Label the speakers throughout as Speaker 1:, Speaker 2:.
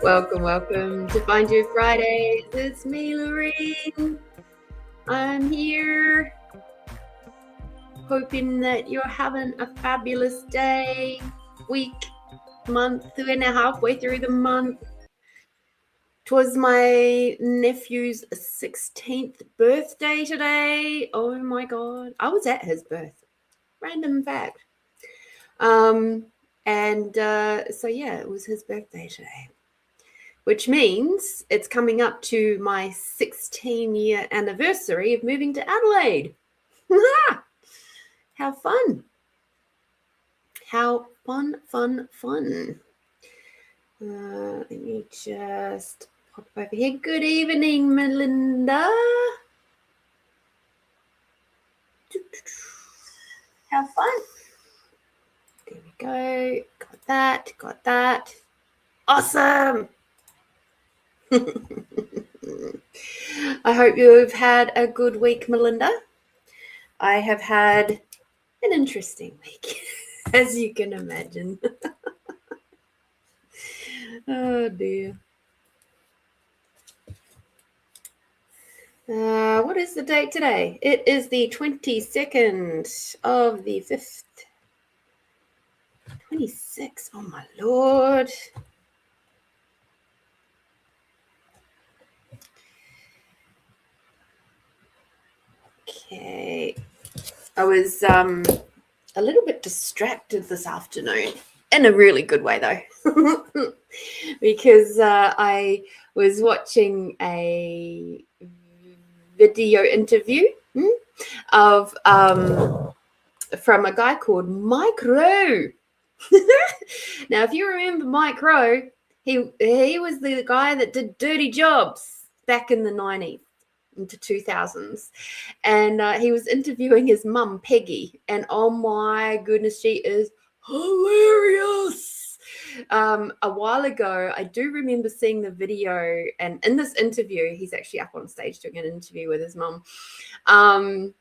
Speaker 1: Welcome to Find You Fridays. It's me, Lorene. I'm here hoping that you're having a fabulous day, week, month, and halfway through the month. 'Twas my nephew's 16th birthday today. Oh my God. I was at his birth. Random fact. It was his birthday today, which means it's coming up to my 16-year anniversary of moving to Adelaide. How fun. How fun. Let me just pop over here. Good evening, Melinda. Have fun. There we go. Got that. Awesome. I hope you've had a good week, Melinda. I have had an interesting week, as you can imagine. Oh, dear. What is the date today? It is the 22nd of the 5th. 26. Oh, my Lord. Okay. I was a little bit distracted this afternoon, in a really good way though, because I was watching a video interview of from a guy called Mike Rowe. Now, if you remember Mike Rowe, he was the guy that did Dirty Jobs back in the 90s. Into 2000s, and he was interviewing his mum Peggy, and oh my goodness, she is hilarious. A while ago, I do remember seeing the video, and in this interview, he's actually up on stage doing an interview with his mum, and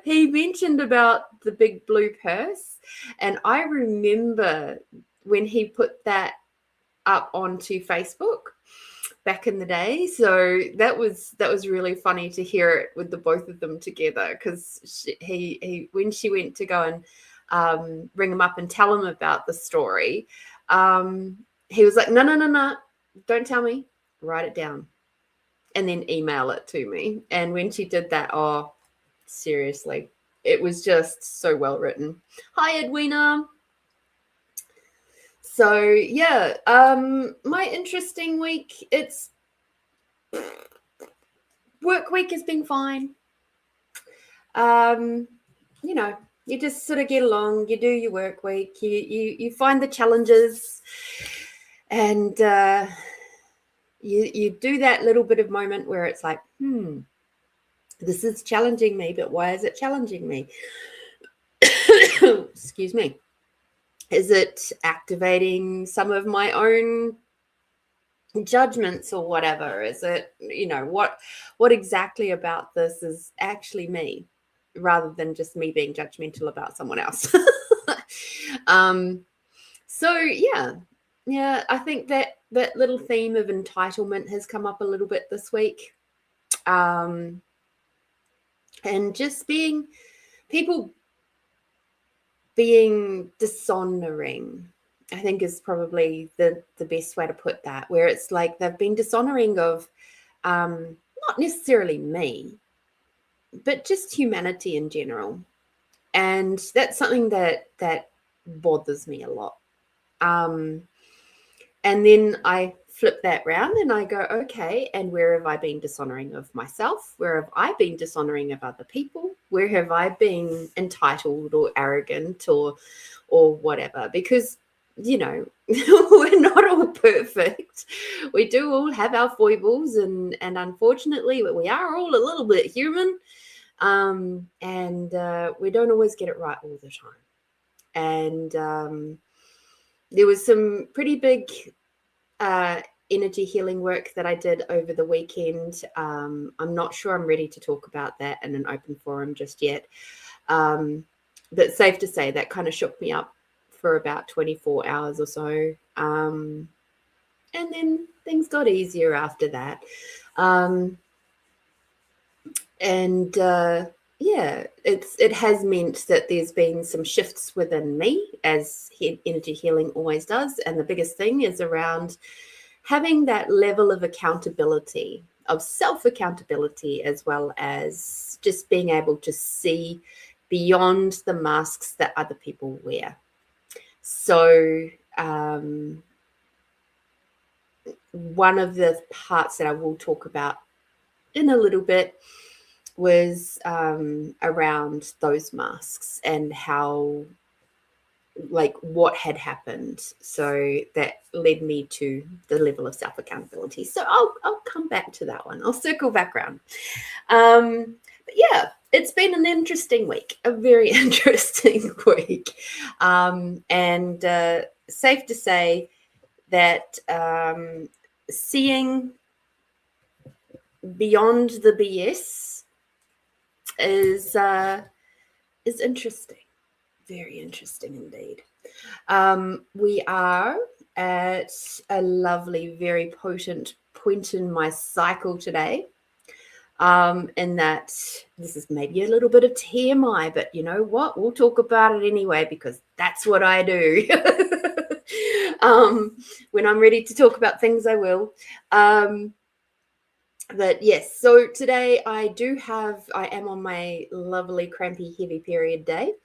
Speaker 1: he mentioned about the big blue purse, and I remember when he put that up onto Facebook back in the day. So that was really funny to hear it with the both of them together, because he when she went to go and ring him up and tell him about the story, he was like, no, don't tell me, write it down and then email it to me. And when she did that, oh, seriously, it was just so well written. Hi, Edwina. So yeah, my interesting week, it's work week has been fine. You just sort of get along, you do your work week, you find the challenges, and you do that little bit of moment where it's like, this is challenging me, but why is it challenging me? Excuse me. Is it activating some of my own judgments or whatever? Is it, what exactly about this is actually me, rather than just me being judgmental about someone else? So yeah, I think that little theme of entitlement has come up a little bit this week. And just people being dishonoring, I think, is probably the best way to put that, where it's like they've been dishonoring of not necessarily me, but just humanity in general. And that's something that bothers me a lot. And then I flip that round and I go, okay, and where have I been dishonoring of myself? Where have I been dishonoring of other people? Where have I been entitled or arrogant or whatever? Because, we're not all perfect. We do all have our foibles, and unfortunately we are all a little bit human. And we don't always get it right all the time. And there was some pretty big energy healing work that I did over the weekend. I'm not sure I'm ready to talk about that in an open forum just yet. But safe to say that kind of shook me up for about 24 hours or so. And then things got easier after that. Yeah, it has meant that there's been some shifts within me, as energy healing always does. And the biggest thing is around having that level of accountability, of self-accountability, as well as just being able to see beyond the masks that other people wear. So one of the parts that I will talk about in a little bit was around those masks and how, like, what had happened. So that led me to the level of self-accountability. So I'll come back to that one. I'll circle back around. But yeah, it's been an interesting week, a very interesting week. And safe to say that seeing beyond the BS is interesting. Very interesting indeed. We are at a lovely, very potent point in my cycle today. In that this is maybe a little bit of TMI, but you know what? We'll talk about it anyway, because that's what I do. When I'm ready to talk about things, I will. But yes, so today I am on my lovely crampy heavy period day.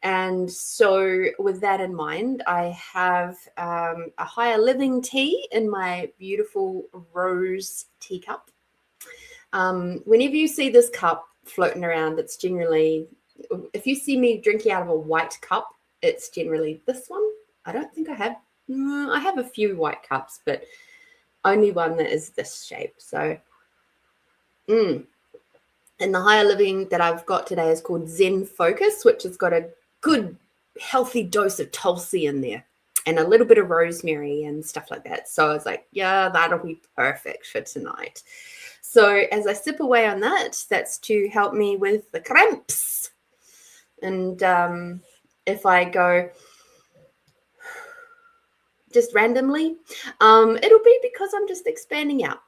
Speaker 1: And so with that in mind, I have a higher living tea in my beautiful rose teacup. Whenever you see this cup floating around, it's generally, if you see me drinking out of a white cup, it's generally this one. I don't think I have a few white cups, but only one that is this shape. So and the higher living that I've got today is called Zen Focus, which has got a good healthy dose of Tulsi in there and a little bit of rosemary and stuff like that. So I was like, yeah, that'll be perfect for tonight. So as I sip away on that, that's to help me with the cramps. And if I go just randomly, it'll be because I'm just expanding out.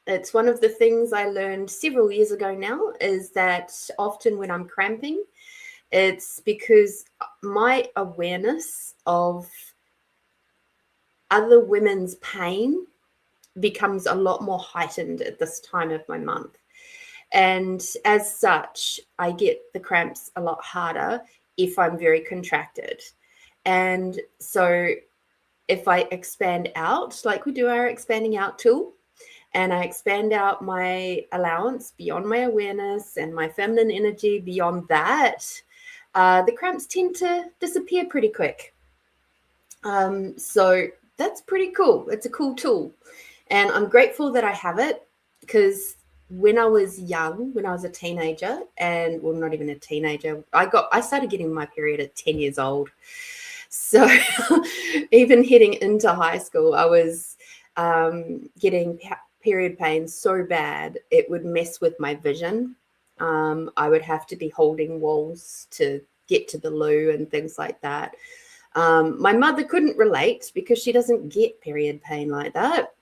Speaker 1: It's one of the things I learned several years ago now, is that often when I'm cramping, it's because my awareness of other women's pain becomes a lot more heightened at this time of my month. And as such, I get the cramps a lot harder if I'm very contracted. And so if I expand out, like we do our expanding out tool, and I expand out my allowance beyond my awareness and my feminine energy beyond that, the cramps tend to disappear pretty quick. So that's pretty cool. It's a cool tool. And I'm grateful that I have it, because when I was young, when I was a teenager, and well, not even a teenager, I started getting my period at 10 years old. So even heading into high school, I was getting period pain so bad it would mess with my vision. I would have to be holding walls to get to the loo and things like that. My mother couldn't relate because she doesn't get period pain like that.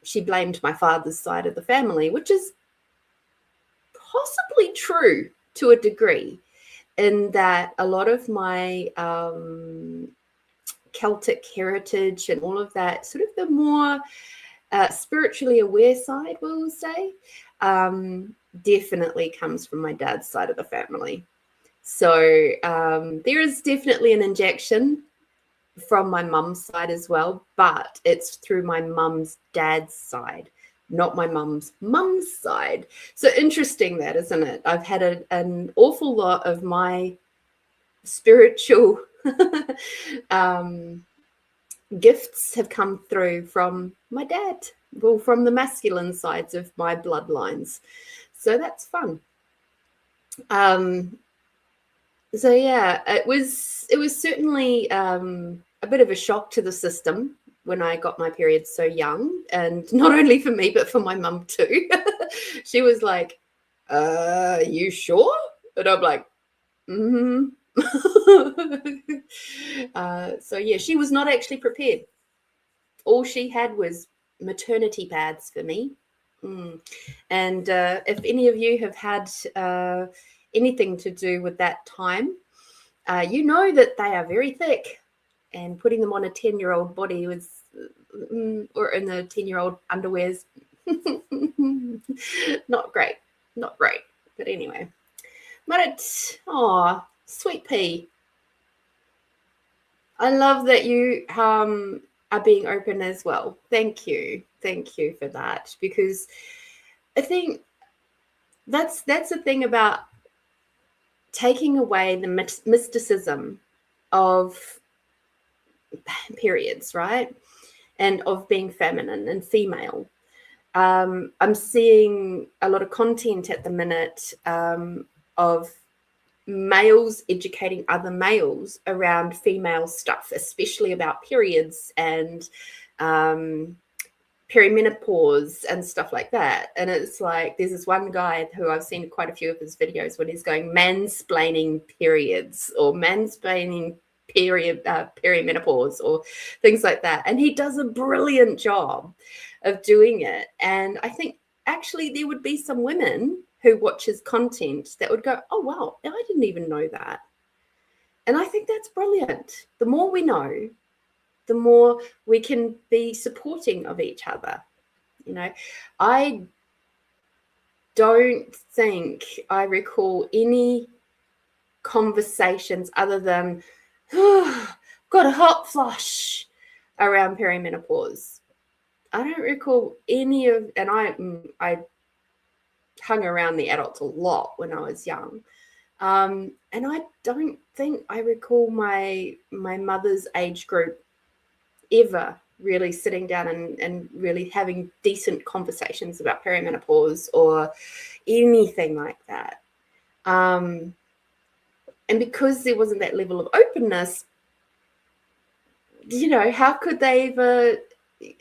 Speaker 1: She blamed my father's side of the family, which is possibly true to a degree, in that a lot of my Celtic heritage and all of that, sort of the more spiritually aware side, we'll say, definitely comes from my dad's side of the family. So there is definitely an injection from my mum's side as well, but it's through my mum's dad's side, not my mum's side. So interesting that, isn't it? I've had an awful lot of my spiritual gifts have come through from my dad, well, from the masculine sides of my bloodlines. So that's fun. So yeah, it was certainly a bit of a shock to the system when I got my period so young, and not only for me but for my mum too. She was like, you sure? And I'm like, So yeah, she was not actually prepared. All she had was maternity pads for me. And if any of you have had anything to do with that time, you know that they are very thick, and putting them on a 10-year-old body was, or in the 10-year-old underwears, not great. Not great. But anyway, sweet pea. I love that you are being open as well. Thank you for that, because I think that's the thing about taking away the mysticism of periods, right? And of being feminine and female. I'm seeing a lot of content at the minute of males educating other males around female stuff, especially about periods and perimenopause and stuff like that. And it's like, there's this one guy who I've seen quite a few of his videos when he's going mansplaining periods or mansplaining perimenopause or things like that. And he does a brilliant job of doing it. And I think actually there would be some women who watch his content that would go, oh, wow, I didn't even know that. And I think that's brilliant. The more we know, the more we can be supporting of each other. You know, I don't think I recall any conversations other than, got a hot flush around perimenopause. I don't recall any of, and I hung around the adults a lot when I was young. And I don't think I recall my mother's age group ever really sitting down and really having decent conversations about perimenopause or anything like that. And because there wasn't that level of openness, you know, how could they ever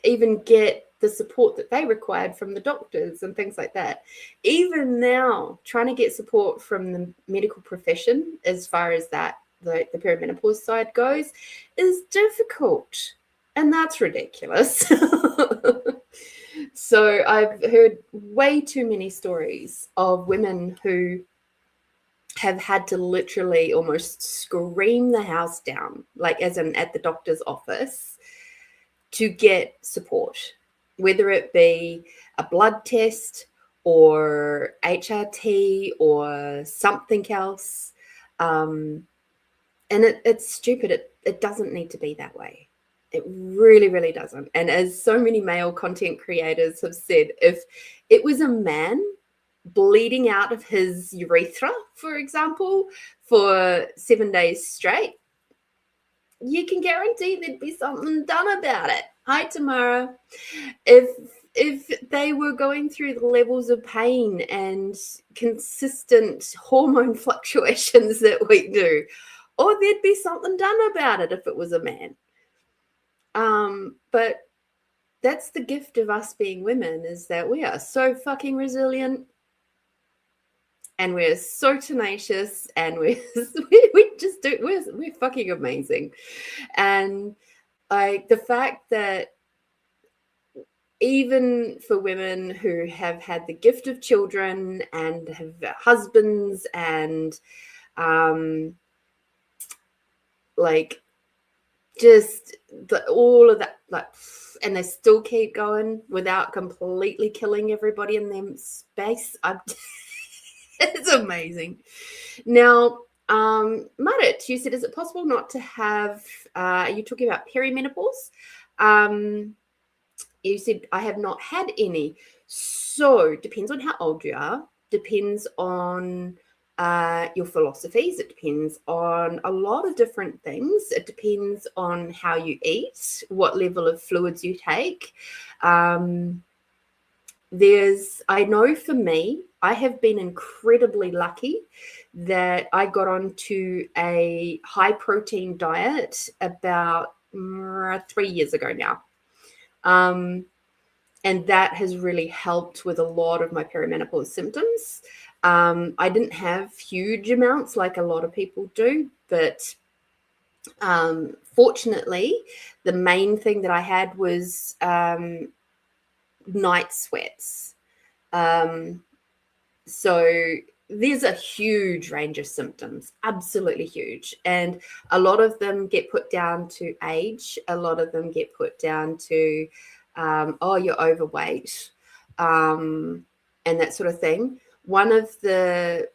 Speaker 1: even get the support that they required from the doctors and things like that? Even now, trying to get support from the medical profession as far as that, the perimenopause side goes, is difficult. And that's ridiculous. So I've heard way too many stories of women who have had to literally almost scream the house down, like as in at the doctor's office, to get support, whether it be a blood test or HRT or something else. And it's stupid. It doesn't need to be that way. It really, really doesn't. And as so many male content creators have said, if it was a man bleeding out of his urethra, for example, for 7 days straight, you can guarantee there'd be something done about it. Hi, Tamara. If they were going through the levels of pain and consistent hormone fluctuations that we do, or there'd be something done about it if it was a man. But that's the gift of us being women, is that we are so fucking resilient and we're so tenacious and we just do, we're fucking amazing. And like the fact that even for women who have had the gift of children and have husbands and like just all of that, like, and they still keep going without completely killing everybody in their space. It's amazing. Now, Marit, you said, is it possible not to have, are you talking about perimenopause? You said, I have not had any. So depends on how old you are, depends on your philosophies. It depends on a lot of different things. It depends on how you eat, what level of fluids you take. I know for me, I have been incredibly lucky that I got onto a high protein diet about 3 years ago now. And that has really helped with a lot of my perimenopause symptoms. I didn't have huge amounts like a lot of people do, but fortunately, the main thing that I had was night sweats. So there's a huge range of symptoms, absolutely huge. And a lot of them get put down to age. A lot of them get put down to, oh, you're overweight, and that sort of thing. One of the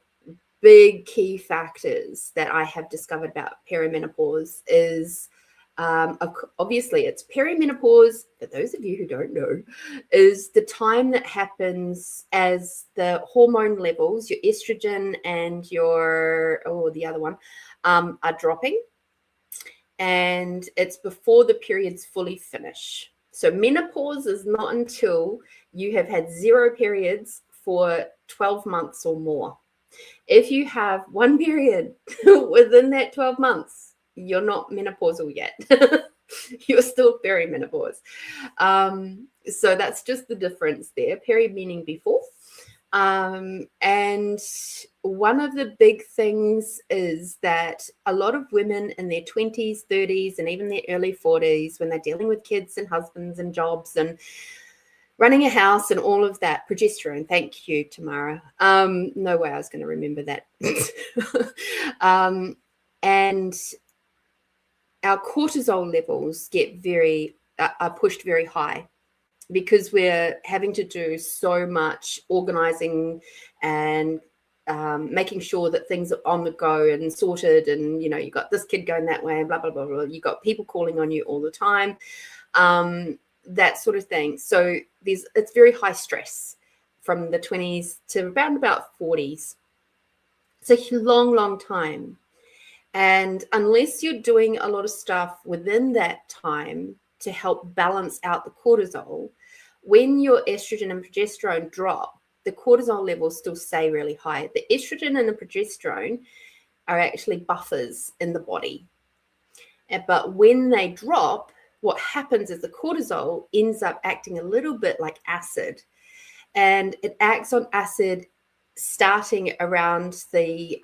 Speaker 1: big key factors that I have discovered about perimenopause is obviously it's perimenopause, for those of you who don't know, is the time that happens as the hormone levels, your estrogen and your, the other one, are dropping. And it's before the periods fully finish. So menopause is not until you have had 0 periods for 12 months or more. If you have one period within that 12 months, you're not menopausal yet. You're still perimenopause. So that's just the difference there. Peri meaning before. And one of the big things is that a lot of women in their 20s, 30s, and even their early 40s, when they're dealing with kids and husbands and jobs and running a house and all of that, progesterone. Thank you, Tamara. No way I was going to remember that. And our cortisol levels are pushed very high because we're having to do so much organizing and making sure that things are on the go and sorted. And, you got this kid going that way, blah, blah, blah, blah. You got people calling on you all the time. That sort of thing. So it's very high stress from the 20s to around about 40s. It's a long, long time. And unless you're doing a lot of stuff within that time to help balance out the cortisol, when your estrogen and progesterone drop, the cortisol levels still stay really high. The estrogen and the progesterone are actually buffers in the body. But when they drop, what happens is the cortisol ends up acting a little bit like acid, and it acts on acid starting around the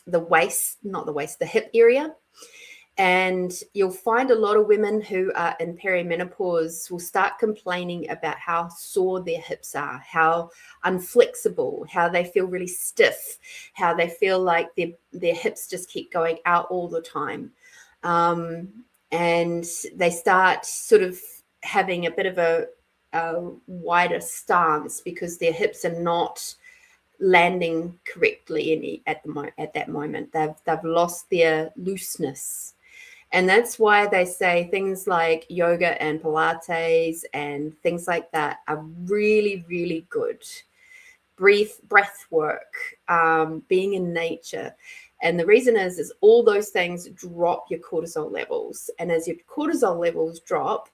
Speaker 1: waist, not the waist, the hip area. And you'll find a lot of women who are in perimenopause will start complaining about how sore their hips are, how unflexible, how they feel really stiff, how they feel like their hips just keep going out all the time. And they start sort of having a bit of a wider stance because their hips are not landing correctly at that moment. They've lost their looseness. And that's why they say things like yoga and Pilates and things like that are really, really good. Breath work, being in nature. And the reason is all those things drop your cortisol levels. And as your cortisol levels drop,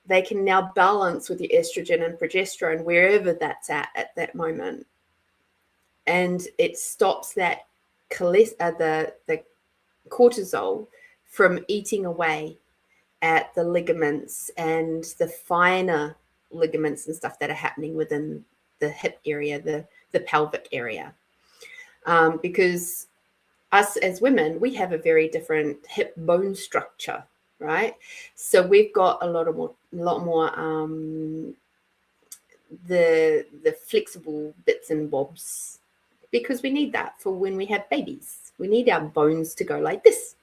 Speaker 1: they can now balance with your estrogen and progesterone wherever that's at that moment. And it stops that the cortisol from eating away at the ligaments and the finer ligaments and stuff that are happening within the hip area, the pelvic area. Because us as women, we have a very different hip bone structure, right? So we've got a lot more the flexible bits and bobs, because we need that for when we have babies. We need our bones to go like this.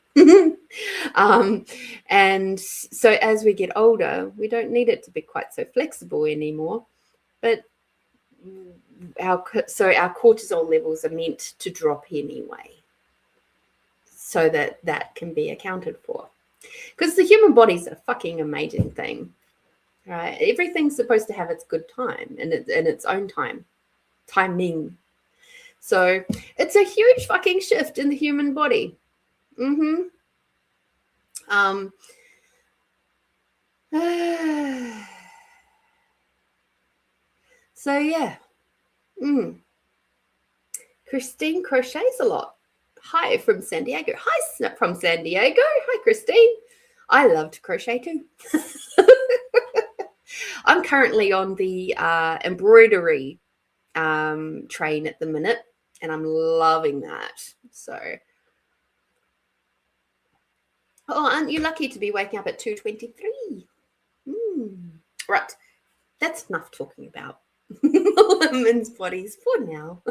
Speaker 1: And so as we get older, we don't need it to be quite so flexible anymore. But our cortisol levels are meant to drop anyway, so that can be accounted for. Because the human body is a fucking amazing thing, right? Everything's supposed to have its good time and in its own timing. So it's a huge fucking shift in the human body. So yeah. Christine crochets a lot. Hi from San Diego. Hi from San Diego. Hi, Christine. I love to crochet too. I'm currently on the embroidery train at the minute, and I'm loving that. So, oh, aren't you lucky to be waking up at 2:23? Right, that's enough talking about women's bodies for now.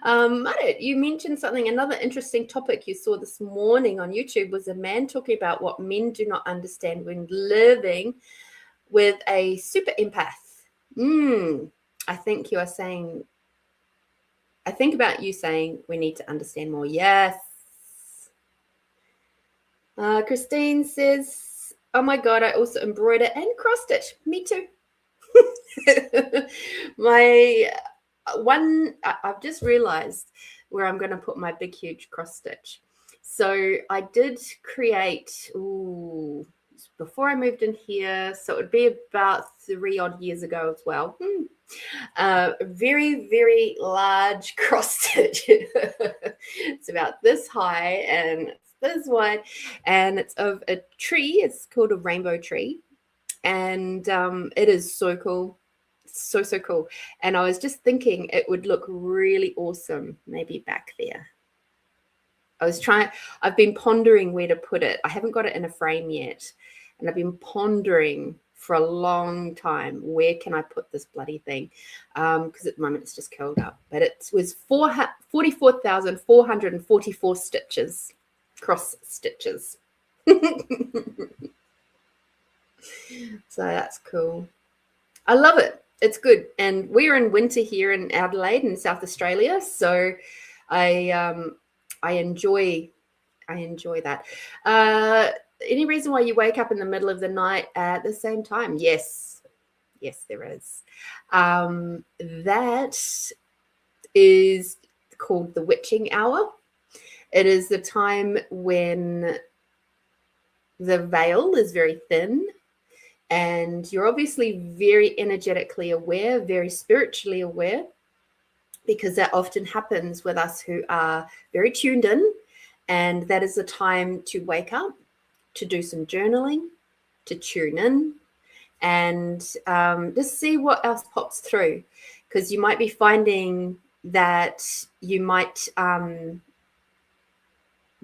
Speaker 1: Marit, you mentioned something, another interesting topic you saw this morning on YouTube was a man talking about what men do not understand when living with a super empath. I think you are saying, I think about you saying we need to understand more. Yes. Christine says, oh my God, I also embroider and cross stitch. Me too. My one, I've just realized where I'm going to put my big, huge cross stitch. So I did create, before I moved in here, so it would be about 3 odd years ago as well. Very, very large cross stitch. It's about this high and it's this wide, and it's of a tree. It's called a rainbow tree, and it is so cool. So cool. And I was just thinking it would look really awesome maybe back there. I've been pondering where to put it. I haven't got it in a frame yet, and I've been pondering for a long time, where can I put this bloody thing? Because at the moment it's just curled up. But it was 44,444 stitches, cross stitches. So that's cool. I love it. It's good. And we're in winter here in Adelaide in South Australia, so I enjoy that. Any reason why you wake up in the middle of the night at the same time? Yes, there is. That is called the witching hour. It is the time when the veil is very thin, and you're obviously very energetically aware, very spiritually aware, because that often happens with us who are very tuned in. And that is the time to wake up, to do some journaling, to tune in, and just see what else pops through. Because you might be finding that you might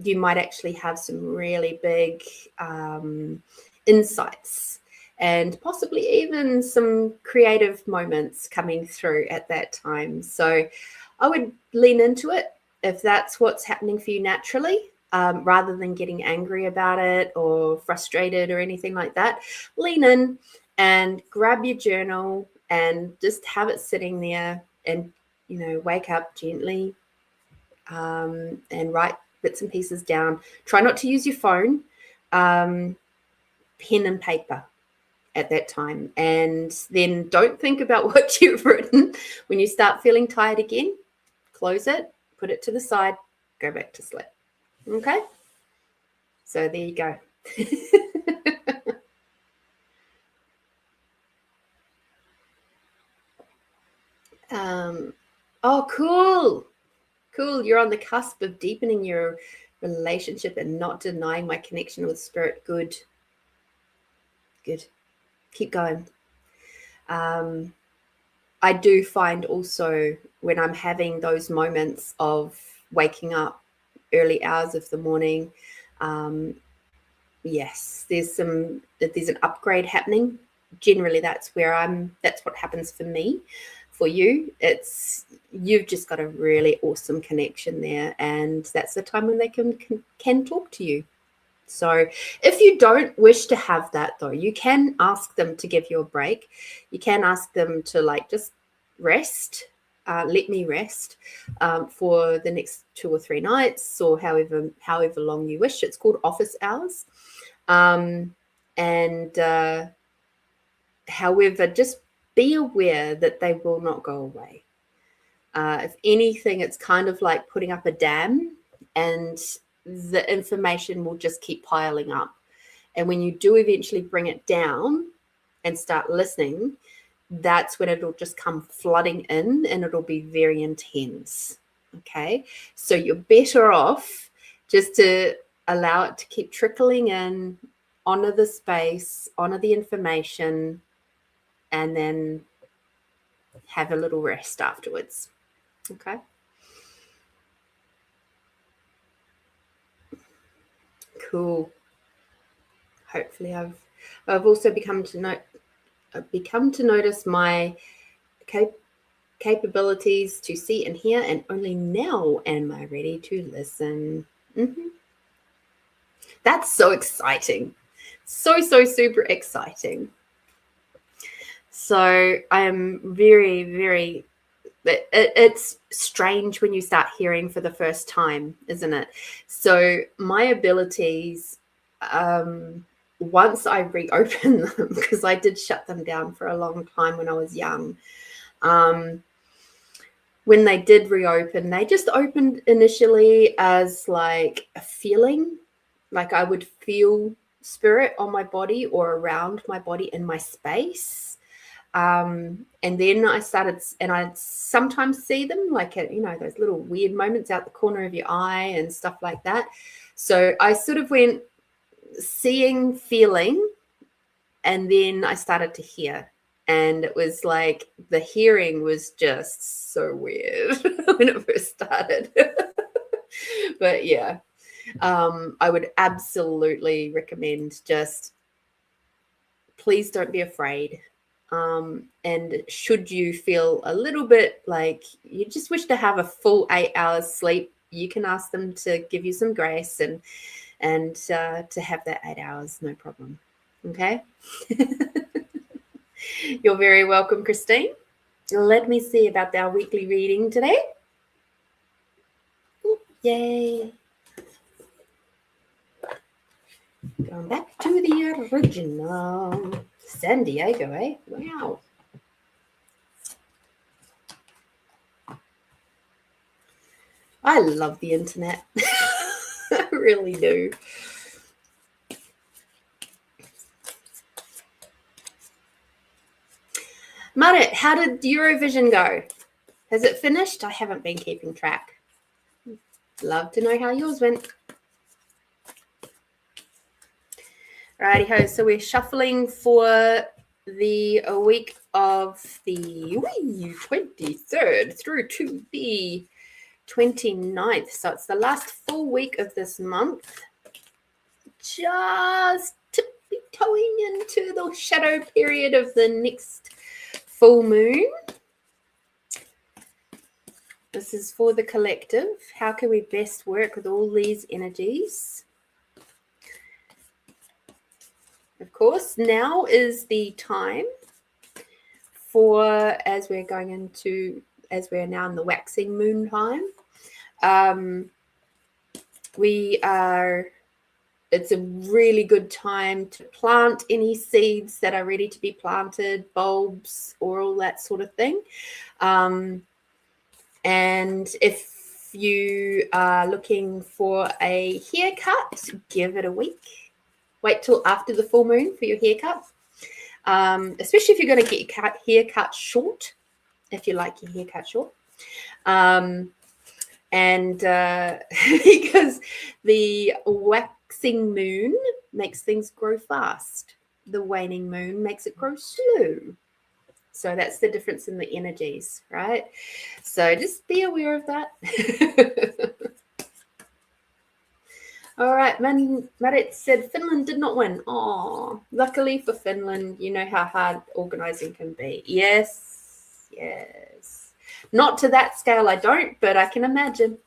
Speaker 1: actually have some really big insights, and possibly even some creative moments coming through at that time. So I would lean into it if that's what's happening for you naturally, rather than getting angry about it or frustrated or anything like that. Lean in and grab your journal and just have it sitting there, and, wake up gently and write bits and pieces down. Try not to use your phone, pen and paper at that time, and then don't think about what you've written. When you start feeling tired again, close it, put it to the side, go back to sleep. Okay, so there you go. Oh, cool. You're on the cusp of deepening your relationship and not denying my connection with spirit. Good. Keep going. I do find also when I'm having those moments of waking up early hours of the morning, yes, there's an upgrade happening. Generally, that's what happens for me. For you, you've just got a really awesome connection there, and that's the time when they can talk to you. So if you don't wish to have that, though, you can ask them to give you a break. You can ask them to just rest, let me rest for the next 2 or 3 nights, or however long you wish. It's called office hours. However, just be aware that they will not go away. If anything, it's kind of like putting up a dam, and the information will just keep piling up. And when you do eventually bring it down and start listening, that's when it'll just come flooding in, and it'll be very intense. Okay, so you're better off just to allow it to keep trickling in, honor the space, honor the information, and then have a little rest afterwards. Okay. Cool. Hopefully I've also become to notice my capabilities to see and hear, and only now am I ready to listen. That's so exciting. So super exciting. So I am very, very, it's strange when you start hearing for the first time, isn't it? So my abilities, once I reopen them, because I did shut them down for a long time when I was young, when they did reopen, they just opened initially as like a feeling, like I would feel spirit on my body or around my body in my space. And then I started, and I'd sometimes see them like, those little weird moments out the corner of your eye and stuff like that. So I sort of went seeing, feeling, and then I started to hear. And it was like the hearing was just so weird when it first started. But yeah, I would absolutely recommend, just please don't be afraid. And should you feel a little bit like you just wish to have a full 8 hours sleep, you can ask them to give you some grace and to have that 8 hours, no problem. Okay. You're very welcome, Christine. Let me see about our weekly reading today. Ooh, yay. Going back to the original. San Diego, eh? Wow. I love the internet. I really do. Marit, how did Eurovision go? Has it finished? I haven't been keeping track. Love to know how yours went. Righty-ho, so we're shuffling for the week of the 23rd through to the 29th. So it's the last full week of this month. Just tiptoeing into the shadow period of the next full moon. This is for the collective. How can we best work with all these energies? Of course, now is the time for, as we're now in the waxing moon time, it's a really good time to plant any seeds that are ready to be planted, bulbs, or all that sort of thing. And if you are looking for a haircut, give it a week. Wait till after the full moon for your haircut, especially if you're going to get your haircut short, if you like your haircut short. Because the waxing moon makes things grow fast. The waning moon makes it grow slow. So that's the difference in the energies, right? So just be aware of that. All right, Marit said Finland did not win. Oh, luckily for Finland, you know how hard organising can be. Yes. Not to that scale, I don't, but I can imagine.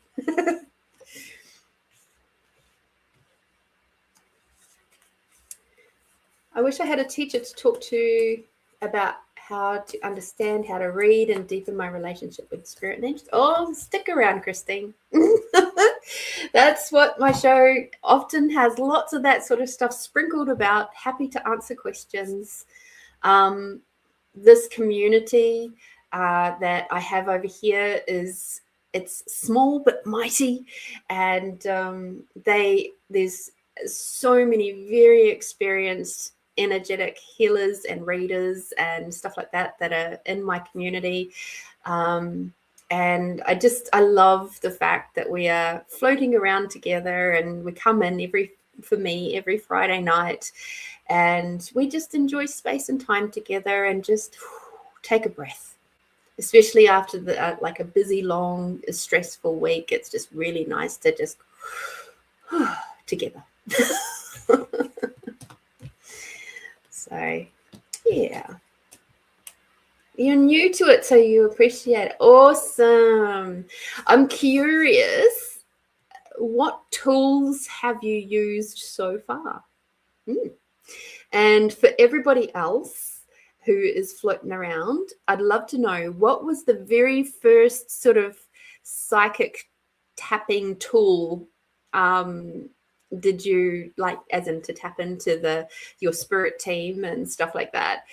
Speaker 1: I wish I had a teacher to talk to about how to understand, how to read, and deepen my relationship with spirit and angels. Oh, stick around, Christine. That's what my show often has, lots of that sort of stuff sprinkled about. Happy to answer questions. This community that I have over here it's small but mighty, and there's so many very experienced energetic healers and readers and stuff like that are in my community. And I love the fact that we are floating around together, and we come in every Friday night, and we just enjoy space and time together and just take a breath. especially after the like a busy, long, stressful week. It's just really nice to just together. So, yeah. You're new to it, so you appreciate it. Awesome. I'm curious, what tools have you used so far? And for everybody else who is floating around, I'd love to know, what was the very first sort of psychic tapping tool did you like, as in to tap into your spirit team and stuff like that,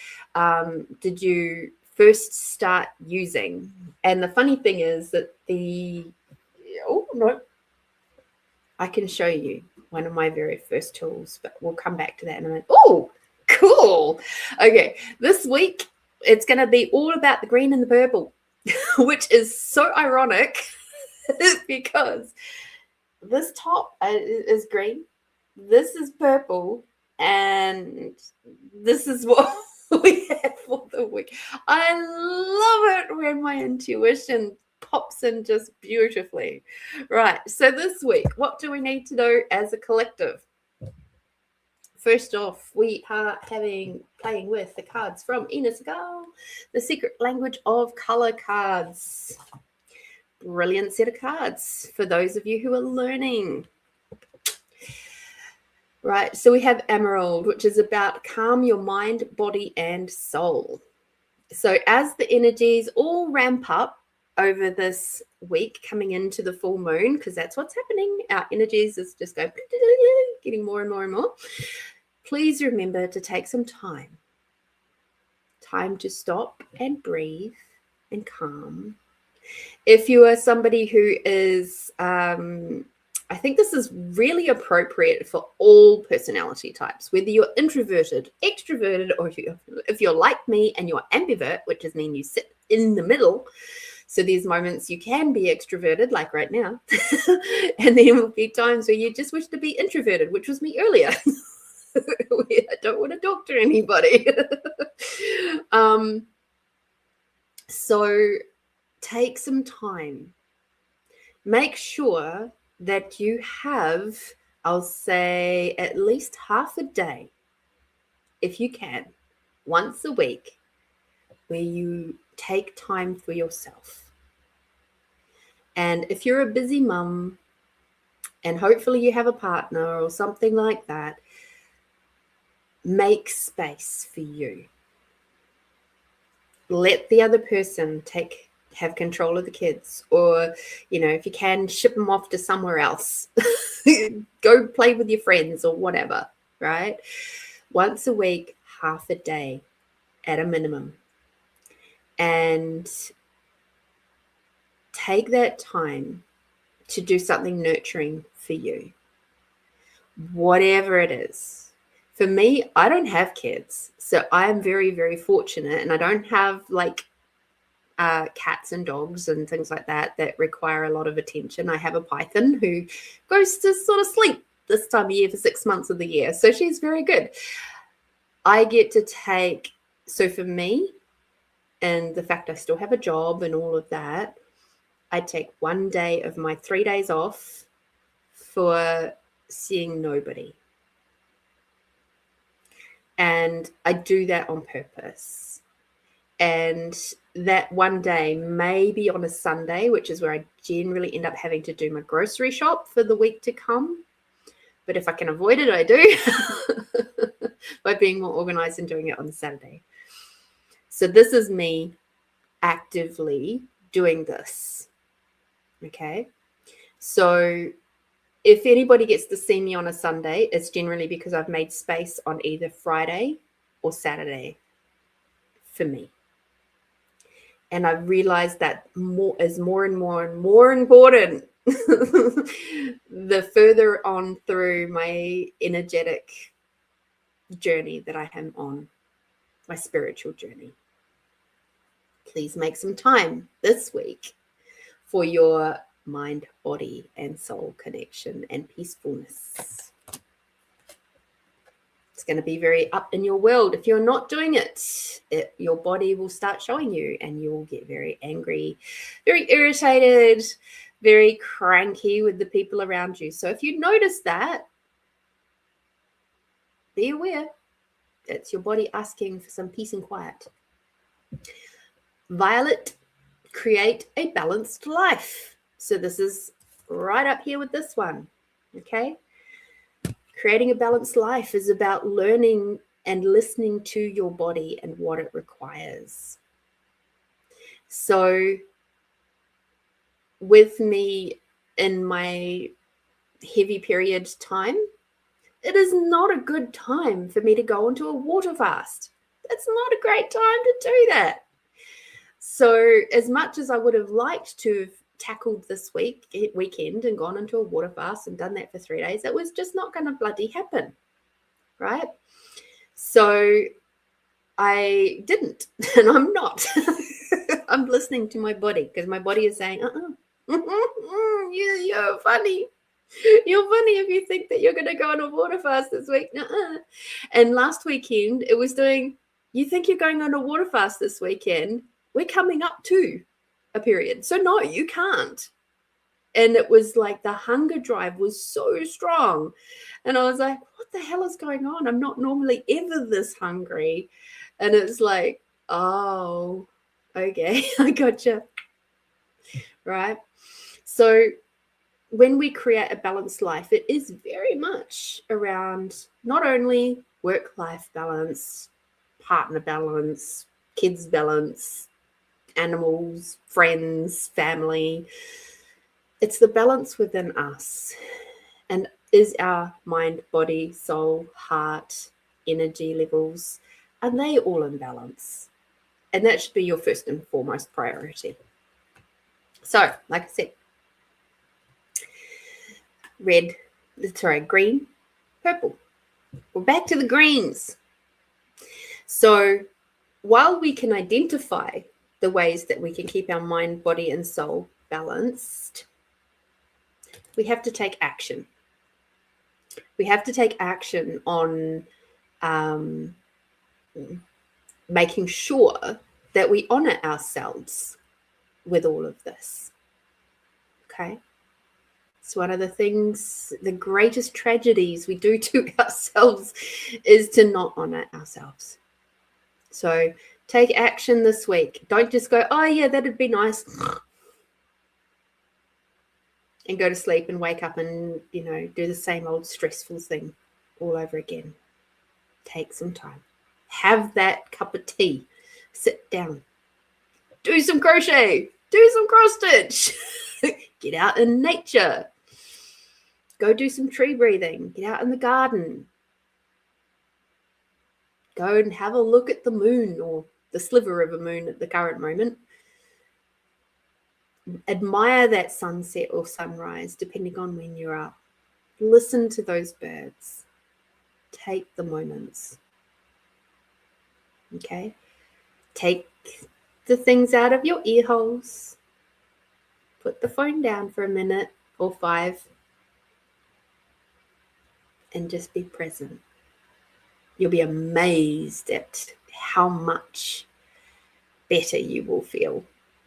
Speaker 1: did you first start using? And the funny thing is that I can show you one of my very first tools, but we'll come back to that in a minute. Oh, cool. Okay, this week it's going to be all about the green and the purple, which is so ironic because this top is green, this is purple, and this is what we have for the week. I love it when my intuition pops in just beautifully. Right, so this week, what do we need to know as a collective? First off, we are playing with the cards from Ina Segal, The Secret Language of Color cards. Brilliant set of cards for those of you who are learning. Right, so we have Emerald, which is about calm your mind, body, and soul. So as the energies all ramp up over this week coming into the full moon, because that's what's happening, our energies is just going getting more and more and more. Please remember to take some time to stop and breathe and calm. If you are somebody who is, I think this is really appropriate for all personality types, whether you're introverted, extroverted, or if you're like me and you're ambivert, which does mean you sit in the middle. So there's moments you can be extroverted, like right now, and there will be times where you just wish to be introverted, which was me earlier. I don't want to talk to anybody. So take some time. Make sure that you have, I'll say, at least half a day, if you can, once a week, where you take time for yourself. And if you're a busy mum, and hopefully you have a partner or something like that, make space for you. Let the other person have control of the kids, or, if you can, ship them off to somewhere else. Go play with your friends or whatever, right? Once a week, half a day at a minimum. And take that time to do something nurturing for you, whatever it is. For me, I don't have kids, so I am very, very fortunate, and I don't have cats and dogs and things like that require a lot of attention. I have a python who goes to sort of sleep this time of year for 6 months of the year, so she's very good. I get to so for me, and the fact I still have a job and all of that, I take 1 day of my 3 days off for seeing nobody. And I do that on purpose. And that 1 day may be on a Sunday, which is where I generally end up having to do my grocery shop for the week to come. But if I can avoid it, I do, by being more organized and doing it on Saturday. So this is me actively doing this. Okay. So if anybody gets to see me on a Sunday, it's generally because I've made space on either Friday or Saturday for me. And I've realized that more and more important the further on through my energetic journey that I am on, my spiritual journey. Please make some time this week for your mind, body, and soul connection and peacefulness. It's going to be very up in your world. If you're not doing it, your body will start showing you, and you will get very angry, very irritated, very cranky with the people around you. So if you notice that, be aware. It's your body asking for some peace and quiet. Violet, create a balanced life. So this is right up here with this one, okay? Creating a balanced life is about learning and listening to your body and what it requires. So with me in my heavy period time, it is not a good time for me to go into a water fast. It's not a great time to do that. So as much as I would have liked to have tackled this weekend and gone into a water fast and done that for 3 days, it was just not going to bloody happen, right? So I didn't, and I'm not. I'm listening to my body, because my body is saying, you're funny. You're funny if you think that you're going to go on a water fast this week. And last weekend, it was doing, you think you're going on a water fast this weekend? We're coming up to a period. So no, you can't. And it was like the hunger drive was so strong. And I was like, what the hell is going on? I'm not normally ever this hungry. And it's like, oh, okay, I gotcha. Right? So when we create a balanced life, it is very much around not only work-life balance, partner balance, kids balance, animals, friends, family. It's the balance within us. And is our mind, body, soul, heart, energy levels, are they all in balance? And that should be your first and foremost priority. So, like I said, green, purple. We're back to the greens. So while we can identify the ways that we can keep our mind, body, and soul balanced, we have to take action. We have to take action on making sure that we honor ourselves with all of this. Okay? It's one of the things, the greatest tragedies we do to ourselves is to not honor ourselves. So take action this week. Don't just go, oh yeah, that'd be nice, and go to sleep and wake up and, do the same old stressful thing all over again. Take some time. Have that cup of tea. Sit down. Do some crochet. Do some cross stitch. Get out in nature. Go do some tree breathing. Get out in the garden. Go and have a look at the moon, or the sliver of a moon at the current moment. Admire that sunset or sunrise, depending on when you're up. Listen to those birds. Take the moments. Okay? Take the things out of your ear holes. Put the phone down for a minute or 5. And just be present. You'll be amazed at how much better you will feel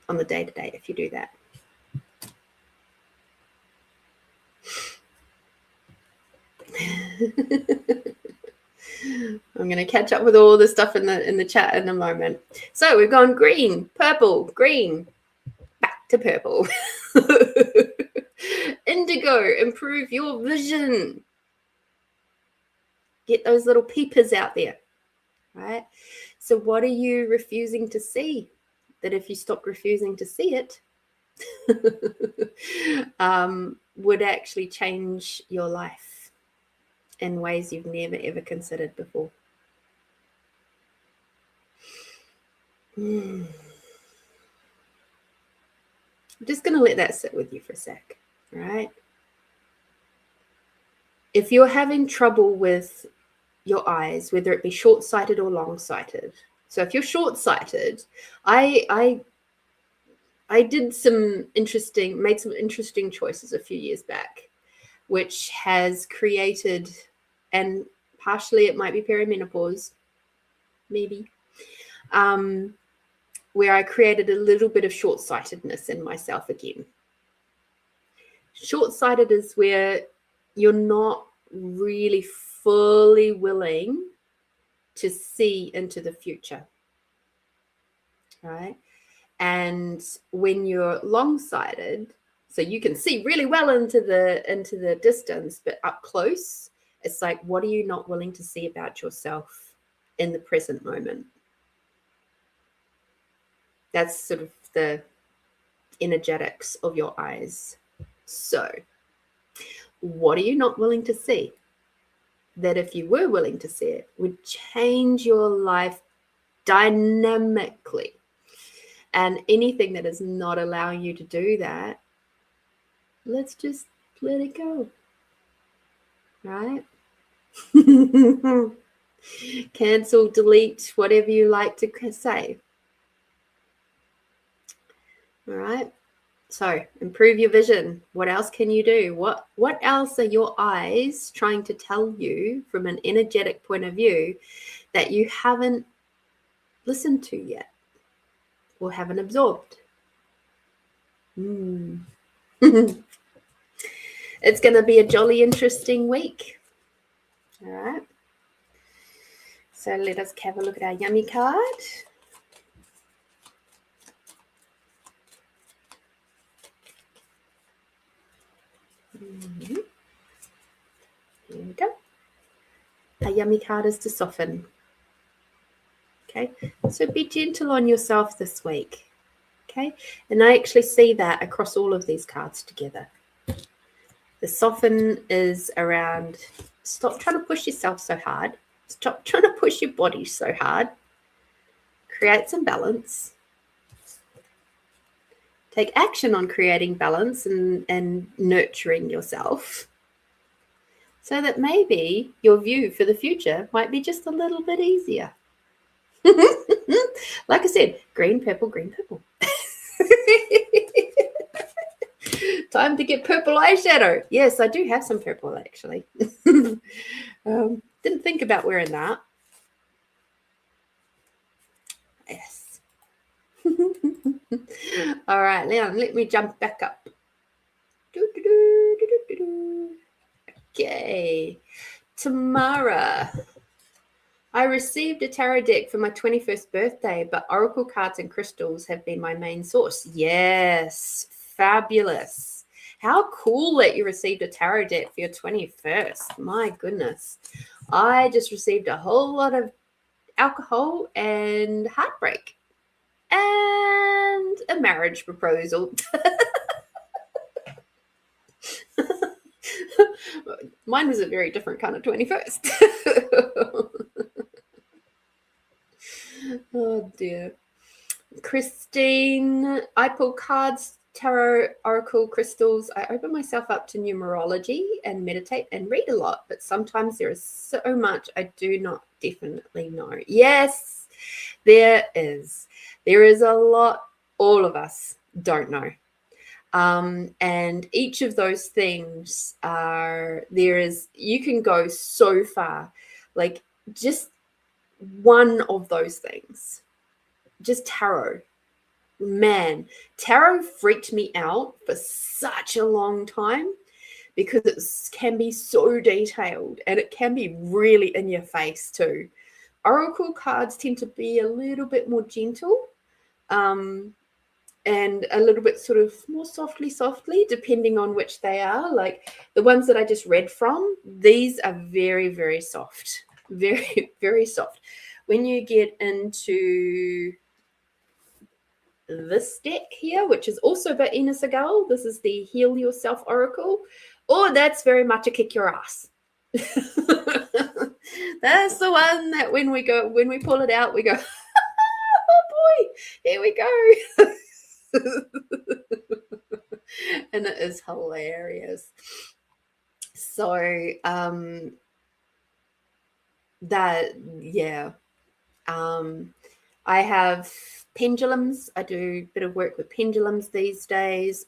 Speaker 1: on the day-to-day if you do that. I'm going to catch up with all the stuff in the chat in a moment. So we've gone green, purple, green, back to purple. Indigo, improve your vision. Get those little peepers out there, right? So what are you refusing to see? That if you stop refusing to see it, would actually change your life in ways you've never, ever considered before. I'm just going to let that sit with you for a sec, right? If you're having trouble with your eyes, whether it be short-sighted or long-sighted. So if you're short-sighted, I made some interesting choices a few years back, which has created, and partially it might be perimenopause, maybe, where I created a little bit of short-sightedness in myself again. Short-sighted is where you're not really fully willing to see into the future, right? And when you're long-sighted, so you can see really well into the distance, but up close, it's like, what are you not willing to see about yourself in the present moment? That's sort of the energetics of your eyes. So what are you not willing to see that if you were willing to see it would change your life dynamically? And anything that is not allowing you to do that, let's just let it go, right? Cancel, delete, whatever you like to say. All right. So improve your vision. What else can you do? What else are your eyes trying to tell you from an energetic point of view that you haven't listened to yet or haven't absorbed? It's going to be a jolly interesting week. All right. So let us have a look at our yummy card. Here we go. Our yummy card is to soften. Okay, so be gentle on yourself this week. Okay, and I actually see that across all of these cards together. The soften is around stop trying to push yourself so hard. Stop trying to push your body so hard. Create some balance. Take action on creating balance and nurturing yourself so that maybe your view for the future might be just a little bit easier. Like I said, green, purple, green, purple. Time to get purple eyeshadow. Yes, I do have some purple actually. Didn't think about wearing that. Yes. All right, Leon, let me jump back up. Okay. Tamara. I received a tarot deck for my 21st birthday, but oracle cards and crystals have been my main source. Yes, fabulous. How cool that you received a tarot deck for your 21st. My goodness. I just received a whole lot of alcohol and heartbreak and a marriage proposal. Mine was a very different kind of 21st. Oh dear. Christine, I pull cards, tarot, oracle, crystals. I open myself up to numerology and meditate and read a lot, but sometimes there is so much I do not definitely know. Yes, there is. There is a lot all of us don't know. And each of those things you can go so far, like just one of those things, just tarot. Man, tarot freaked me out for such a long time because it can be so detailed and it can be really in your face too. Oracle cards tend to be a little bit more gentle, and a little bit sort of more softly, depending on which they are. Like the ones that I just read from, these are very, very soft, very, very soft. When you get into this deck here, which is also by Ina Segal, this is the Heal Yourself Oracle. Oh, that's very much a kick your ass. That's the one that when we pull it out, we go, oh boy, here we go. And it is hilarious. So I have pendulums. I do a bit of work with pendulums these days.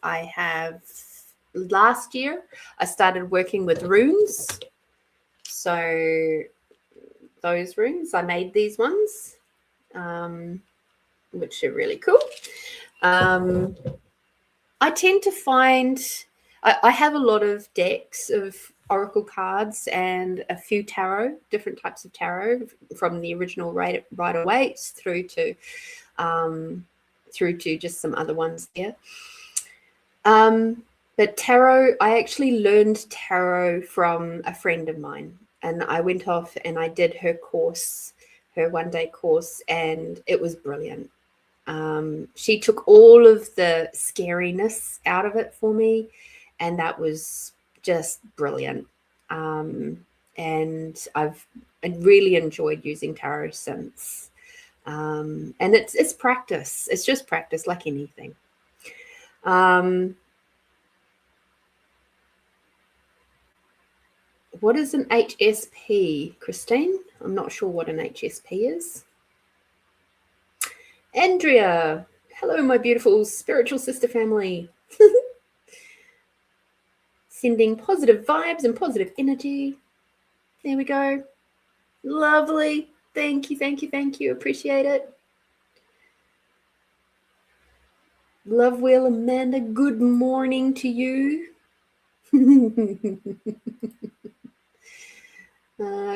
Speaker 1: Last year I started working with runes. So those rings. I made these ones, which are really cool. I tend to find I have a lot of decks of oracle cards and a few tarot, different types of tarot, from the original Rider-Waite through to just some other ones there. But tarot, I actually learned tarot from a friend of mine, and I went off and I did her course, her one-day course, and it was brilliant. She took all of the scariness out of it for me, and that was just brilliant. And I've really enjoyed using tarot since. And it's practice. It's just practice, like anything. What is an HSP, Christine? I'm not sure what an HSP is. Andrea, hello, my beautiful spiritual sister family. Sending positive vibes and positive energy. There we go. Lovely. Thank you, thank you, thank you. Appreciate it. Love Wheel Amanda, good morning to you.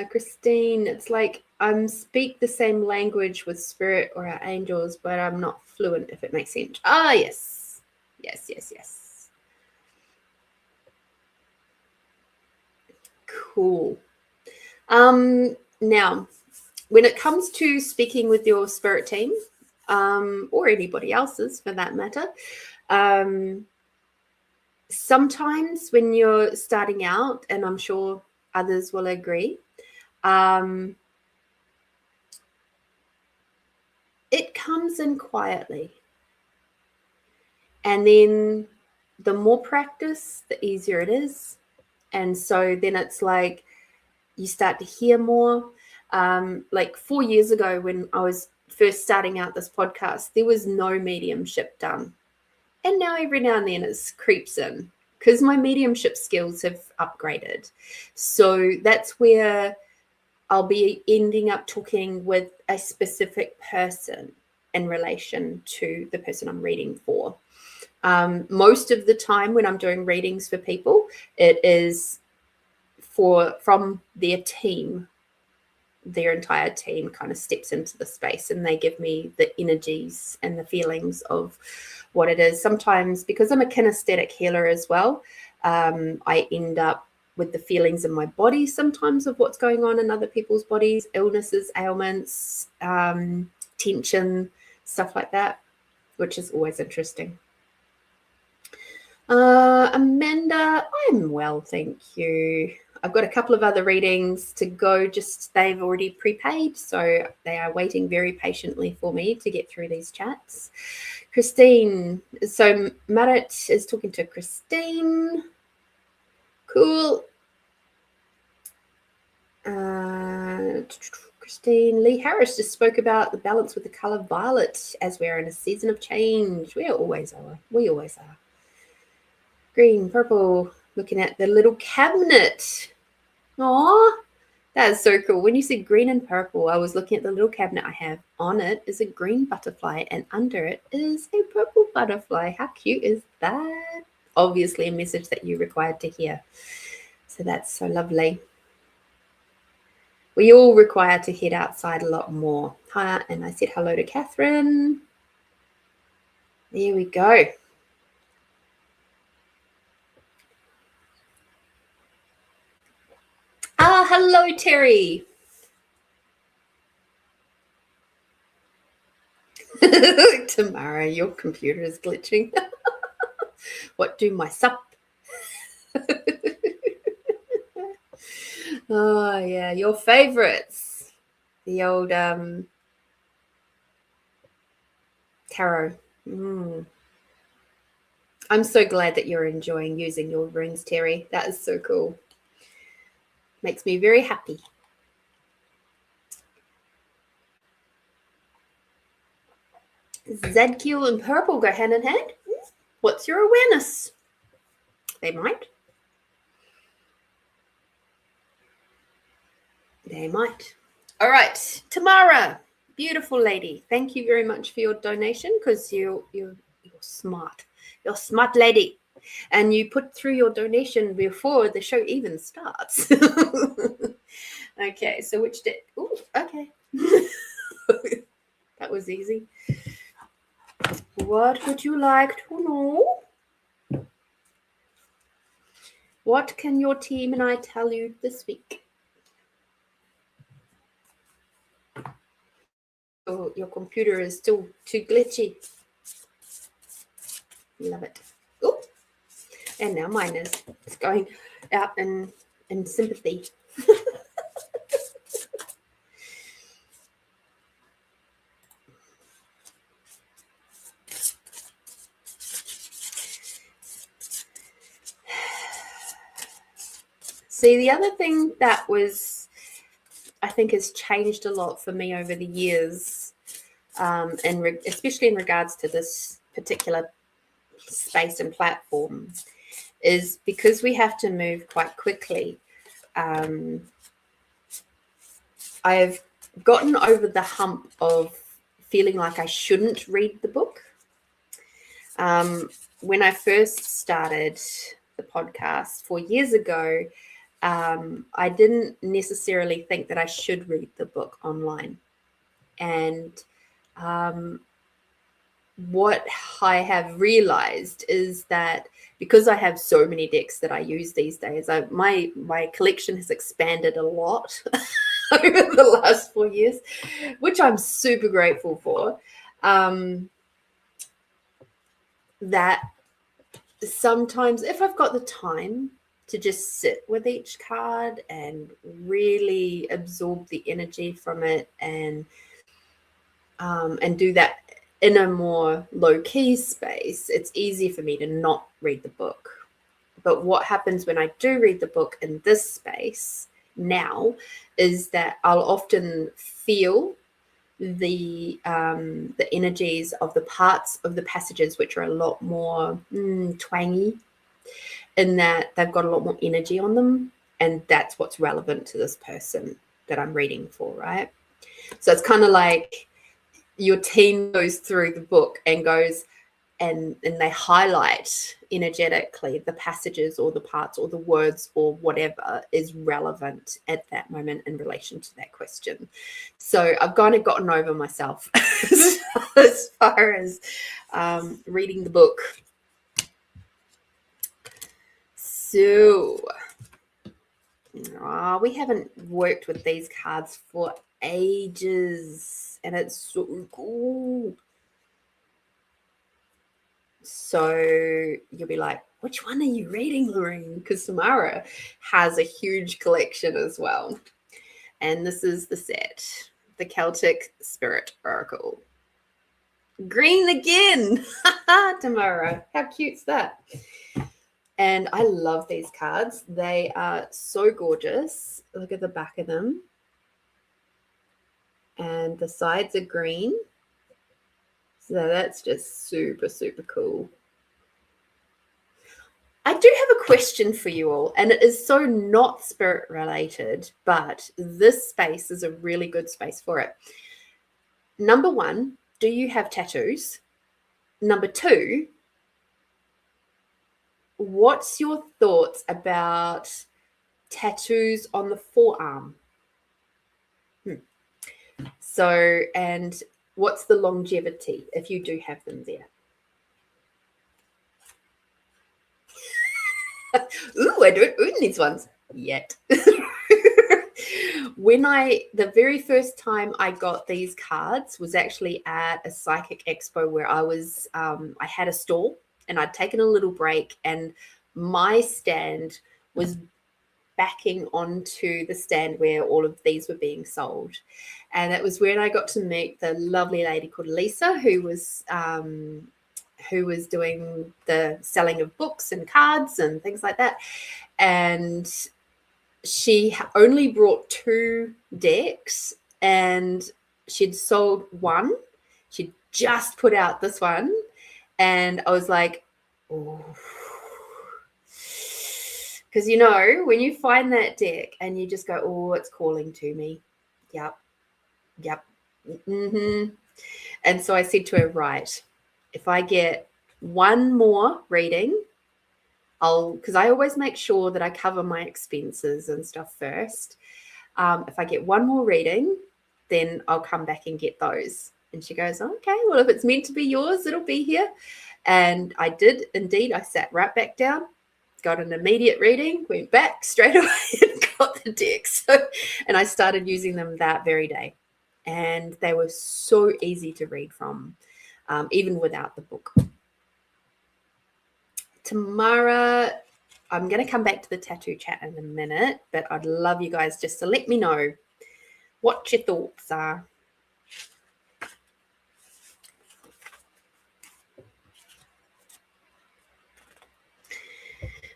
Speaker 1: Christine, it's like I speak the same language with spirit or our angels, but I'm not fluent, if it makes sense. Ah, yes. Yes, yes, yes. Cool. Now, when it comes to speaking with your spirit team, or anybody else's for that matter, sometimes when you're starting out, and I'm sure others will agree, it comes in quietly. And then the more practice, the easier it is. And so then it's like you start to hear more. Like 4 years ago, when I was first starting out this podcast, there was no mediumship done. And now every now and then it creeps in, because my mediumship skills have upgraded. So that's where I'll be ending up talking with a specific person in relation to the person I'm reading for. Most of the time when I'm doing readings for people, it is from their team. Their entire team kind of steps into the space and they give me the energies and the feelings of what it is. Sometimes, because I'm a kinesthetic healer as well, I end up with the feelings in my body sometimes of what's going on in other people's bodies, illnesses, ailments, tension, stuff like that, which is always interesting. Amanda, I'm well, thank you. I've got a couple of other readings to go, just they've already prepaid, so they are waiting very patiently for me to get through these chats. Christine, so Marit is talking to Christine. Cool. Christine, Lee Harris just spoke about the balance with the color violet as we're in a season of change. We always are. We always are. Green, purple, looking at the little cabinet. Aw, that is so cool. When you said green and purple, I was looking at the little cabinet I have. On it is a green butterfly and under it is a purple butterfly. How cute is that? Obviously a message that you required to hear. So that's so lovely. We all require to head outside a lot more. Hi, and I said hello to Catherine. There we go. Ah, hello, Terry. Tamara, your computer is glitching. What do my sup? Oh, yeah, your favorites. The old tarot. I'm so glad that you're enjoying using your rings, Terry. That is so cool. Makes me very happy. ZQ and purple go hand in hand. What's your awareness? They might. They might. All right, Tamara, beautiful lady. Thank you very much for your donation, because you're smart. You're a smart lady. And you put through your donation before the show even starts. Okay, so which deck? Oh, okay. That was easy. What would you like to know? What can your team and I tell you this week? Oh, your computer is still too glitchy. Love it. Oh, and now mine is. It's going out in sympathy. See, the other thing that I think has changed a lot for me over the years, and especially in regards to this particular space and platform, is because we have to move quite quickly. I've gotten over the hump of feeling like I shouldn't read the book. When I first started the podcast 4 years ago, I didn't necessarily think that I should read the book online. And what I have realized is that because I have so many decks that I use these days, my collection has expanded a lot over the last 4 years, which I'm super grateful for. That sometimes, if I've got the time to just sit with each card and really absorb the energy from it, and do that in a more low-key space, it's easy for me to not read the book. But what happens when I do read the book in this space now is that I'll often feel the energies of the parts of the passages which are a lot more twangy, in that they've got a lot more energy on them, and that's what's relevant to this person that I'm reading for, right? So it's kind of like your team goes through the book and goes and they highlight energetically the passages or the parts or the words or whatever is relevant at that moment in relation to that question. So I've kind of gotten over myself as far as reading the book. So we haven't worked with these cards for ages, and it's so cool. So you'll be like, which one are you reading, Lorene? Because Samara has a huge collection as well. And this is the set, the Celtic Spirit Oracle. Green again. Tamara, how cute's that? And I love these cards. They are so gorgeous. Look at the back of them. And the sides are green. So that's just super, super cool. I do have a question for you all, and it is so not spirit related, but this space is a really good space for it. Number one, do you have tattoos? Number two, what's your thoughts about tattoos on the forearm? So, and what's the longevity if you do have them there? Ooh, I don't own these ones yet. The very first time I got these cards was actually at a psychic expo where I had a stall and I'd taken a little break, and my stand was backing onto the stand where all of these were being sold. And it was when I got to meet the lovely lady called Lisa, who was doing the selling of books and cards and things like that. And she only brought 2 decks, and she'd sold one. She'd just put out this one. And I was like, oh. Because, when you find that deck and you just go, oh, it's calling to me. Yep. Yep. And so I said to her, right, if I get one more reading, because I always make sure that I cover my expenses and stuff first. If I get one more reading, then I'll come back and get those. And she goes, okay, well, if it's meant to be yours, it'll be here. And I did indeed. I sat right back down, got an immediate reading, went back straight away and got the decks. And I started using them that very day. And they were so easy to read from, even without the book. Tamara, I'm going to come back to the tattoo chat in a minute, but I'd love you guys just to let me know what your thoughts are.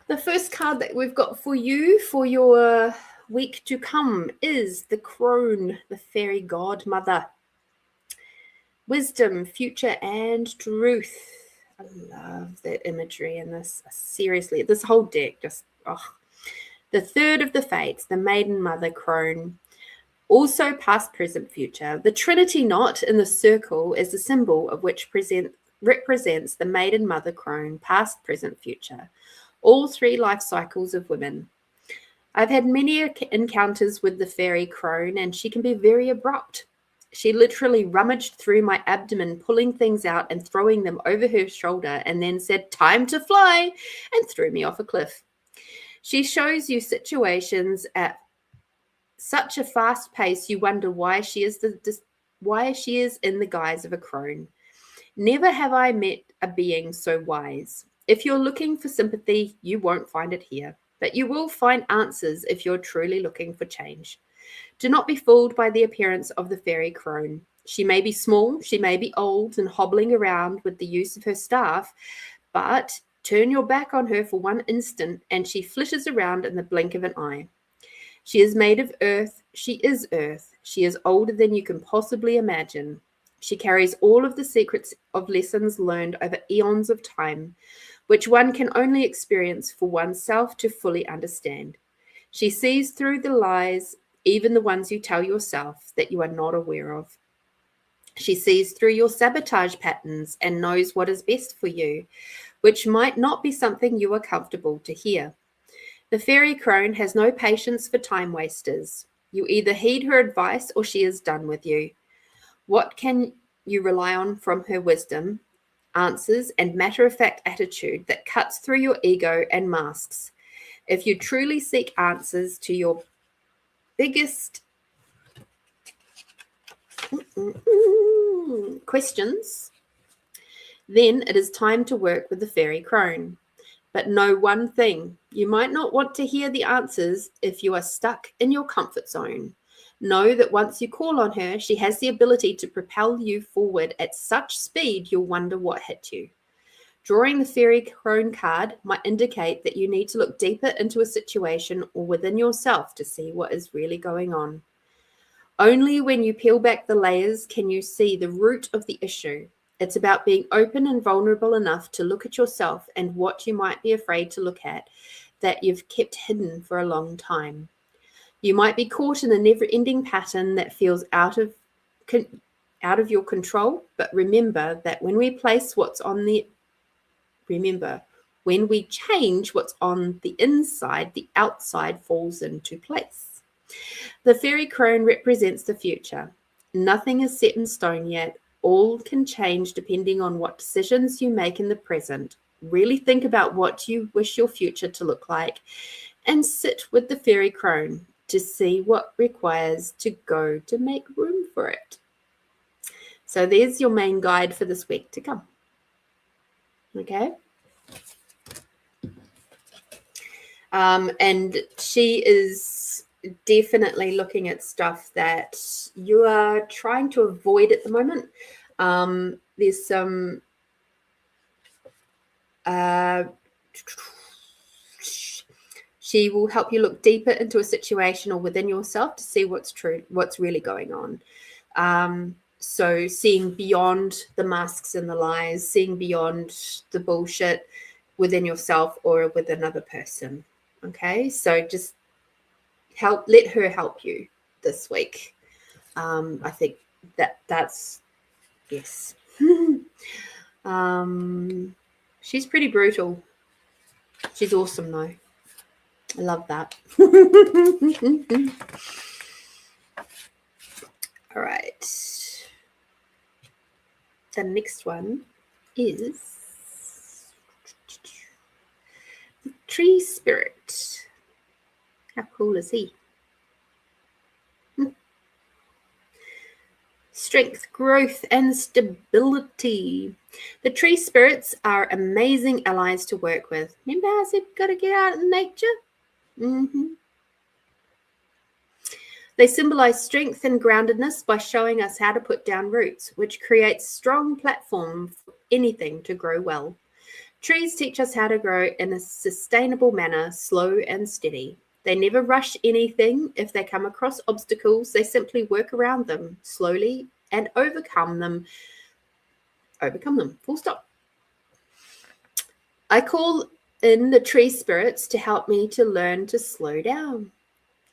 Speaker 1: The first card that we've got for you for your week to come is the Crone, the fairy godmother. Wisdom, future, and truth. I love that imagery in this. Seriously, this whole deck just, The third of the fates, the maiden mother crone. Also past, present, future. The Trinity knot in the circle is the symbol of which represents the maiden mother crone, past, present, future. All three life cycles of women. I've had many encounters with the fairy crone, and she can be very abrupt. She literally rummaged through my abdomen, pulling things out and throwing them over her shoulder, and then said, "Time to fly," and threw me off a cliff. She shows you situations at such a fast pace, you wonder why she is in the guise of a crone. Never have I met a being so wise. If you're looking for sympathy, you won't find it here, but you will find answers if you're truly looking for change. Do not be fooled by the appearance of the fairy crone. She may be small, she may be old and hobbling around with the use of her staff, but turn your back on her for one instant and she flitters around in the blink of an eye. She is made of earth. She is earth. She is older than you can possibly imagine. She carries all of the secrets of lessons learned over eons of time, which one can only experience for oneself to fully understand. She sees through the lies, even the ones you tell yourself that you are not aware of. She sees through your sabotage patterns and knows what is best for you, which might not be something you are comfortable to hear. The fairy crone has no patience for time wasters. You either heed her advice or she is done with you. What can you rely on from her wisdom, answers, and matter-of-fact attitude that cuts through your ego and masks? If you truly seek answers to your biggest questions, then it is time to work with the fairy crone. But know one thing, you might not want to hear the answers if you are stuck in your comfort zone. Know that once you call on her, she has the ability to propel you forward at such speed you'll wonder what hit you. Drawing the fairy crone card might indicate that you need to look deeper into a situation or within yourself to see what is really going on. Only when you peel back the layers can you see the root of the issue. It's about being open and vulnerable enough to look at yourself and what you might be afraid to look at that you've kept hidden for a long time. You might be caught in a never-ending pattern that feels out of your control, but remember that when we change what's on the inside, the outside falls into place. The fairy crone represents the future. Nothing is set in stone yet. All can change depending on what decisions you make in the present. Really think about what you wish your future to look like and sit with the fairy crone to see what requires to go to make room for it. So there's your main guide for this week to come. Okay. And she is definitely looking at stuff that you are trying to avoid at the moment. There's some she will help you look deeper into a situation or within yourself to see what's true, what's really going on. So seeing beyond the masks and the lies, seeing beyond the bullshit within yourself or with another person. Okay, so just let her help you this week. I think that's yes. She's pretty brutal. She's awesome though. I love that. All right. The next one is the tree spirit. How cool is he? Strength, growth, and stability. The tree spirits are amazing allies to work with. Remember how I said gotta get out in nature? They symbolize strength and groundedness by showing us how to put down roots, which creates strong platform for anything to grow well. Trees teach us how to grow in a sustainable manner, slow and steady. They never rush anything. If they come across obstacles, they simply work around them slowly and overcome them. Full stop. I call in the tree spirits to help me to learn to slow down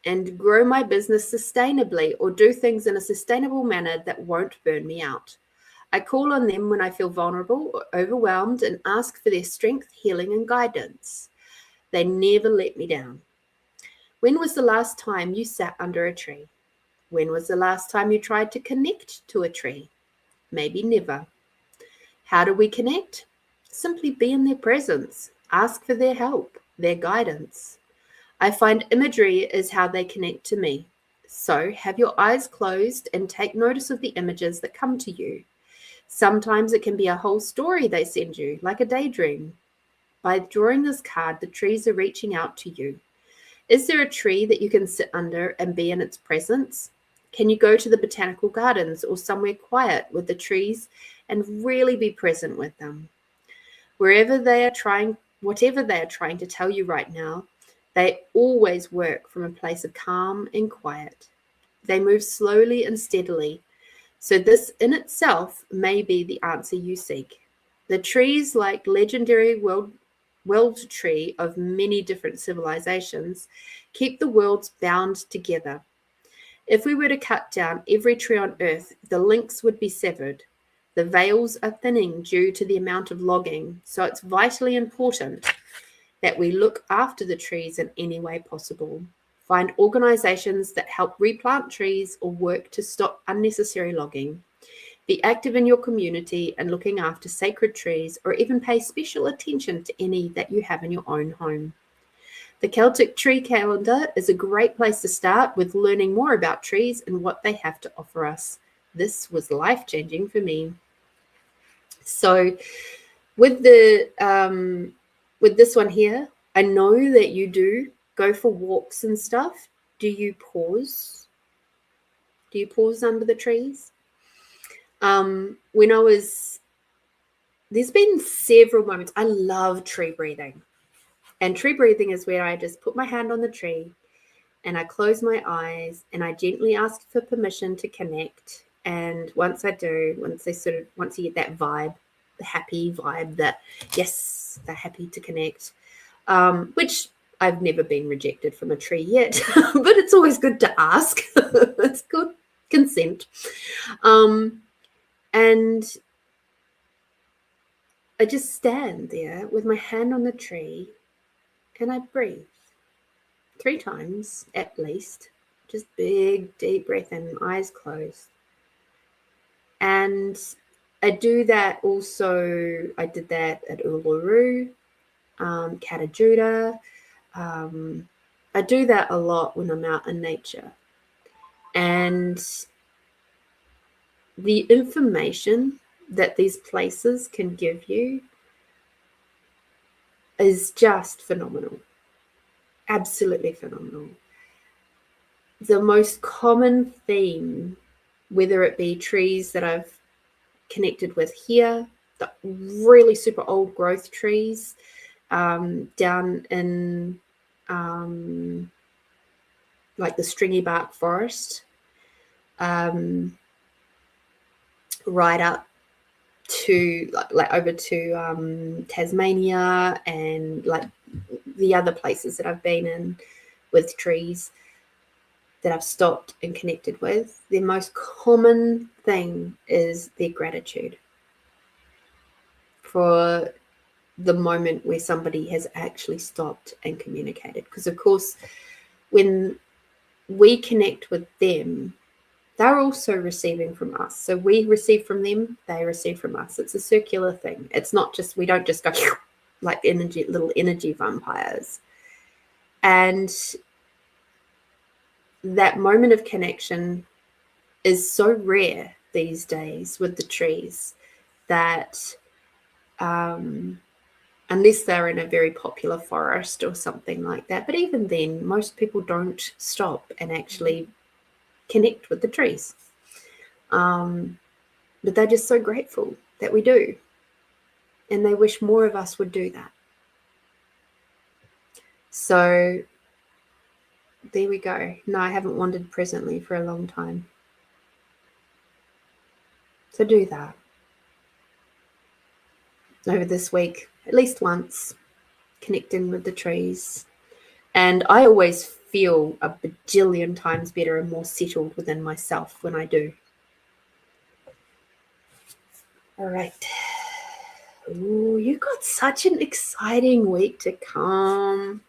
Speaker 1: and grow my business sustainably, or do things in a sustainable manner that won't burn me out. I call on them when I feel vulnerable or overwhelmed and ask for their strength, healing, and guidance. They never let me down. When was the last time you sat under a tree? When was the last time you tried to connect to a tree? Maybe never. How do we connect? Simply be in their presence. Ask for their help, their guidance. I find imagery is how they connect to me. So have your eyes closed and take notice of the images that come to you. Sometimes it can be a whole story they send you, like a daydream. By drawing this card, the trees are reaching out to you. Is there a tree that you can sit under and be in its presence? Can you go to the botanical gardens or somewhere quiet with the trees and really be present with them? Whatever they are trying to tell you right now, they always work from a place of calm and quiet. They move slowly and steadily. So this in itself may be the answer you seek. The trees, like legendary world tree of many different civilizations, keep the worlds bound together. If we were to cut down every tree on Earth, the links would be severed. The veils are thinning due to the amount of logging, so it's vitally important that we look after the trees in any way possible. Find organizations that help replant trees or work to stop unnecessary logging. Be active in your community and looking after sacred trees, or even pay special attention to any that you have in your own home. The Celtic Tree Calendar is a great place to start with learning more about trees and what they have to offer us. This was life-changing for me. So with this one here, I know that you do go for walks and stuff. Do you pause? Do you pause under the trees? There's been several moments. I love tree breathing. And tree breathing is where I just put my hand on the tree and I close my eyes and I gently ask for permission to connect. And once I do, once you get that vibe, the happy vibe that, yes, they're happy to connect, which I've never been rejected from a tree yet, but it's always good to ask. It's good consent. And I just stand there with my hand on the tree and I breathe 3 times at least, just big, deep breath in, eyes closed. And I do that also, I did that at Uluru, Katajuda. I do that a lot when I'm out in nature. And the information that these places can give you is just phenomenal. Absolutely phenomenal. The most common theme, whether it be trees that I've connected with here, the really super old growth trees down in like the stringy bark forest, right up to like over to Tasmania and like the other places that I've been in with trees. that I've stopped and connected with, the most common thing is their gratitude for the moment where somebody has actually stopped and communicated. Because, of course, when we connect with them, they're also receiving from us. So we receive from them, they receive from us. It's a circular thing. It's not just, we don't just go like little energy vampires. And that moment of connection is so rare these days with the trees that unless they're in a very popular forest or something like that, but even then, most people don't stop and actually connect with the trees. But they're just so grateful that we do. And they wish more of us would do that. So there we go. No, I haven't wandered presently for a long time. So do that over this week, at least once, connecting with the trees. And I always feel a bajillion times better and more settled within myself when I do. All right. Ooh, you got such an exciting week to come.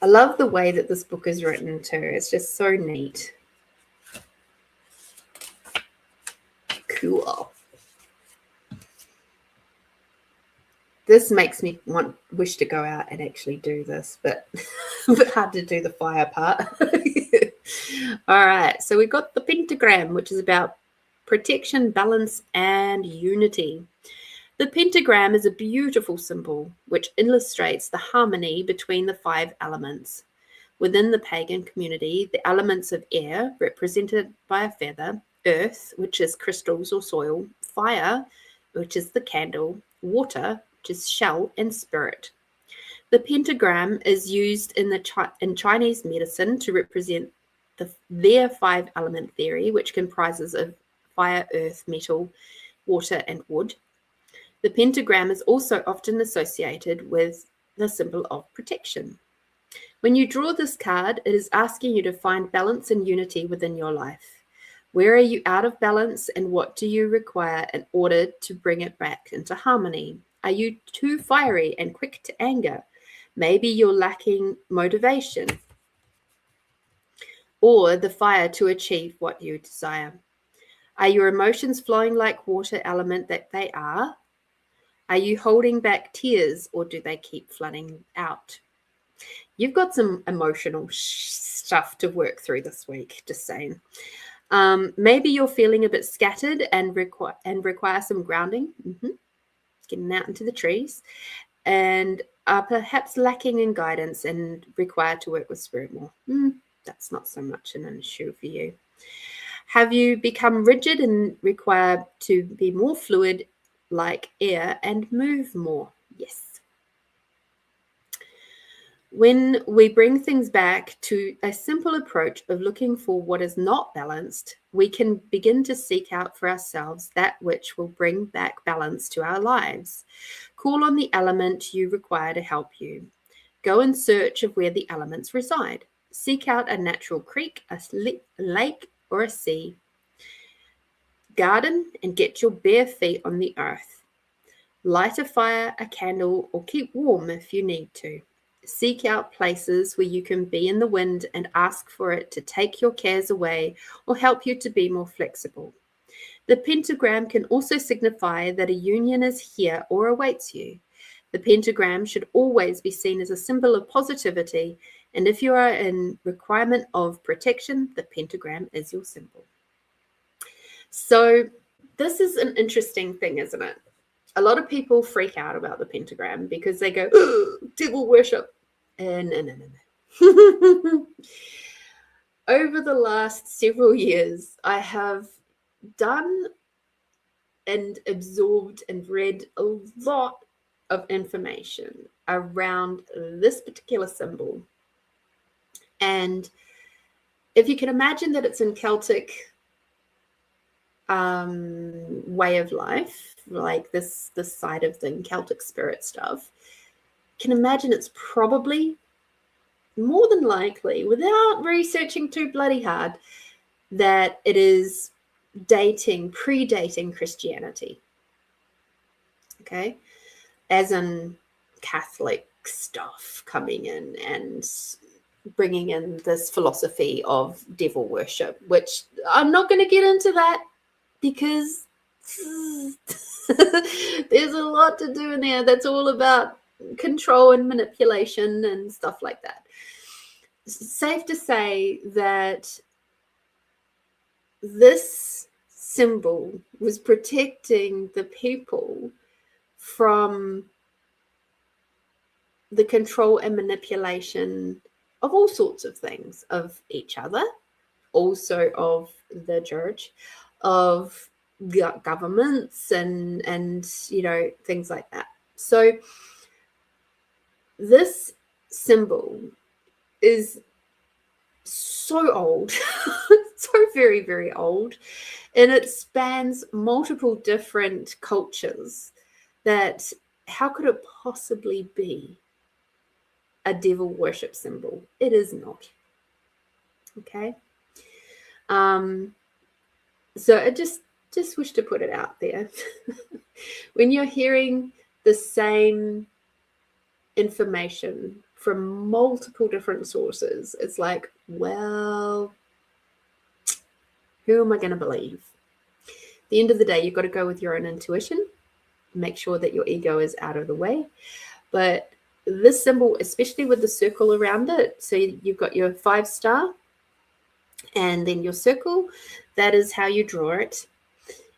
Speaker 1: I love the way that this book is written too. It's just so neat. Cool. This makes me wish to go out and actually do this, but a bit hard to do the fire part. All right, so we've got the pentagram, which is about protection, balance, and unity. The pentagram is a beautiful symbol which illustrates the harmony between the 5 elements. Within the pagan community, the elements of air, represented by a feather, earth, which is crystals or soil, fire, which is the candle, water, which is shell, and spirit. The pentagram is used in Chinese medicine to represent their 5-element theory, which comprises of fire, earth, metal, water, and wood. The pentagram is also often associated with the symbol of protection. When you draw this card, it is asking you to find balance and unity within your life. Where are you out of balance, and what do you require in order to bring it back into harmony? Are you too fiery and quick to anger? Maybe you're lacking motivation or the fire to achieve what you desire. Are your emotions flowing like water element that they are? Are you holding back tears, or do they keep flooding out? You've got some emotional stuff to work through this week, just saying. Maybe you're feeling a bit scattered and require some grounding, getting out into the trees, and are perhaps lacking in guidance and require to work with spirit more. That's not so much an issue for you. Have you become rigid and require to be more fluid like air and move more? Yes. When we bring things back to a simple approach of looking for what is not balanced, we can begin to seek out for ourselves that which will bring back balance to our lives. Call on the element you require to help you. Go in search of where the elements reside. Seek out a natural creek, a lake, or a sea. Garden and get your bare feet on the earth. Light a fire, a candle, or keep warm if you need to. Seek out places where you can be in the wind and ask for it to take your cares away or help you to be more flexible. The pentagram can also signify that a union is here or awaits you. The pentagram should always be seen as a symbol of positivity, and if you are in requirement of protection, the pentagram is your symbol. So this is an interesting thing, isn't it? A lot of people freak out about the pentagram because they go, devil worship. No. Over the last several years, I have done and absorbed and read a lot of information around this particular symbol. And if you can imagine that it's in Celtic way of life, like this side of the Celtic spirit stuff, can imagine it's probably more than likely, without researching too bloody hard, that it is predating Christianity. Okay, as in Catholic stuff coming in and bringing in this philosophy of devil worship, which I'm not going to get into that because there's a lot to do in there that's all about control and manipulation and stuff like that. It's safe to say that this symbol was protecting the people from the control and manipulation of all sorts of things, of each other, also of the church, of governments and things like that. So this symbol is so old, so very, very old, and it spans multiple different cultures. That how could it possibly be a devil worship symbol? It is not. Okay. So I just wish to put it out there. When you're hearing the same information from multiple different sources, it's like, well, who am I going to believe? At the end of the day, you've got to go with your own intuition. Make sure that your ego is out of the way. But this symbol, especially with the circle around it, so you've got your 5-star and then your circle, that is how you draw it.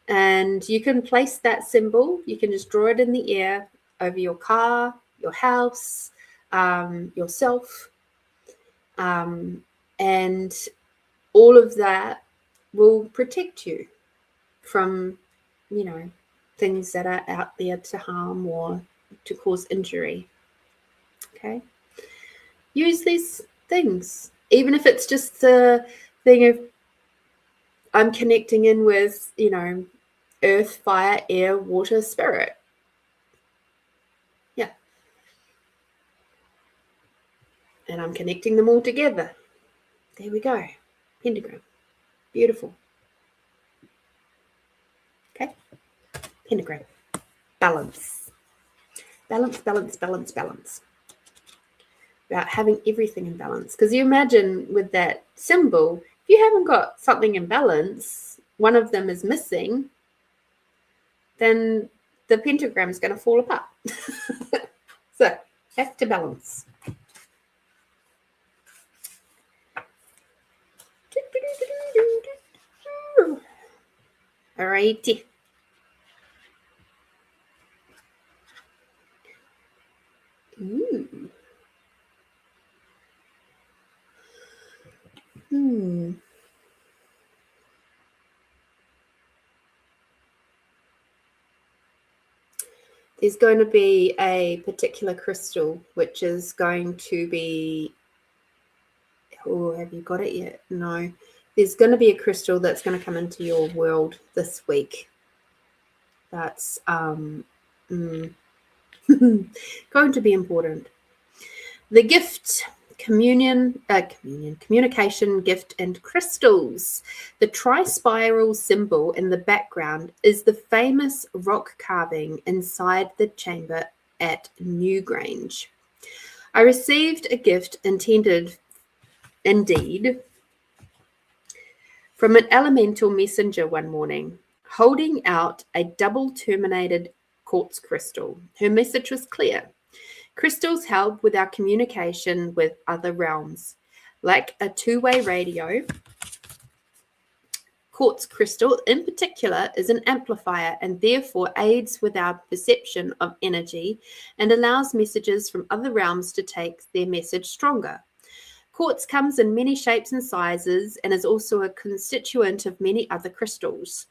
Speaker 1: And you can place that symbol, you can just draw it in the air over your car, your house, yourself, and all of that will protect you from, things that are out there to harm or to cause injury. Okay. Use these things, even if it's just the thing of I'm connecting in with, earth, fire, air, water, spirit. Yeah. And I'm connecting them all together. There we go. Pentagram. Beautiful. Okay. Pentagram. Balance. Balance, balance, balance, balance. About having everything in balance. Because you imagine with that symbol, if you haven't got something in balance, one of them is missing, then the pentagram is going to fall apart. So, have to balance. Alrighty. Ooh. There's going to be a particular crystal which is going to be, have you got it yet? No. There's going to be a crystal that's going to come into your world this week. That's going to be important. The gift, communication, gift, and crystals. The tri-spiral symbol in the background is the famous rock carving inside the chamber at Newgrange. I received a gift indeed, from an elemental messenger one morning, holding out a double-terminated quartz crystal. Her message was clear. Crystals help with our communication with other realms. Like a two-way radio, quartz crystal in particular is an amplifier and therefore aids with our perception of energy and allows messages from other realms to take their message stronger. Quartz comes in many shapes and sizes and is also a constituent of many other crystals.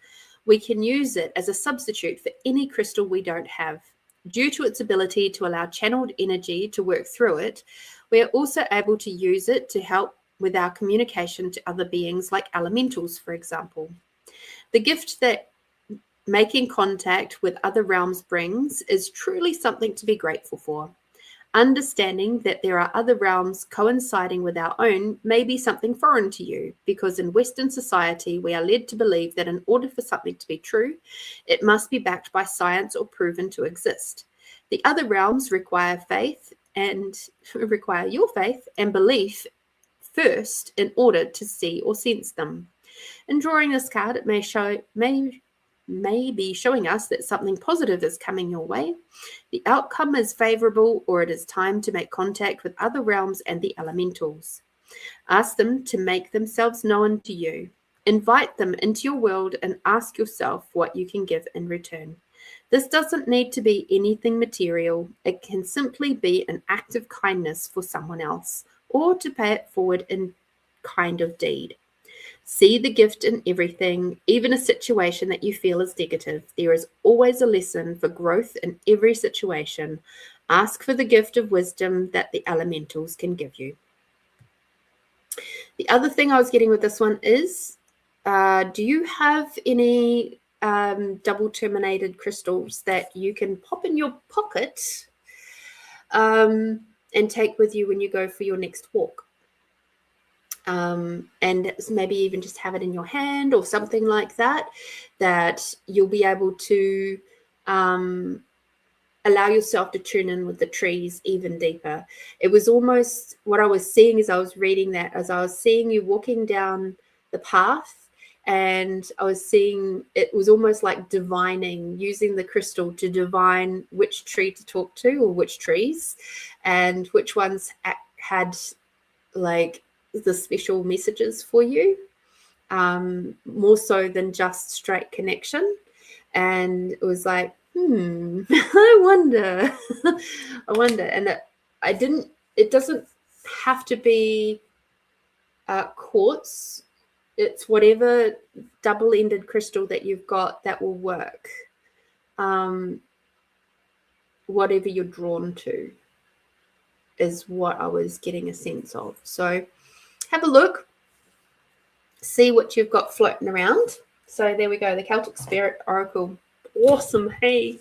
Speaker 1: We can use it as a substitute for any crystal we don't have. Due to its ability to allow channeled energy to work through it, we are also able to use it to help with our communication to other beings like elementals, for example. The gift that making contact with other realms brings is truly something to be grateful for. Understanding that there are other realms coinciding with our own may be something foreign to you, because in Western society we are led to believe that in order for something to be true, it must be backed by science or proven to exist. The other realms require your faith and belief first in order to see or sense them. In drawing this card, it may be showing us that something positive is coming your way. The outcome is favorable, or it is time to make contact with other realms and the elementals. Ask them to make themselves known to you. Invite them into your world and ask yourself what you can give in return. This doesn't need to be anything material. It can simply be an act of kindness for someone else, or to pay it forward in kind of deed. See the gift in everything, even a situation that you feel is negative. There is always a lesson for growth in every situation. Ask for the gift of wisdom that the elementals can give you. The other thing I was getting with this one is, do you have any double terminated crystals that you can pop in your pocket and take with you when you go for your next walk? And maybe even just have it in your hand or something like that, that you'll be able to allow yourself to tune in with the trees even deeper. It was almost what I was seeing as I was reading that, as I was seeing you walking down the path, and I was seeing it was almost like divining, using the crystal to divine which tree to talk to, or which trees, and which ones had like the special messages for you, more so than just straight connection. And it was like, I wonder. And it doesn't have to be quartz. It's whatever double-ended crystal that you've got that will work. Whatever you're drawn to is what I was getting a sense of. So have a look, see what you've got floating around. So there we go, the Celtic Spirit Oracle. Awesome, hey.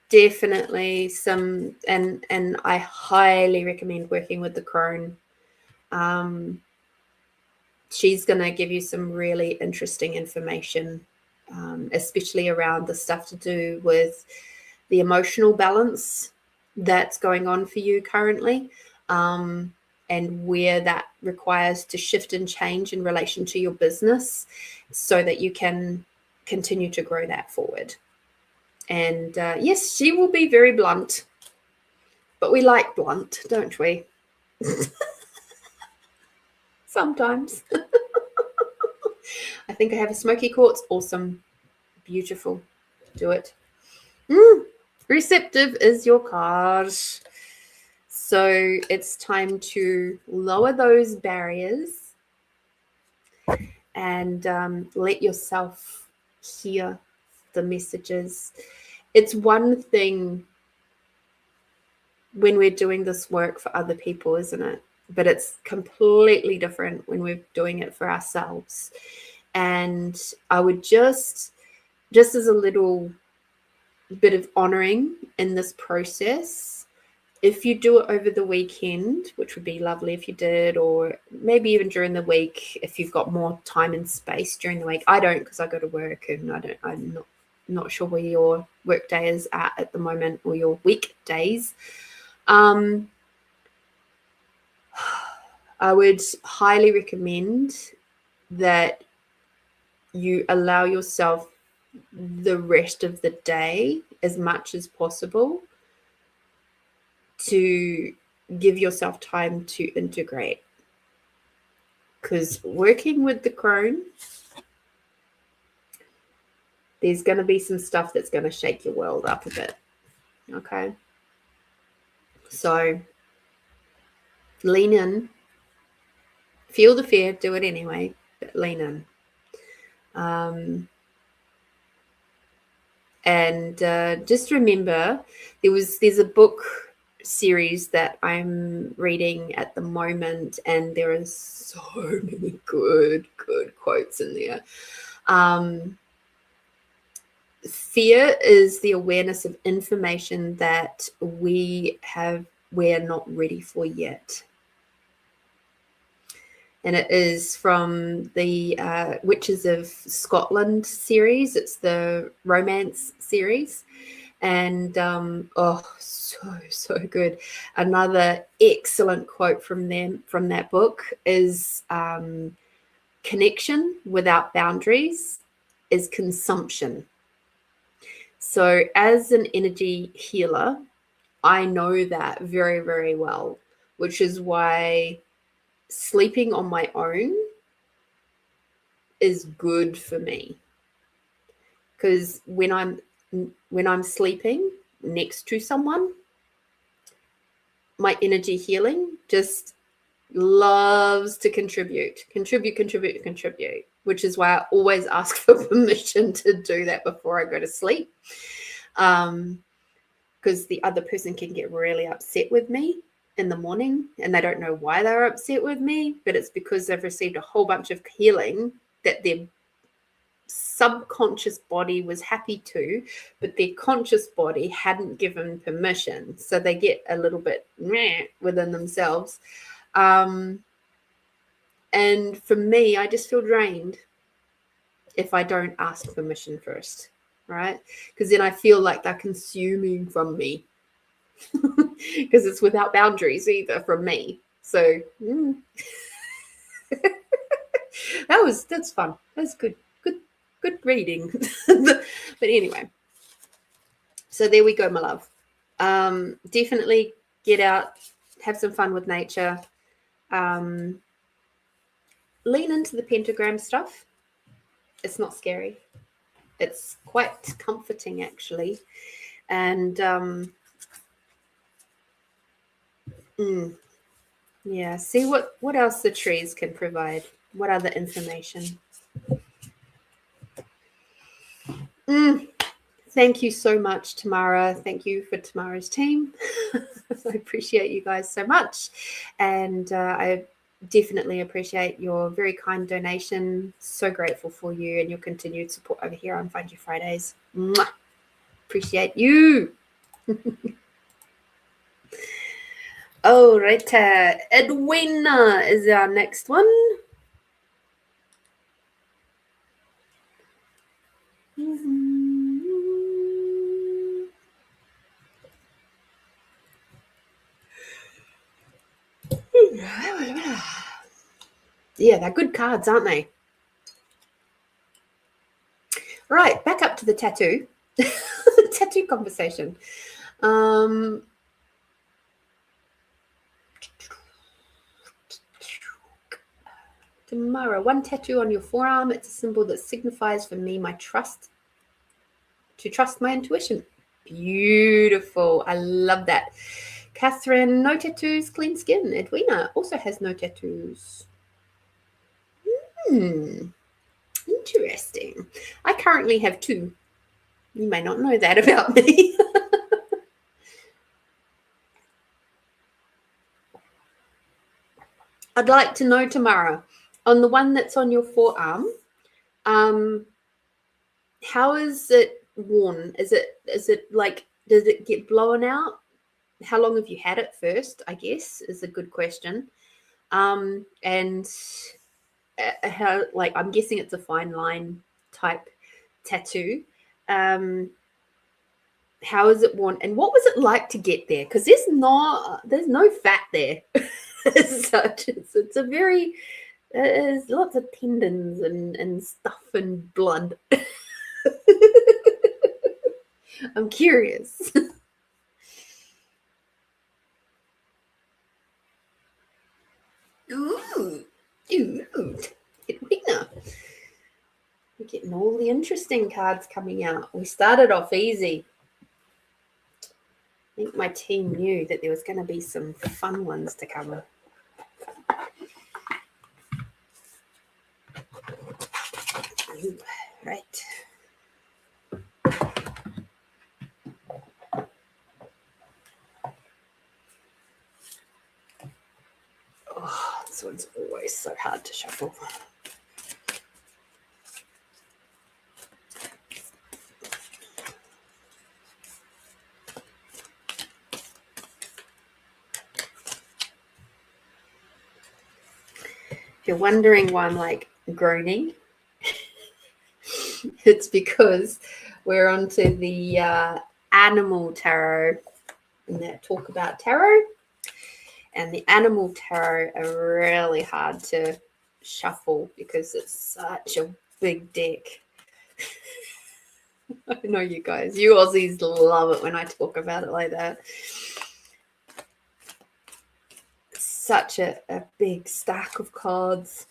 Speaker 1: Definitely some, and I highly recommend working with the crone. She's going to give you some really interesting information, especially around the stuff to do with the emotional balance that's going on for you currently, and where that requires to shift and change in relation to your business so that you can continue to grow that forward. And yes, she will be very blunt, but we like blunt, don't we? Sometimes. I think I have a smoky quartz. Awesome. Beautiful. Do it. Receptive is your card. So it's time to lower those barriers and let yourself hear the messages. It's one thing when we're doing this work for other people, isn't it? But it's completely different when we're doing it for ourselves. And I would just as a little bit of honoring in this process, if you do it over the weekend, which would be lovely if you did, or maybe even during the week if you've got more time and space during the week. I don't, because I go to work, and I'm not sure where your work day is at the moment, or your weekdays. I would highly recommend that you allow yourself the rest of the day as much as possible to give yourself time to integrate. Because working with the crone, there's going to be some stuff that's going to shake your world up a bit. Okay? So lean in. Feel the fear, do it anyway, but lean in. And just remember, there's a book series that I'm reading at the moment, and there are so many good quotes in there. Fear is the awareness of information that we're not ready for yet. And it is from the Witches of Scotland series. It's the romance series. And so good. Another excellent quote from that book is connection without boundaries is consumption. So as an energy healer, I know that very, very well, which is why sleeping on my own is good for me. Because when I'm sleeping next to someone, my energy healing just loves to contribute, which is why I always ask for permission to do that before I go to sleep. Because the other person can get really upset with me in the morning and they don't know why they're upset with me, but it's because they've received a whole bunch of healing that their subconscious body was happy to, but their conscious body hadn't given permission. So they get a little bit within themselves. And for me, I just feel drained if I don't ask permission first, right? Because then I feel like they're consuming from me because it's without boundaries either from me. So that's fun. That's good reading. But anyway, so there we go, my love. Definitely get out, have some fun with nature. Lean into the pentagram stuff. It's not scary. It's quite comforting, actually. And yeah, see what else the trees can provide. What other information? Thank you so much, Tamara. Thank you for Tamara's team. I appreciate you guys so much. And I definitely appreciate your very kind donation. So grateful for you and your continued support over here on Find You Fridays. Mwah. Appreciate you. All right. Edwina is our next one. Yeah, they're good cards, aren't they? Right, back up to the tattoo. The tattoo conversation. Tomorrow, one tattoo on your forearm. It's a symbol that signifies for me my trust, to trust my intuition. Beautiful. I love that. Catherine, no tattoos, clean skin. Edwina also has no tattoos. Interesting. I currently have 2. You may not know that about me. I'd like to know, Tamara, on the one that's on your forearm, how is it worn? Is it like, does it get blown out? How long have you had it first, I guess, is a good question. And how, like, I'm guessing it's a fine line type tattoo. How is it worn? And what was it like to get there? Because there's no fat there as such. It's a very, there's lots of tendons and stuff and blood. I'm curious. Ooh, Edwina. We're getting all the interesting cards coming out. We started off easy. I think my team knew that there was going to be some fun ones to come. Ooh, right. Oh, this one's always so hard to shuffle. If you're wondering why I'm like groaning, it's because we're onto the animal tarot and that talk about tarot. And the animal tarot are really hard to shuffle because it's such a big deck. I know you guys, you Aussies love it when I talk about it like that. Such a big stack of cards.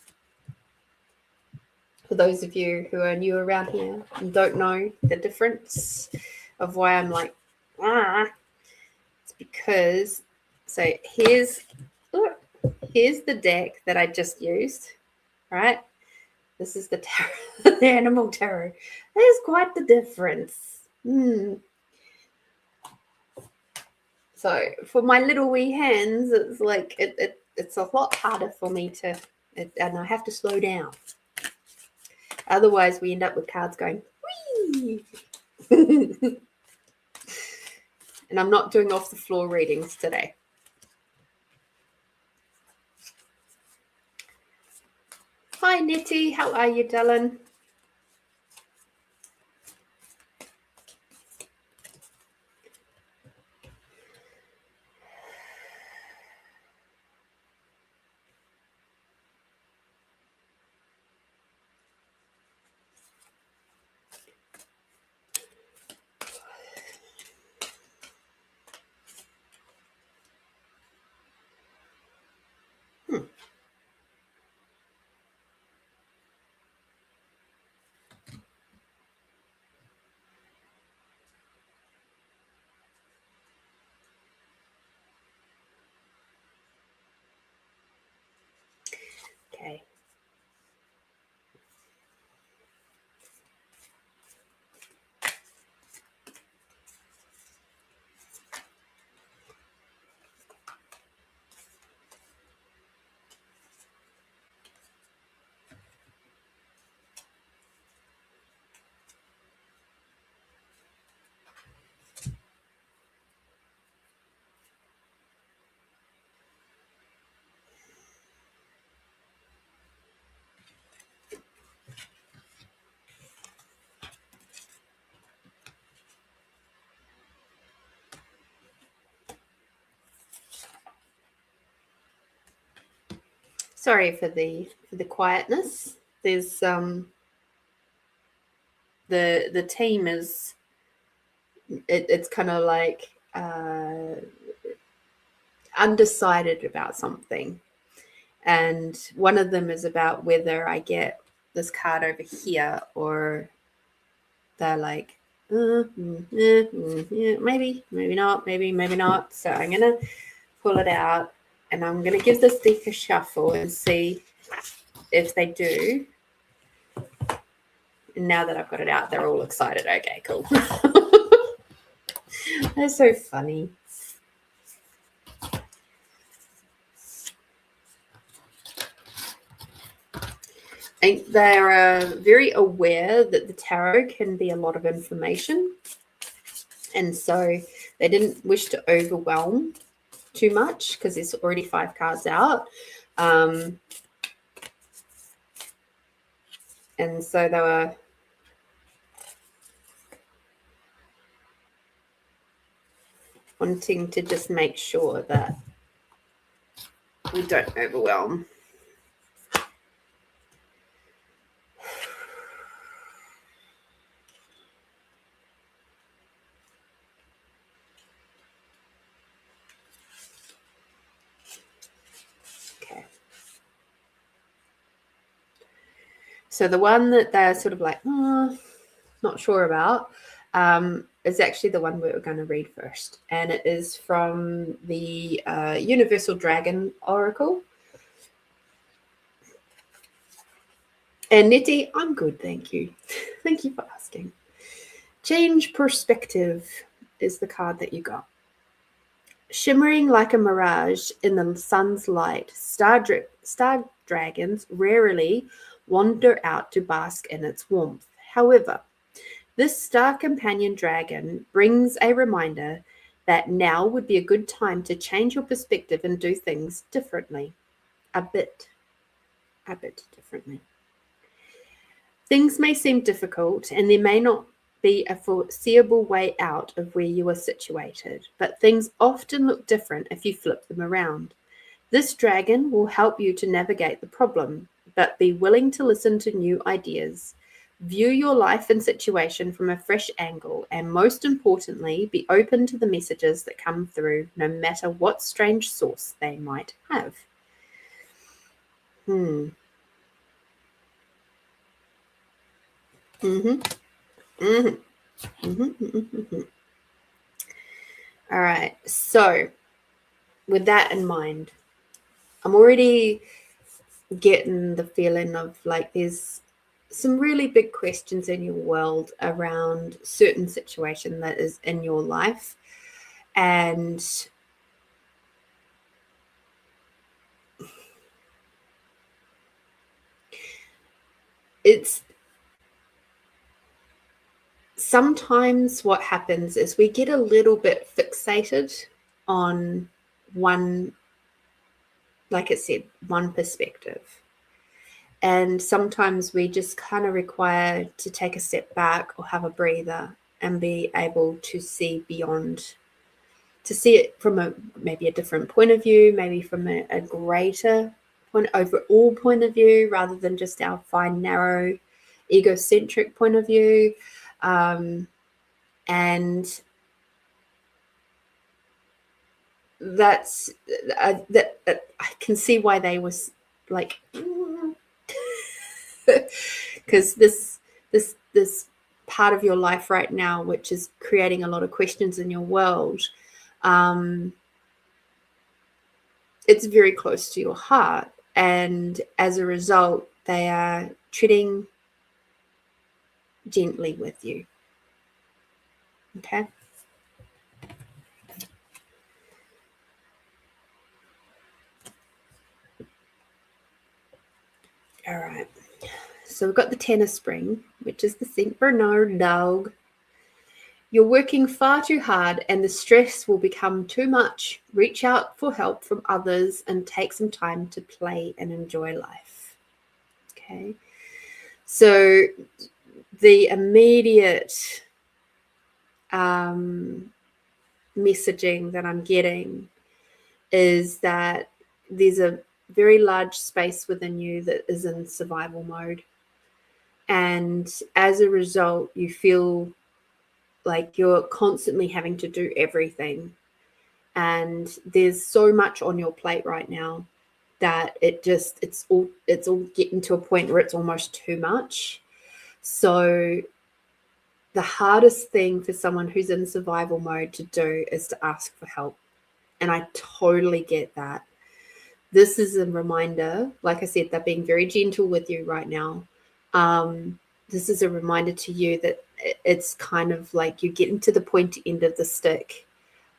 Speaker 1: For those of you who are new around here and don't know the difference of why I'm like, it's because, so here's the deck that I just used, right? This is the tarot, the animal tarot. There's quite the difference. So for my little wee hands, it's like it's a lot harder for me to, and I have to slow down. Otherwise, we end up with cards going, whee! And I'm not doing off the floor readings today. Hi, Nettie. How are you, Dylan? Okay. Sorry for the quietness. There's the team is it's kind of like undecided about something, and one of them is about whether I get this card over here, or they're like maybe not, maybe not. So I'm gonna pull it out and I'm gonna give this deck a shuffle and see if they do. And now that I've got it out, they're all excited. Okay, cool. They're so funny. And they're very aware that the tarot can be a lot of information. And so they didn't wish to overwhelm too much because there's already 5 cards out. And so they were wanting to just make sure that we don't overwhelm. Okay. So the one that they're sort of like, not sure about, is actually the one we're going to read first. And it is from the Universal Dragon Oracle. And Nettie, I'm good, thank you. Thank you for asking. Change Perspective is the card that you got. Shimmering like a mirage in the sun's light, star dragons rarely wander out to bask in its warmth. However, this star companion dragon brings a reminder that now would be a good time to change your perspective and do things differently. A bit. a bit differently. Things may seem difficult and there may not be a foreseeable way out of where you are situated, but things often look different if you flip them around. This dragon will help you to navigate the problem, but be willing to listen to new ideas. View your life and situation from a fresh angle, and most importantly, be open to the messages that come through, no matter what strange source they might have. Mm-hmm. Mm-hmm. Mm-hmm. Mm-hmm. All right. So, with that in mind, I'm already getting the feeling of like there's some really big questions in your world around certain situation that is in your life, and it's sometimes what happens is we get a little bit fixated on one, like I said, one perspective. And sometimes we just kind of require to take a step back or have a breather and be able to see beyond, to see it from maybe a different point of view, maybe from a greater overall point of view, rather than just our fine, narrow, egocentric point of view. And that's that I can see why they was like, because this part of your life right now, which is creating a lot of questions in your world, it's very close to your heart, and as a result, they are treading gently with you. Okay. All right. So we've got the 10 of spring, which is the St. Bernard dog. You're working far too hard and the stress will become too much. Reach out for help from others and take some time to play and enjoy life. Okay. So the immediate messaging that I'm getting is that there's a very large space within you that is in survival mode. And as a result, you feel like you're constantly having to do everything. And there's so much on your plate right now that it's all getting to a point where it's almost too much. So the hardest thing for someone who's in survival mode to do is to ask for help. And I totally get that. This is a reminder, like I said, they're being very gentle with you right now. This is a reminder to you that it's kind of like you're getting to the pointy end of the stick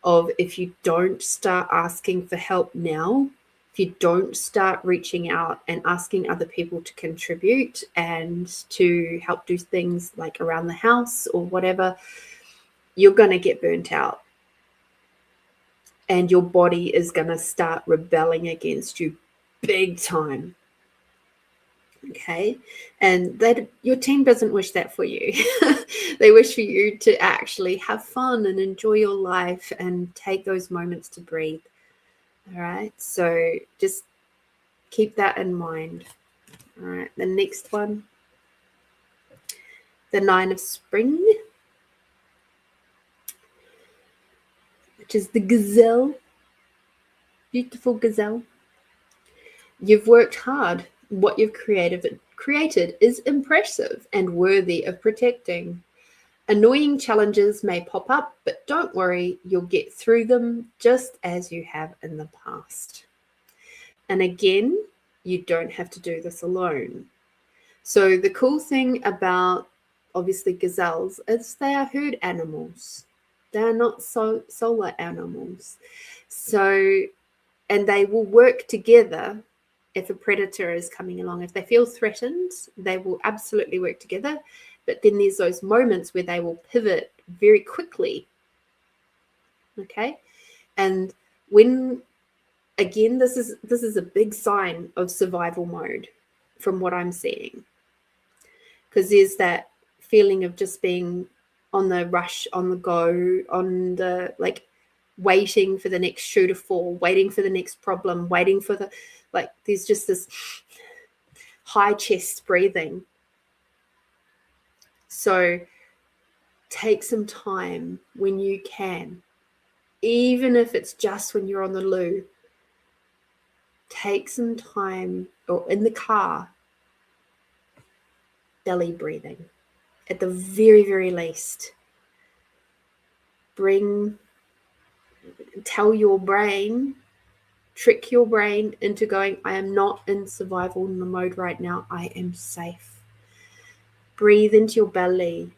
Speaker 1: of, if you don't start asking for help now, if you don't start reaching out and asking other people to contribute and to help do things like around the house or whatever, you're going to get burnt out. And your body is going to start rebelling against you big time. Okay. And your team doesn't wish that for you. They wish for you to actually have fun and enjoy your life and take those moments to breathe. All right. So just keep that in mind. All right. The next one, the 9 of spring, which is the gazelle. Beautiful gazelle. You've worked hard. What you've created is impressive and worthy of protecting. Annoying challenges may pop up, but don't worry, you'll get through them just as you have in the past. And again, you don't have to do this alone. So the cool thing about, obviously, gazelles is they are herd animals. They are not solar animals. So, and they will work together. If a predator is coming along, if they feel threatened, they will absolutely work together. But then there's those moments where they will pivot very quickly. Okay. And when, again, this is a big sign of survival mode. from what I'm seeing. Because there's that feeling of just being on the rush, on the go, on the, like, waiting for the next shoe to fall, waiting for the next problem, waiting for the, like, there's just this high chest breathing. So take some time when you can, even if it's just when you're on the loo. Take some time, or in the car, belly breathing at the very, very least. Tell your brain, trick your brain into going, I am not in survival mode right now. I am safe. Breathe into your belly.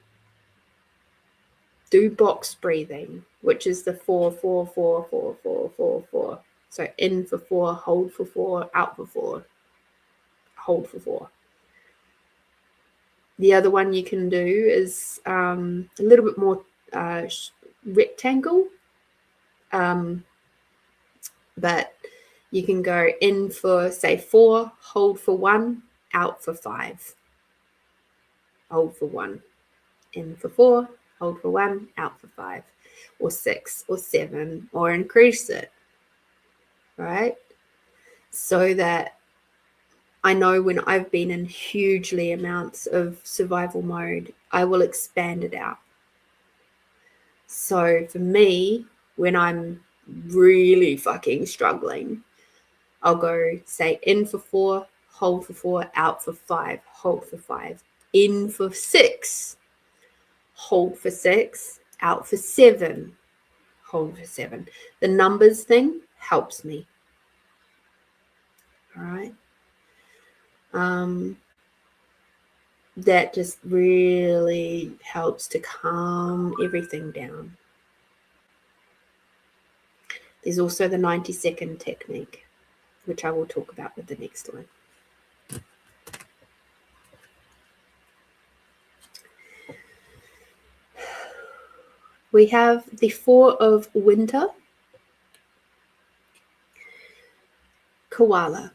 Speaker 1: Do box breathing, which is the 4, 4, 4, 4, 4, 4, 4. So in for 4, hold for 4, out for 4, hold for 4. The other one you can do is a little bit more rectangle, but you can go in for, say, 4, hold for 1, out for 5. Hold for 1, in for 4, hold for 1, out for 5, or 6, or 7, or increase it, right? So that I know when I've been in hugely amounts of survival mode, I will expand it out. So for me, when I'm really fucking struggling, I'll go, say, in for 4, hold for 4, out for 5, hold for 5, in for 6, hold for 6, out for 7, hold for 7. The numbers thing helps me. All right. That just really helps to calm everything down. There's also the 90-second technique, which I will talk about with the next one. We have the 4 of winter, koala.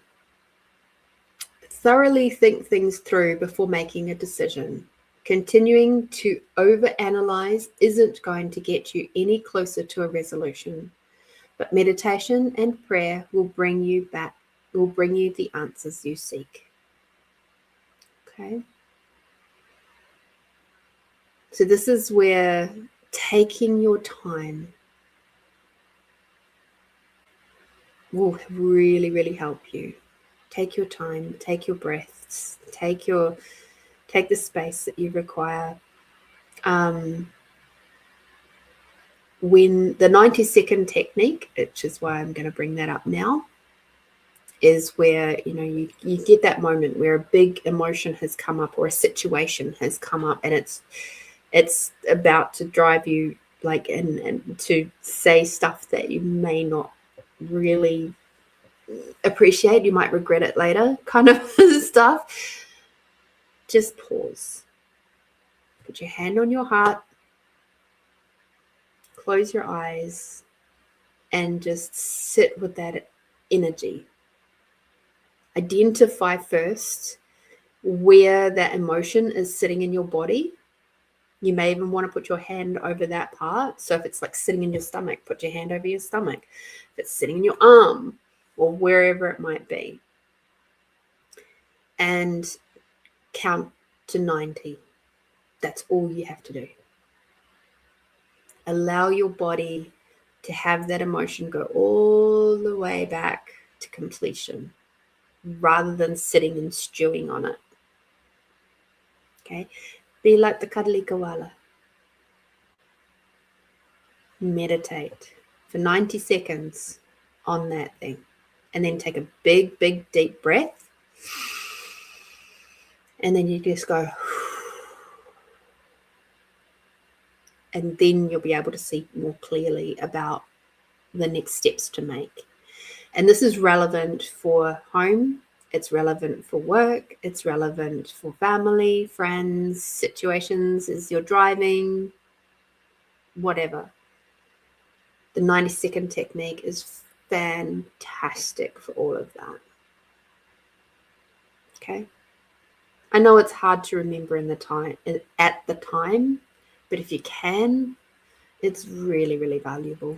Speaker 1: Thoroughly think things through before making a decision. Continuing to overanalyze isn't going to get you any closer to a resolution, but meditation and prayer will bring you the answers you seek. Okay. So this is where taking your time will really, really help you. Take your time, take your breaths, take the space that you require. When the 90-second technique, which is why I'm going to bring that up now, is where you get that moment where a big emotion has come up or a situation has come up, and it's about to drive you, like, and to say stuff that you may not really appreciate, you might regret it later, kind of stuff. Just pause, put your hand on your heart, close your eyes, and just sit with that energy. Identify first where that emotion is sitting in your body. You may even want to put your hand over that part. So if it's like sitting in your stomach, put your hand over your stomach. If it's sitting in your arm or wherever it might be. And count to 90. That's all you have to do. Allow your body to have that emotion go all the way back to completion, rather than sitting and stewing on it. Okay? Be like the cuddly koala. Meditate for 90 seconds on that thing. And then take a big, big, deep breath. And then you just go. And then you'll be able to see more clearly about the next steps to make. And this is relevant for home. It's relevant for work. It's relevant for family, friends, situations as you're driving, whatever. The 90-second technique is fantastic for all of that. Okay. I know it's hard to remember at the time, but if you can, it's really, really valuable.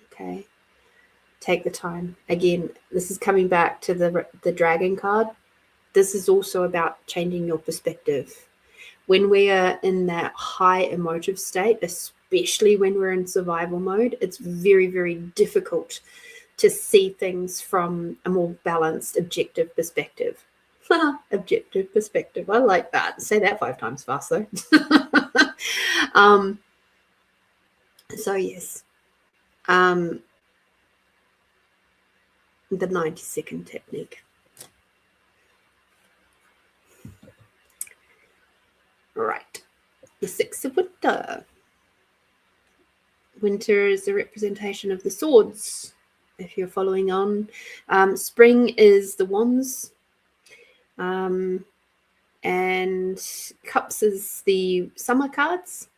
Speaker 1: Okay. Take the time. Again, this is coming back to the dragon card. This is also about changing your perspective. When we are in that high emotive state, especially when we're in survival mode, it's very, very difficult to see things from a more balanced, objective perspective. Objective perspective. I like that. Say that 5 times fast, though. So, yes. The 90-second technique. Right. The 6 of winter. Winter is the representation of the swords, if you're following on. Spring is the wands. And cups is the summer cards.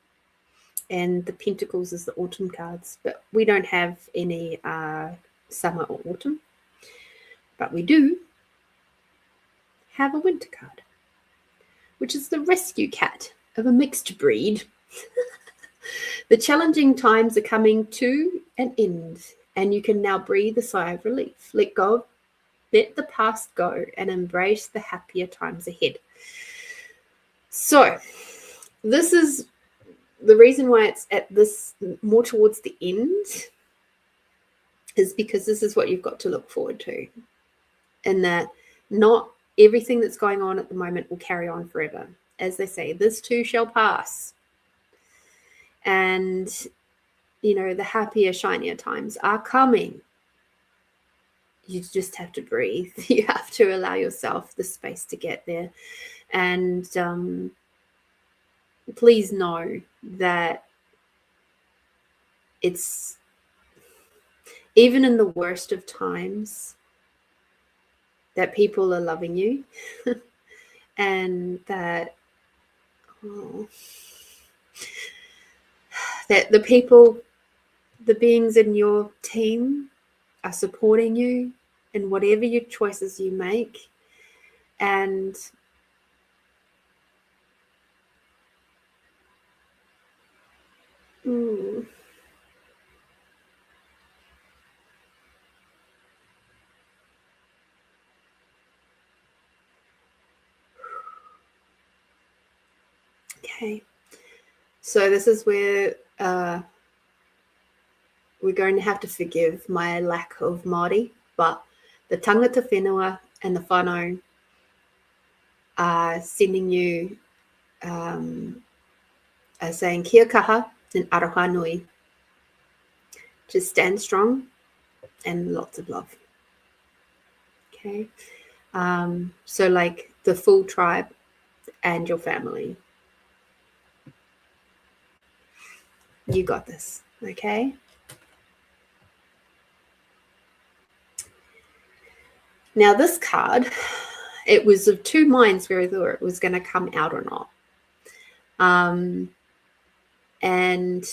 Speaker 1: And the pentacles is the autumn cards. But we don't have any summer or autumn. But we do have a winter card, which is the rescue cat of a mixed breed. The challenging times are coming to an end, and you can now breathe a sigh of relief. Let the past go, and embrace the happier times ahead. So, this is the reason why it's at this more towards the end, is because this is what you've got to look forward to, and that not everything that's going on at the moment will carry on forever. As they say, this too shall pass. And, the happier, shinier times are coming. You just have to breathe. You have to allow yourself the space to get there. And please know that it's, even in the worst of times, that people are loving you and that that the beings in your team are supporting you in whatever your choices you make. And okay, so this is where we're going to have to forgive my lack of Māori, but the tangata whenua and the whānau are sending you, are saying kia kaha and aroha nui. Just stand strong and lots of love. Okay. So like the full tribe and your family. You got this. Okay. Now this card, it was of 2 minds whether it was going to come out or not. And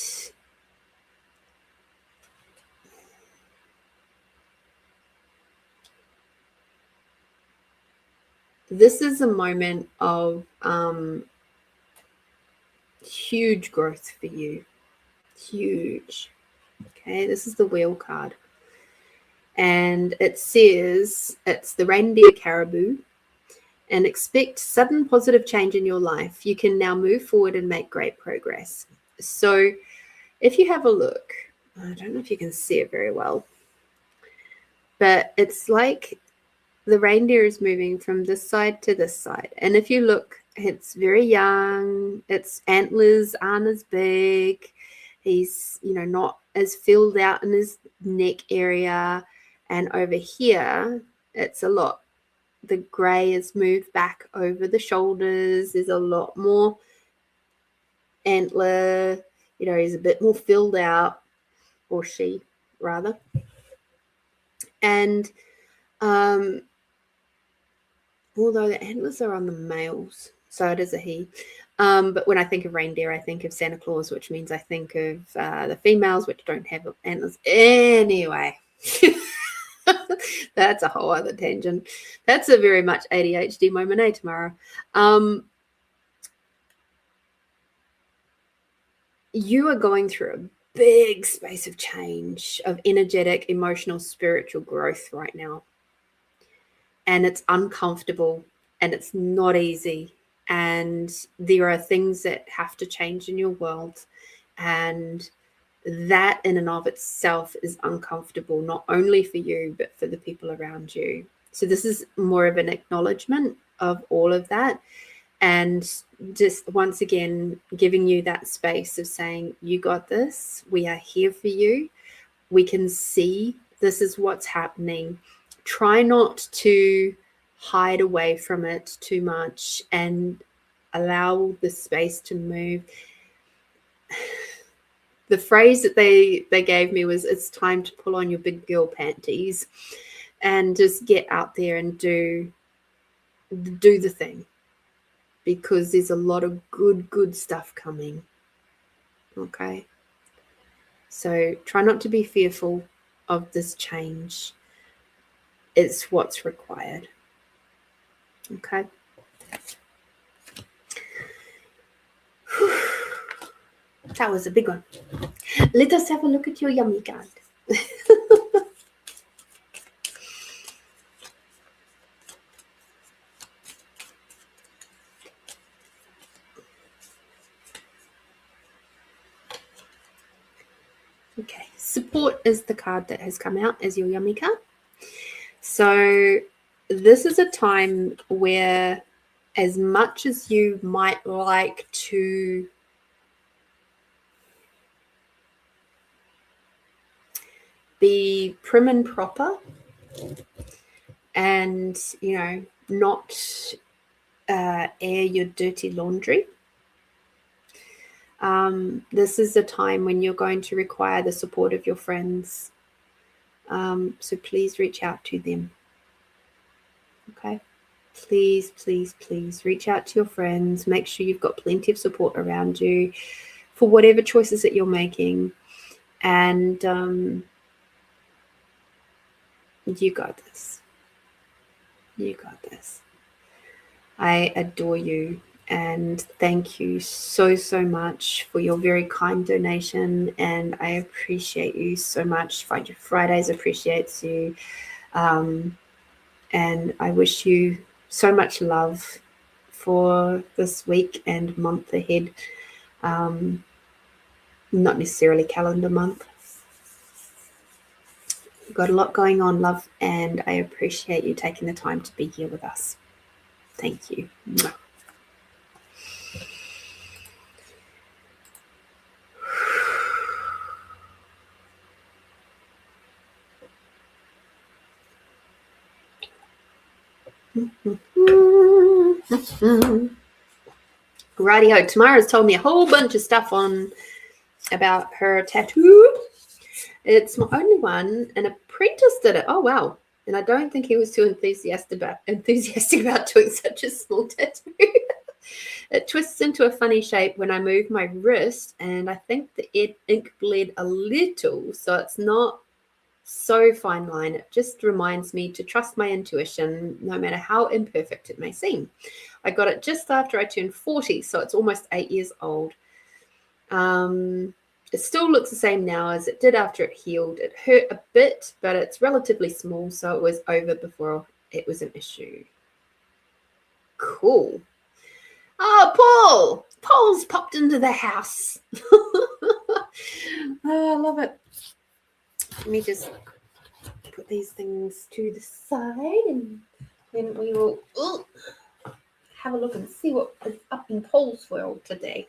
Speaker 1: this is a moment of huge growth for you. Huge. Okay, this is the wheel card. And it says it's the reindeer caribou, and expect sudden positive change in your life. You can now move forward and make great progress. So if you have a look, I don't know if you can see it very well, but it's like the reindeer is moving from this side to this side. And if you look, it's very young. Its antlers aren't as big. He's, not as filled out in his neck area. And over here, it's a lot. The grey is moved back over the shoulders. There's a lot more antler. He's a bit more filled out, or she, rather. And although the antlers are on the males, so it is a he. But when I think of reindeer, I think of Santa Claus, which means I think of the females, which don't have antlers. Anyway. That's a whole other tangent. That's a very much ADHD moment, eh, Tamara? You are going through a big space of change, of energetic, emotional, spiritual growth right now. And it's uncomfortable and it's not easy. And there are things that have to change in your world. And that in and of itself is uncomfortable, not only for you, but for the people around you. So this is more of an acknowledgement of all of that. And just once again, giving you that space of saying, you got this, we are here for you. We can see this is what's happening. Try not to hide away from it too much and allow the space to move. The phrase that they gave me was, it's time to pull on your big girl panties and just get out there and do the thing, because there's a lot of good stuff coming. Okay. So try not to be fearful of this change. It's what's required. Okay. That was a big one. Let us have a look at your yummy card. Okay, support is the card that has come out as your yummy card. So this is a time where, as much as you might like to be prim and proper and, you know, not air your dirty laundry, this is a time when you're going to require the support of your friends. So please reach out to them. Okay. Please reach out to your friends. Make sure you've got plenty of support around you for whatever choices that you're making. And you got this. You got this. I adore you. And thank you so much for your very kind donation. And I appreciate you so much. Fridays appreciates you. And I wish you so much love for this week and month ahead. Not necessarily calendar month. You've got a lot going on, love, and I appreciate you taking the time to be here with us. Thank you. Rightio, Tamara's told me a whole bunch of stuff about her tattoo. It's my only one. An apprentice did it. Oh wow. And I don't think he was too enthusiastic about doing such a small tattoo. It twists into a funny shape when I move my wrist, and I think the ink bled a little, so it's not so fine line. It just reminds me to trust my intuition, no matter how imperfect it may seem. I got it just after I turned 40, so it's almost 8 years old. It still looks the same now as it did after it healed. It hurt a bit, but it's relatively small, so it was over before it was an issue. Cool. Oh, Paul's popped into the house. Oh, I love it. Let me just put these things to the side, and then we will have a look and see what is up in Paul's world today.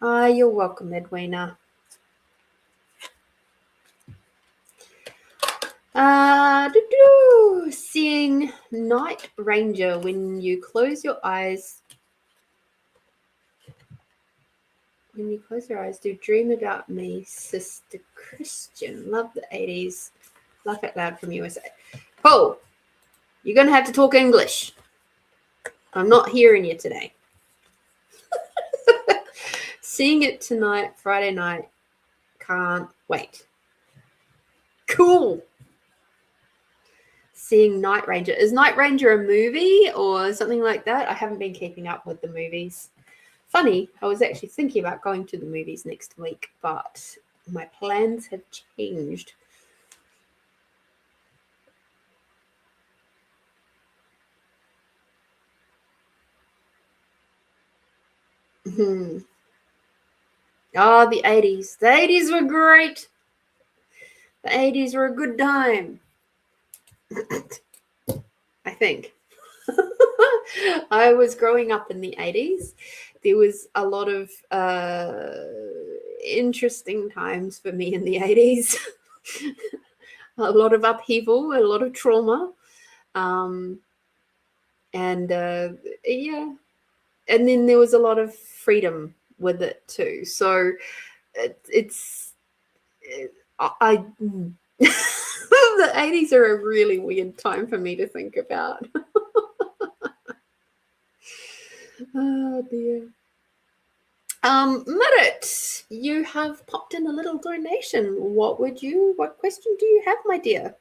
Speaker 1: You're welcome, Edwina. Seeing Night Ranger. When you close your eyes, do dream about me, Sister Christian. Love the 80s. Laugh out loud from USA. Paul, you're going to have to talk English. I'm not hearing you today. Seeing it tonight, Friday night. Can't wait. Cool. seeing Night Ranger. Is Night Ranger a movie or something like that? I haven't been keeping up with the movies. Funny, I was actually thinking about going to the movies next week, but my plans have changed. Hmm. Oh, the 80s. The 80s were great. The 80s were a good time. I think. I was growing up in the 80s. There was a lot of interesting times for me in the 80s. A lot of upheaval, a lot of trauma. And yeah. And then there was a lot of freedom with it too. So I the 80s are a really weird time for me to think about. Oh dear. Merit, you have popped in a little donation. What question do you have, my dear?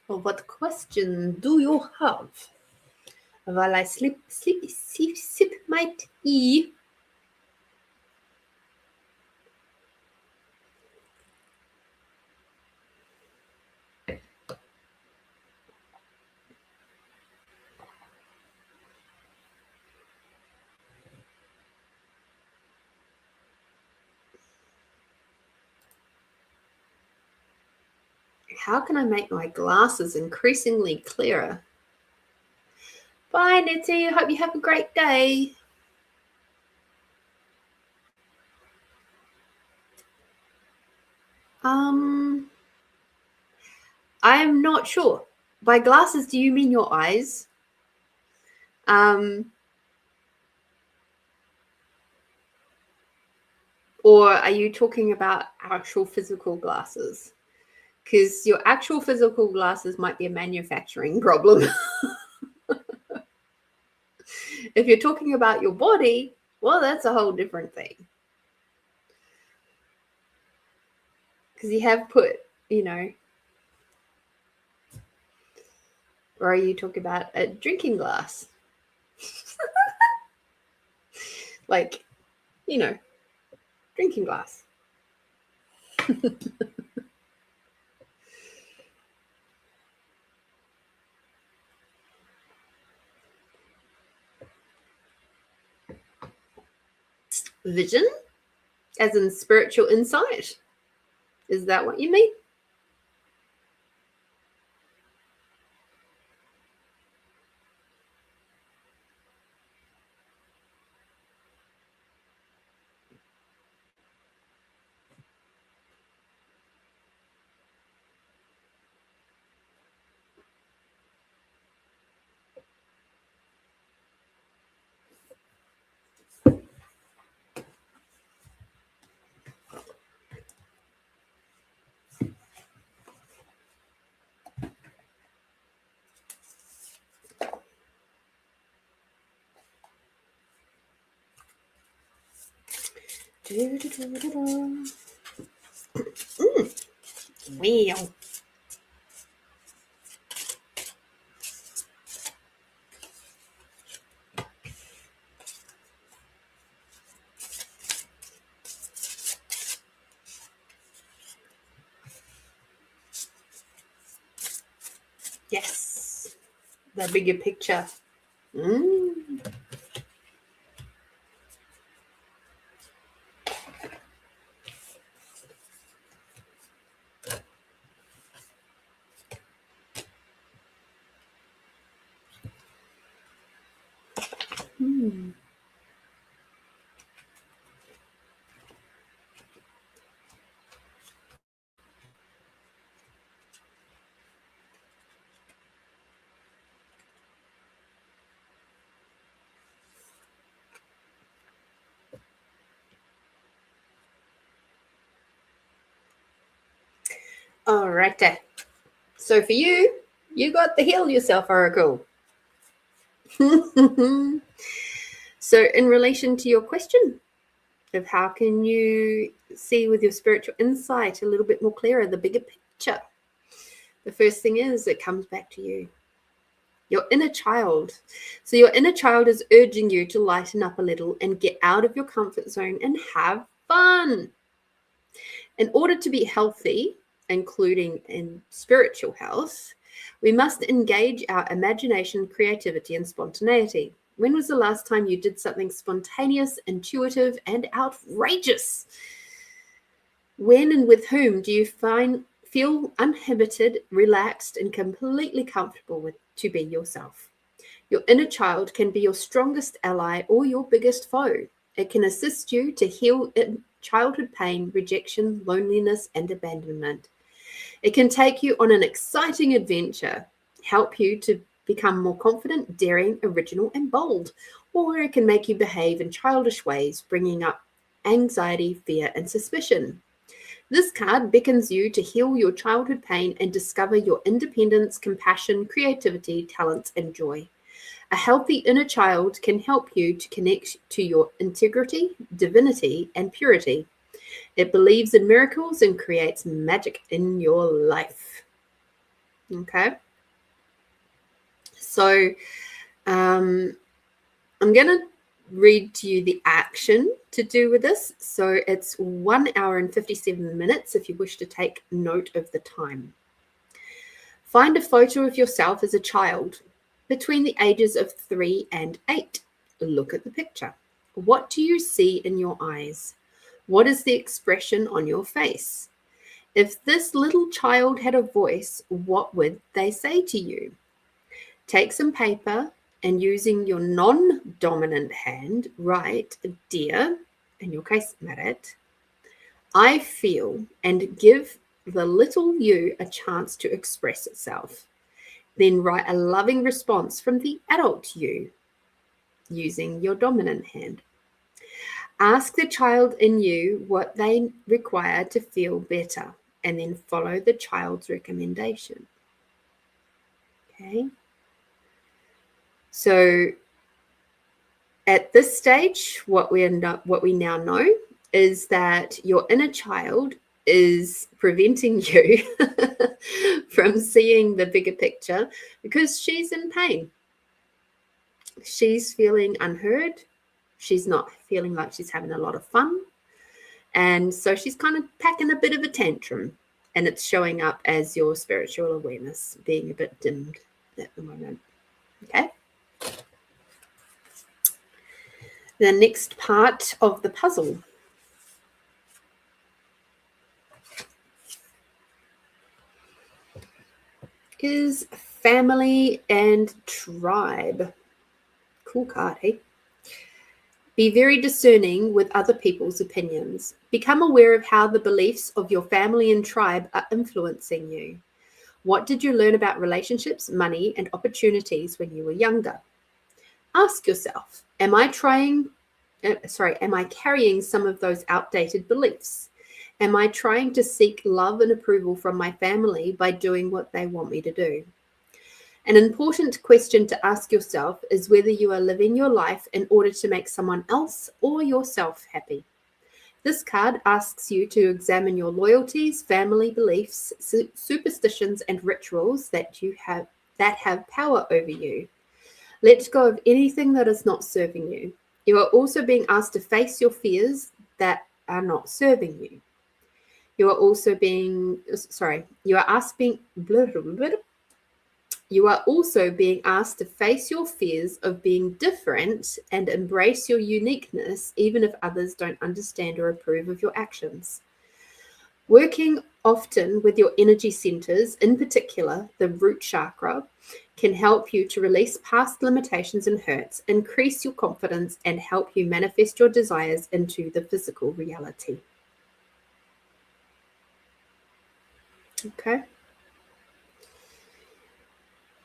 Speaker 1: Well, what question do you have? While I sip my tea. How can I make my glasses increasingly clearer? Bye, Nettie. Hope you have a great day. I'm not sure. By glasses, do you mean your eyes? Or are you talking about actual physical glasses? Because your actual physical glasses might be a manufacturing problem. If you're talking about your body, well, that's a whole different thing. Because you have put, or are you talking about a drinking glass? Like, drinking glass. Vision, as in spiritual insight. Is that what you mean? Wow. Yes, the bigger picture. All right. So for you got the Heal Yourself Oracle. So in relation to your question of how can you see with your spiritual insight a little bit more clearer, the bigger picture, the first thing is it comes back to you, your inner child. So your inner child is urging you to lighten up a little and get out of your comfort zone and have fun. In order to be healthy, including in spiritual health, we must engage our imagination, creativity, and spontaneity. When was the last time you did something spontaneous, intuitive, and outrageous? When and with whom do you feel uninhibited, relaxed, and completely comfortable to be yourself? Your inner child can be your strongest ally or your biggest foe. It can assist you to heal childhood pain, rejection, loneliness, and abandonment. It can take you on an exciting adventure, help you to become more confident, daring, original, and bold. Or it can make you behave in childish ways, bringing up anxiety, fear, and suspicion. This card beckons you to heal your childhood pain and discover your independence, compassion, creativity, talents, and joy. A healthy inner child can help you to connect to your integrity, divinity, and purity. It believes in miracles and creates magic in your life. Okay? So I'm going to read to you the action to do with this. So it's 1 hour and 57 minutes if you wish to take note of the time. Find a photo of yourself as a child between the ages of 3 and 8. Look at the picture. What do you see in your eyes? What is the expression on your face? If this little child had a voice, what would they say to you? Take some paper and using your non-dominant hand, write, "Dear," in your case, Marat, "I feel," and give the little you a chance to express itself. Then write a loving response from the adult you using your dominant hand. Ask the child in you what they require to feel better, and then follow the child's recommendation. Okay. So at this stage, what we now know is that your inner child is preventing you from seeing the bigger picture because she's in pain. She's feeling unheard. She's not feeling like she's having a lot of fun. And so she's kind of packing a bit of a tantrum. And it's showing up as your spiritual awareness being a bit dimmed at the moment. Okay? The next part of the puzzle is family and tribe. Cool card, hey? Be very discerning with other people's opinions. Become aware of how the beliefs of your family and tribe are influencing you. What did you learn about relationships, money, and opportunities when you were younger? Ask yourself, am I carrying some of those outdated beliefs? Am I trying to seek love and approval from my family by doing what they want me to do? An important question to ask yourself is whether you are living your life in order to make someone else or yourself happy. This card asks you to examine your loyalties, family beliefs, superstitions, and rituals that have power over you. Let go of anything that is not serving you. You are also being asked to face your fears that are not serving you. You are also being asked to face your fears of being different and embrace your uniqueness, even if others don't understand or approve of your actions. Working often with your energy centers, in particular the root chakra, can help you to release past limitations and hurts, increase your confidence, and help you manifest your desires into the physical reality. Okay.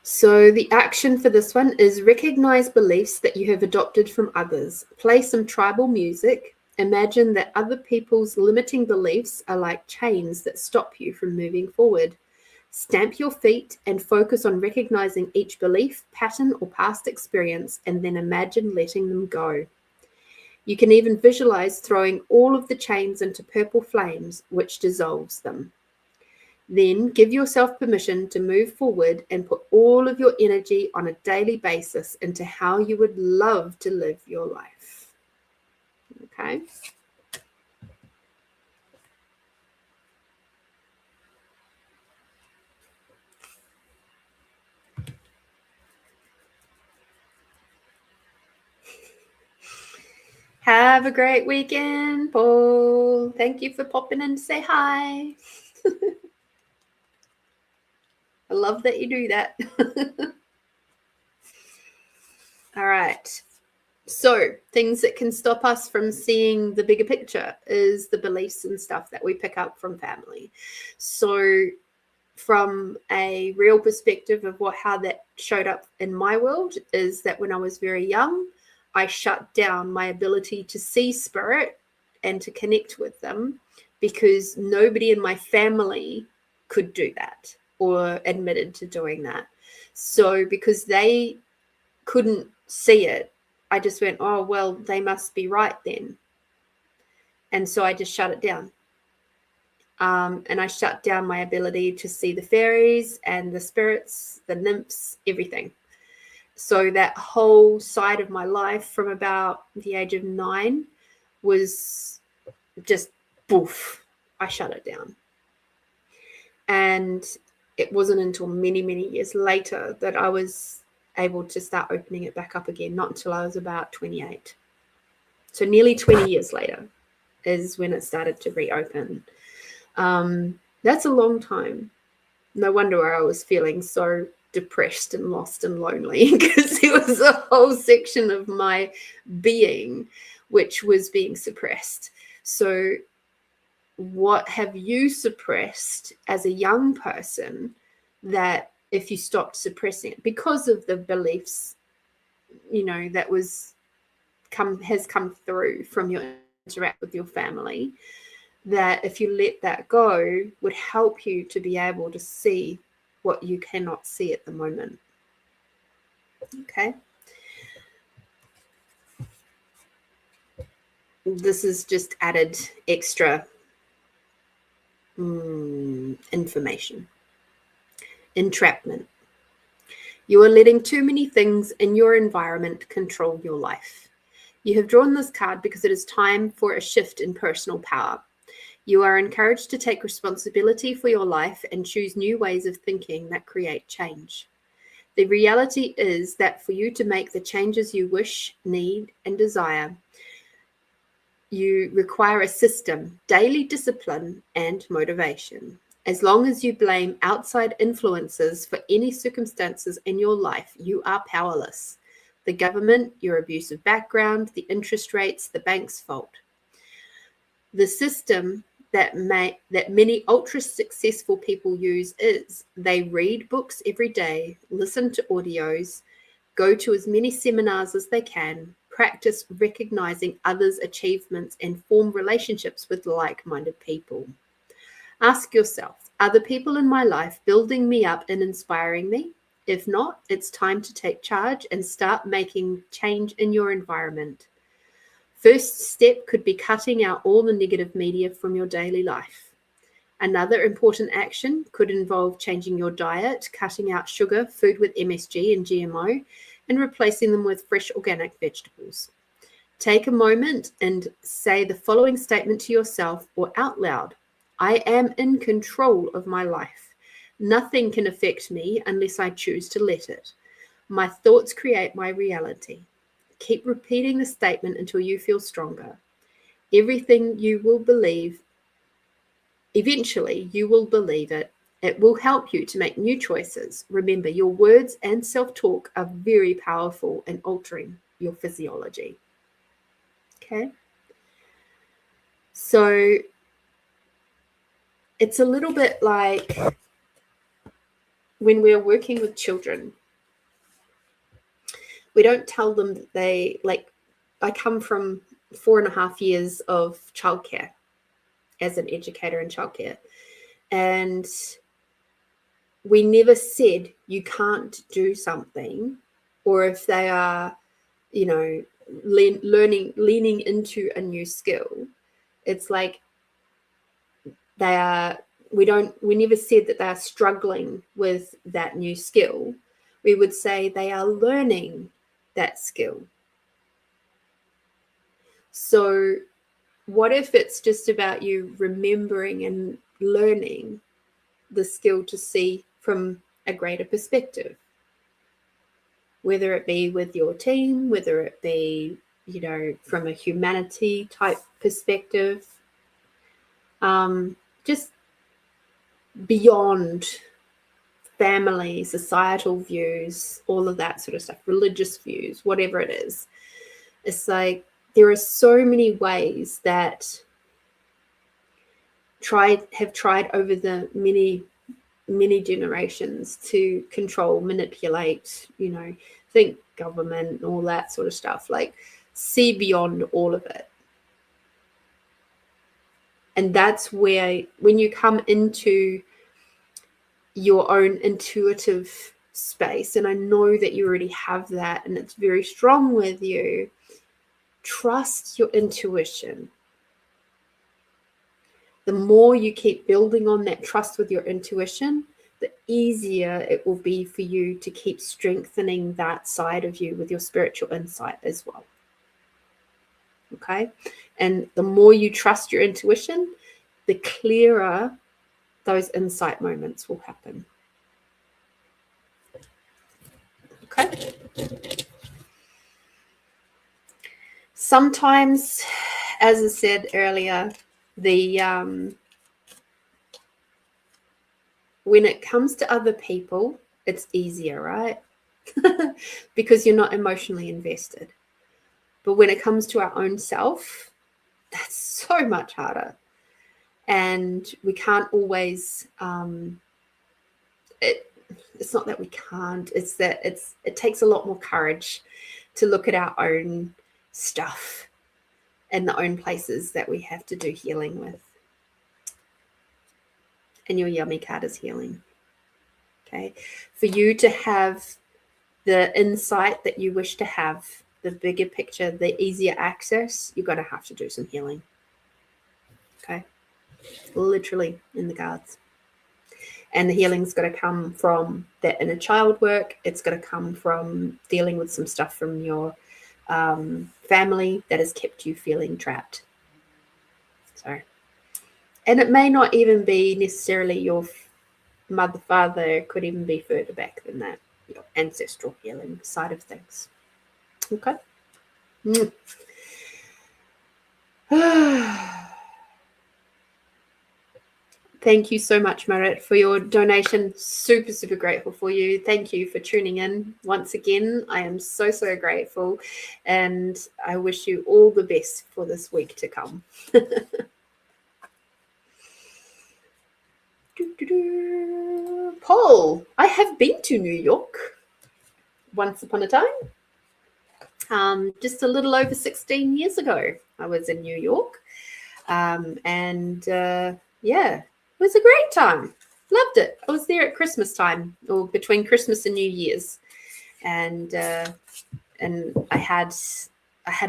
Speaker 1: So the action for this one is recognize beliefs that you have adopted from others. Play some tribal music. Imagine that other people's limiting beliefs are like chains that stop you from moving forward. Stamp your feet and focus on recognizing each belief, pattern, or past experience, and then imagine letting them go. You can even visualize throwing all of the chains into purple flames, which dissolves them. Then give yourself permission to move forward and put all of your energy on a daily basis into how you would love to live your life. Okay. Have a great weekend, Paul. Thank you for popping in to say hi. I love that you do that. All right. So things that can stop us from seeing the bigger picture is the beliefs and stuff that we pick up from family. So from a real perspective of how that showed up in my world is that when I was very young, I shut down my ability to see spirit and to connect with them because nobody in my family could do that or admitted to doing that. So because they couldn't see it, I just went, oh, well, they must be right then. And so I just shut it down. And I shut down my ability to see the fairies and the spirits, the nymphs, everything. So that whole side of my life from about the age of 9 was just poof, I shut it down. And it wasn't until many, many years later that I was able to start opening it back up again, not until I was about 28. So nearly 20 years later is when it started to reopen. That's a long time. No wonder I was feeling so depressed and lost and lonely because there was a whole section of my being which was being suppressed. So what have you suppressed as a young person that if you stopped suppressing it because of the beliefs, that has come through from your interact with your family, that if you let that go would help you to be able to see what you cannot see at the moment. Okay. This is just added extra information. Entrapment. You are letting too many things in your environment control your life. You have drawn this card because it is time for a shift in personal power. You are encouraged to take responsibility for your life and choose new ways of thinking that create change. The reality is that for you to make the changes you wish, need, and desire, you require a system, daily discipline, and motivation. As long as you blame outside influences for any circumstances in your life, you are powerless. The government, your abusive background, the interest rates, the bank's fault. The system that many ultra successful people use is they read books every day, listen to audios, go to as many seminars as they can, practice recognizing others' achievements, and form relationships with like-minded people. Ask yourself, are the people in my life building me up and inspiring me? If not, it's time to take charge and start making change in your environment. First step could be cutting out all the negative media from your daily life. Another important action could involve changing your diet, cutting out sugar, food with MSG and GMO, and replacing them with fresh organic vegetables. Take a moment and say the following statement to yourself or out loud. I am in control of my life. Nothing can affect me unless I choose to let it. My thoughts create my reality. Keep repeating the statement until you feel stronger. Everything you will believe, eventually you will believe it. It will help you to make new choices. Remember, your words and self-talk are very powerful in altering your physiology. Okay? So it's a little bit like when we're working with children. We don't tell them that I come from 4.5 years of childcare as an educator in childcare. And we never said you can't do something, or if they are, you know, leaning into a new skill, it's like we never said that they are struggling with that new skill. We would say they are learning that skill. So what if it's just about you remembering and learning the skill to see from a greater perspective, whether it be with your team, whether it be, you know, from a humanity type perspective, just beyond family, societal views, all of that sort of stuff, religious views, whatever it is. It's like there are so many ways that have tried over the many generations to control, manipulate, you know, think government, all that sort of stuff. Like, see beyond all of it. And that's where, when you come into your own intuitive space, and I know that you already have that and it's very strong with you, trust your intuition. The more you keep building on that trust with your intuition, the easier it will be for you to keep strengthening that side of you with your spiritual insight as well. Okay? And the more you trust your intuition, the clearer those insight moments will happen. Okay? Sometimes, as I said earlier, when it comes to other people, it's easier, right? Because you're not emotionally invested. But when it comes to our own self, that's so much harder. And we can't always, it's not that we can't, it's that it takes a lot more courage to look at our own stuff and the own places that we have to do healing with. And your yummy card is healing. Okay. For you to have the insight that you wish to have, the bigger picture, the easier access, you're going to have to do some healing. Okay. Literally in the cards. And the healing's got to come from that inner child work. It's got to come from dealing with some stuff from your family that has kept you feeling trapped. So, and it may not even be necessarily your mother, father. It could even be further back than that, your ancestral healing side of things. Okay. Thank you so much, Marit, for your donation. Super, super grateful for you. Thank you for tuning in once again. I am so, so grateful. And I wish you all the best for this week to come. Paul, I have been to New York once upon a time. Just a little over 16 years ago, I was in New York. Yeah. It was a great time. Loved it. I was there at Christmas time, or between Christmas and New Year's, and I had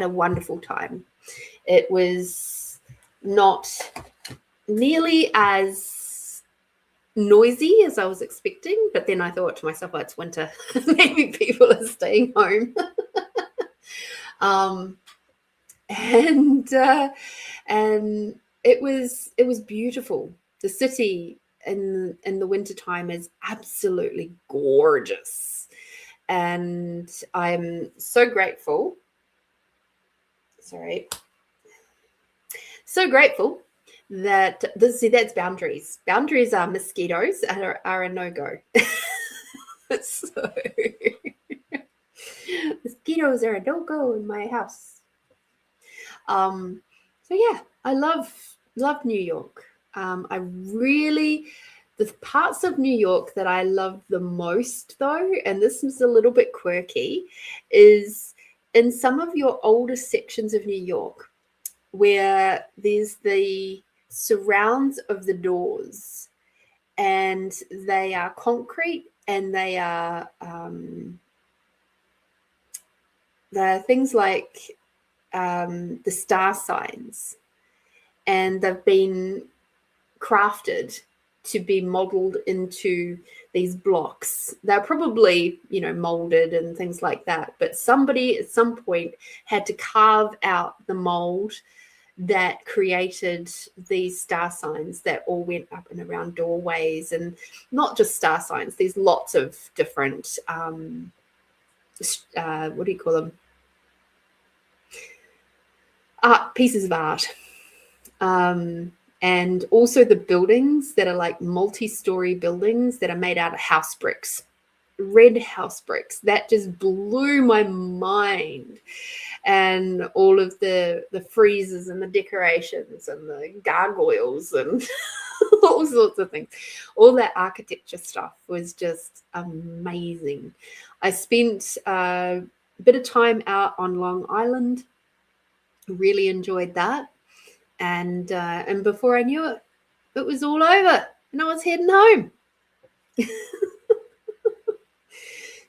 Speaker 1: a wonderful time. It was not nearly as noisy as I was expecting, but then I thought to myself, oh, it's winter. Maybe people are staying home. And it was beautiful. The city in the wintertime is absolutely gorgeous. And I'm so grateful. So grateful that that's boundaries. Boundaries are mosquitoes are a no-go. So mosquitoes are a no-go in my house. So yeah, I love New York. The parts of New York that I love the most, though, and this is a little bit quirky, is in some of your older sections of New York where there's the surrounds of the doors, and they are concrete, and they are things like the star signs, and they've been crafted to be modeled into these blocks. They're probably, molded and things like that, but somebody at some point had to carve out the mold that created thwhat star signs that all went up and around doorways. And not just star signs, there's lots of different what do you call them, pieces of art. And also the buildings that are like multi-story buildings that are made out of house bricks, red house bricks. That just blew my mind. And all of the friezes and the decorations and the gargoyles and all sorts of things. All that architecture stuff was just amazing. I spent a bit of time out on Long Island. Really enjoyed that. And before I knew it, it was all over and I was heading home.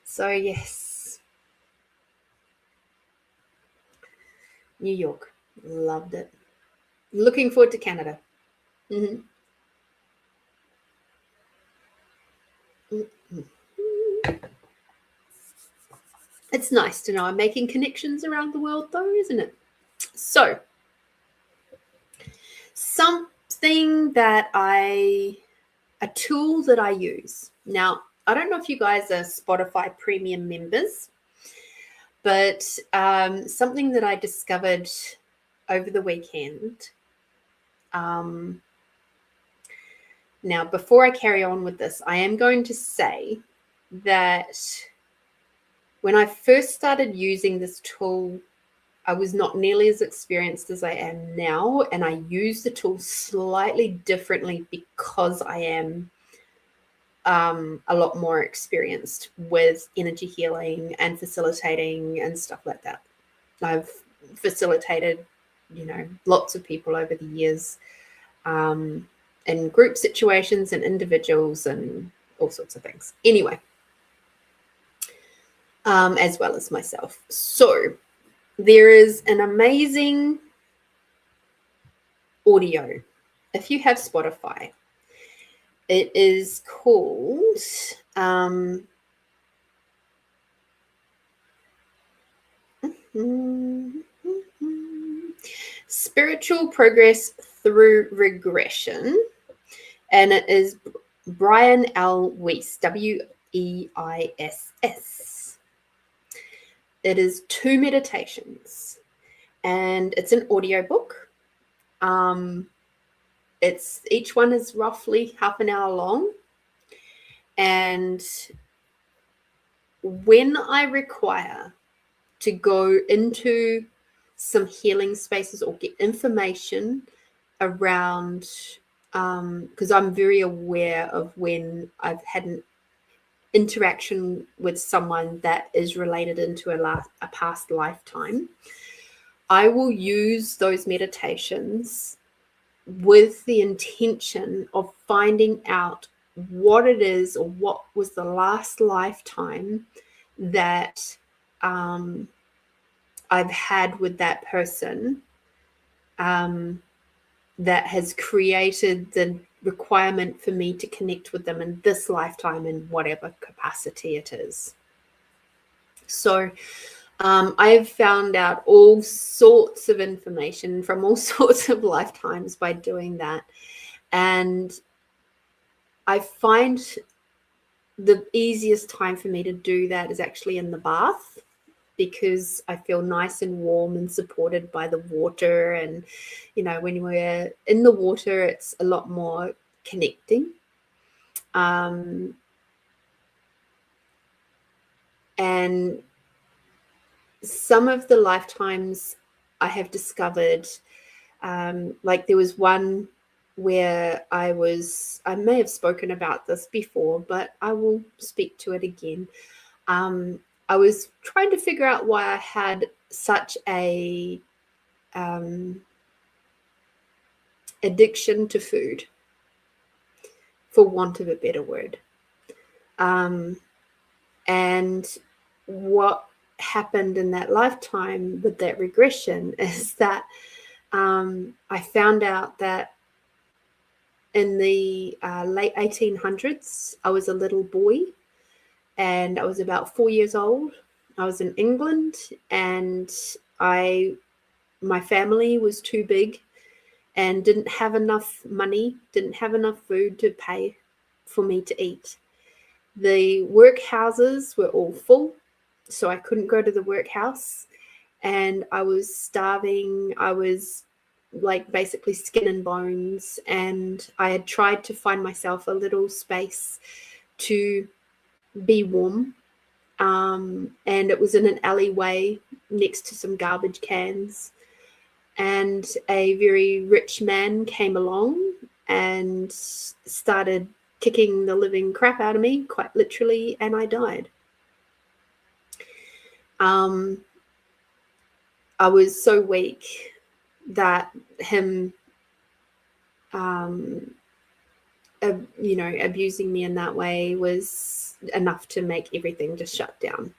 Speaker 1: So yes, New York, loved it. Looking forward to Canada. Mm-hmm. It's nice to know I'm making connections around the world though, isn't it? So something that a tool that I use. Now, I don't know if you guys are Spotify premium members, but something that I discovered over the weekend. Now, before I carry on with this, I am going to say that when I first started using this tool, I was not nearly as experienced as I am now, and I use the tool slightly differently because I am a lot more experienced with energy healing and facilitating and stuff like that. I've facilitated, lots of people over the years in group situations and individuals and all sorts of things. Anyway, as well as myself. So there is an amazing audio. If you have Spotify, it is called Spiritual Progress Through Regression. And it is Brian L. Weiss, Weiss. It is 2 meditations, and it's an audiobook. Each one is roughly half an hour long. And when I require to go into some healing spaces or get information around, because I'm very aware of when I've had an interaction with someone that is related into a past lifetime, I will use those meditations with the intention of finding out what it is or what was the last lifetime that I've had with that person that has created the requirement for me to connect with them in this lifetime in whatever capacity it is. So I've found out all sorts of information from all sorts of lifetimes by doing that. And I find the easiest time for me to do that is actually in the bath, because I feel nice and warm and supported by the water. And, when we're in the water, it's a lot more connecting. And some of the lifetimes I have discovered, like there was one where I may have spoken about this before, but I will speak to it again. I was trying to figure out why I had such a addiction to food for want of a better word. And what happened in that lifetime with that regression is that I found out that in the late 1800s, I was a little boy, and I was about 4 years old. I was in England, and my family was too big and didn't have enough money, didn't have enough food to pay for me to eat. The workhouses were all full, so I couldn't go to the workhouse, and I was starving. I was like basically skin and bones, and I had tried to find myself a little space to be warm, and it was in an alleyway next to some garbage cans, and a very rich man came along and started kicking the living crap out of me, quite literally, and I died. I was so weak that him abusing me in that way was enough to make everything just shut down.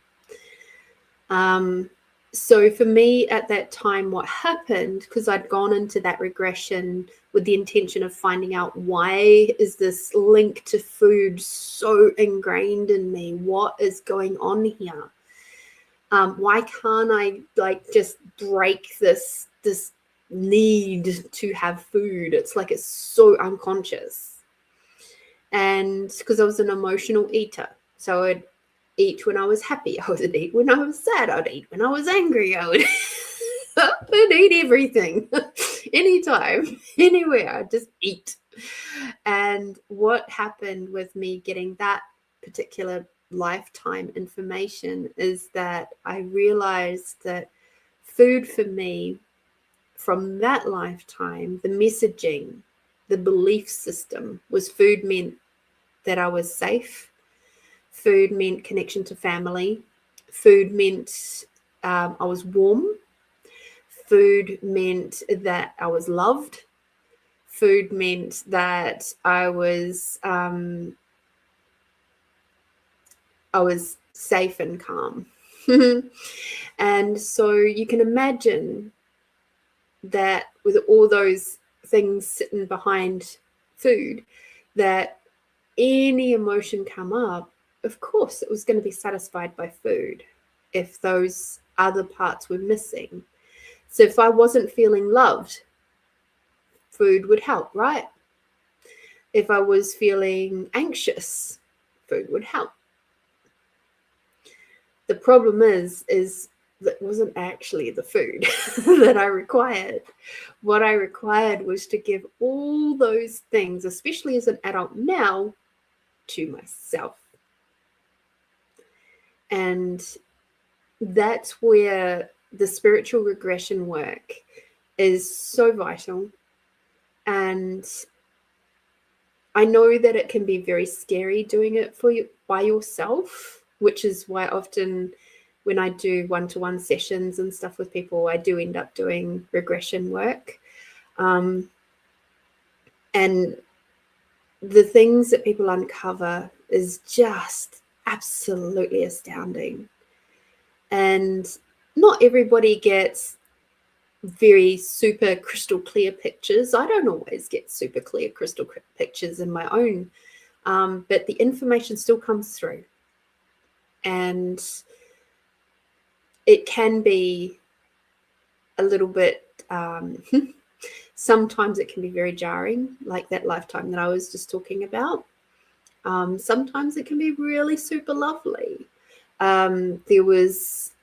Speaker 1: So for me at that time, what happened, because I'd gone into that regression with the intention of finding out, why is this link to food so ingrained in me? What is going on here? Why can't I just break this need to have food? It's like it's so unconscious. And because I was an emotional eater, so I'd eat when I was happy, I would eat when I was sad, I'd eat when I was angry, I would I'd eat everything, anytime, anywhere, I'd just eat. And what happened with me getting that particular lifetime information is that I realized that food for me from that lifetime, the messaging, the belief system was food meant that I was safe. Food meant connection to family. Food meant I was warm. Food meant that I was loved. Food meant that I was safe and calm. And so you can imagine that with all those things sitting behind food, that any emotion come up, of course it was going to be satisfied by food if those other parts were missing. So if I wasn't feeling loved, food would help, right? If I was feeling anxious, food would help. The problem is that wasn't actually the food that I required. What I required was to give all those things, especially as an adult now, to myself. And that's where the spiritual regression work is so vital. And I know that it can be very scary doing it for you by yourself, which is why often when I do one-to-one sessions and stuff with people, I do end up doing regression work. And the things that people uncover is just absolutely astounding. And not everybody gets very super crystal clear pictures. I don't always get super clear crystal pictures in my own, but the information still comes through. And it can be a little bit, sometimes it can be very jarring, like that lifetime that I was just talking about. Sometimes it can be really super lovely. There was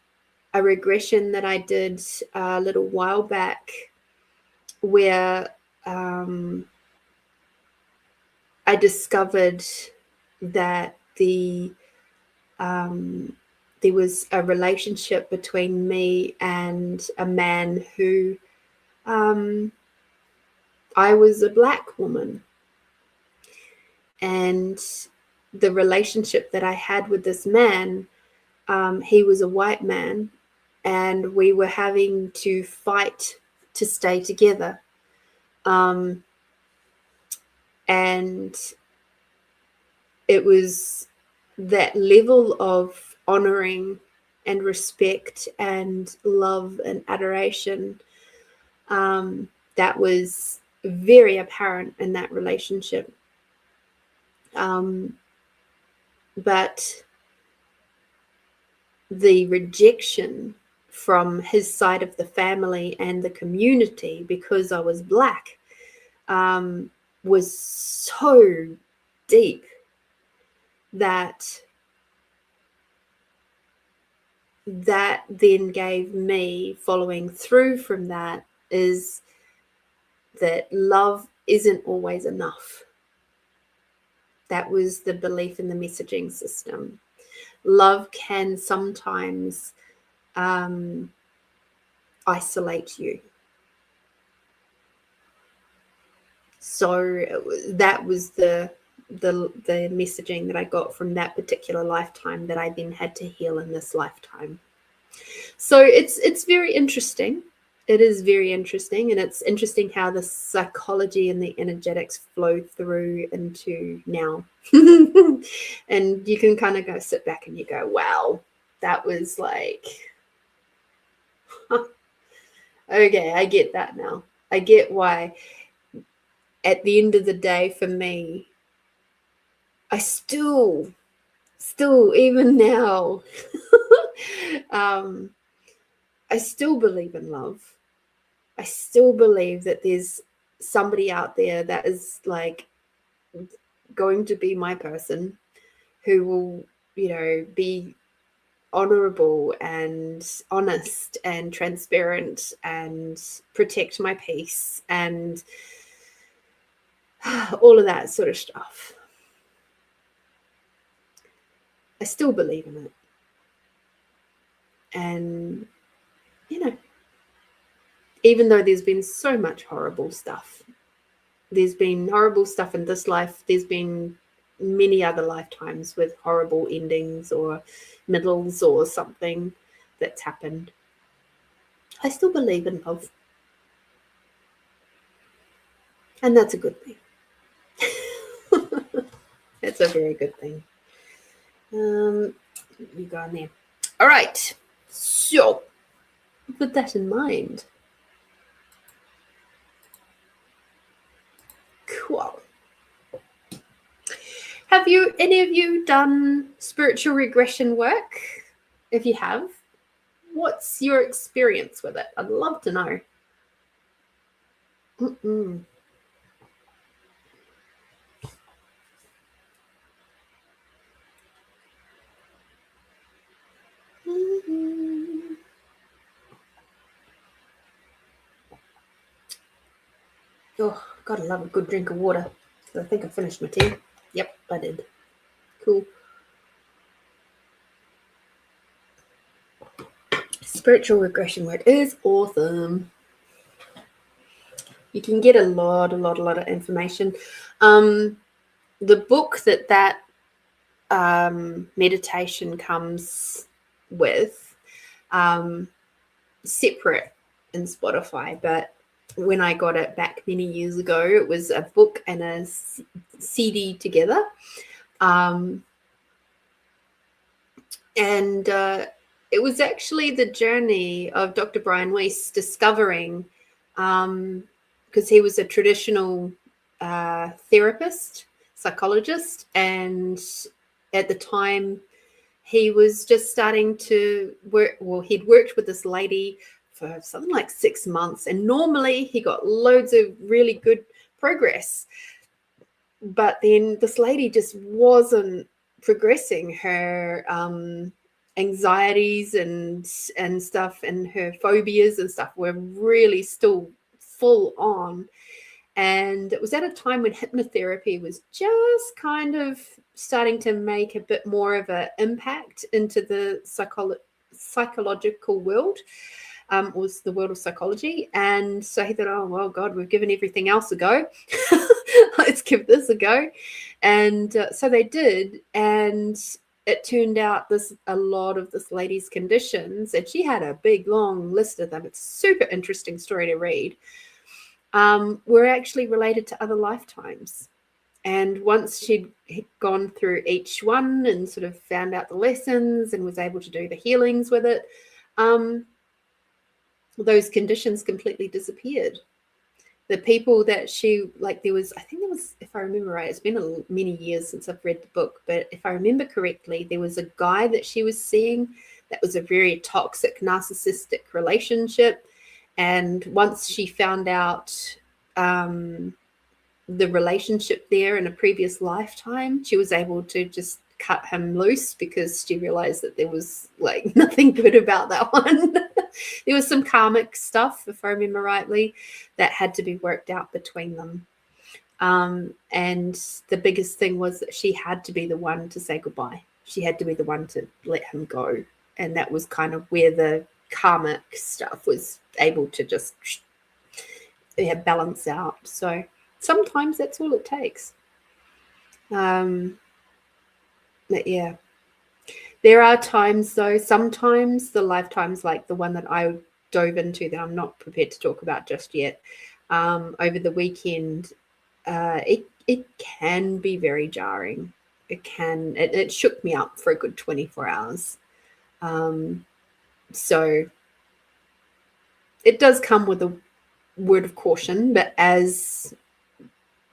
Speaker 1: a regression that I did a little while back where I discovered that there was a relationship between me and a man who I was a Black woman. And the relationship that I had with this man, he was a white man, and we were having to fight to stay together. And it was that level of honoring and respect and love and adoration that was very apparent in that relationship. But the rejection from his side of the family and the community because I was Black was so deep that then gave me, following through from that, is that love isn't always enough. That was the belief in the messaging system. Love can sometimes isolate you. So that was the messaging that I got from that particular lifetime that I then had to heal in this lifetime. So it's very interesting. It is very interesting, and it's interesting how the psychology and the energetics flow through into now. And you can kind of go sit back and you go, wow, that was like, okay, I get that now. I get why at the end of the day, for me, I still even now, I still believe in love. I still believe that there's somebody out there that is like going to be my person, who will, be honorable and honest and transparent and protect my peace and all of that sort of stuff. I still believe in it. And, even though there's been so much horrible stuff, there's been horrible stuff in this life, there's been many other lifetimes with horrible endings or middles or something that's happened, I still believe in love. And that's a good thing. It's a very good thing. You go in there. All right. So, with that in mind, cool. Have any of you done spiritual regression work? If you have, what's your experience with it? I'd love to know. Oh, gotta love a good drink of water. I think I finished my tea. Yep, I did. Cool. Spiritual regression work is awesome. You can get a lot of information. The book that meditation comes with, separate in Spotify, but when I got it back many years ago, it was a book and a CD together. And it was actually the journey of Dr. Brian Weiss discovering, because he was a traditional therapist, psychologist, and at the time he was just starting to work. Well, he'd worked with this lady for something like 6 months, and normally he got loads of really good progress, but then this lady just wasn't progressing. Her anxieties and stuff, and her phobias and stuff were really still full on. And it was at a time when hypnotherapy was just kind of starting to make a bit more of an impact into the psychological world, was the world of psychology. And so he thought, oh, well, God, we've given everything else a go. Let's give this a go. And so they did. And it turned out a lot of this lady's conditions, and she had a big, long list of them. It's a super interesting story to read. Were actually related to other lifetimes. And once she'd gone through each one and sort of found out the lessons and was able to do the healings with it, those conditions completely disappeared. The people that she, like, there was, if I remember right, it's been many years since I've read the book, but if I remember correctly, there was a guy that she was seeing that was a very toxic, narcissistic relationship. And once she found out the relationship there in a previous lifetime, she was able to just cut him loose because she realized that there was like nothing good about that one. There was some karmic stuff, if I remember rightly, that had to be worked out between them. And the biggest thing was that she had to be the one to say goodbye. She had to be the one to let him go. And that was kind of where the karmic stuff was able to just balance out. So sometimes that's all it takes. But yeah, there are times though, sometimes the lifetimes like the one that I dove into that I'm not prepared to talk about just yet, over the weekend, it can be very jarring. It shook me up for a good 24 hours. So it does come with a word of caution, but as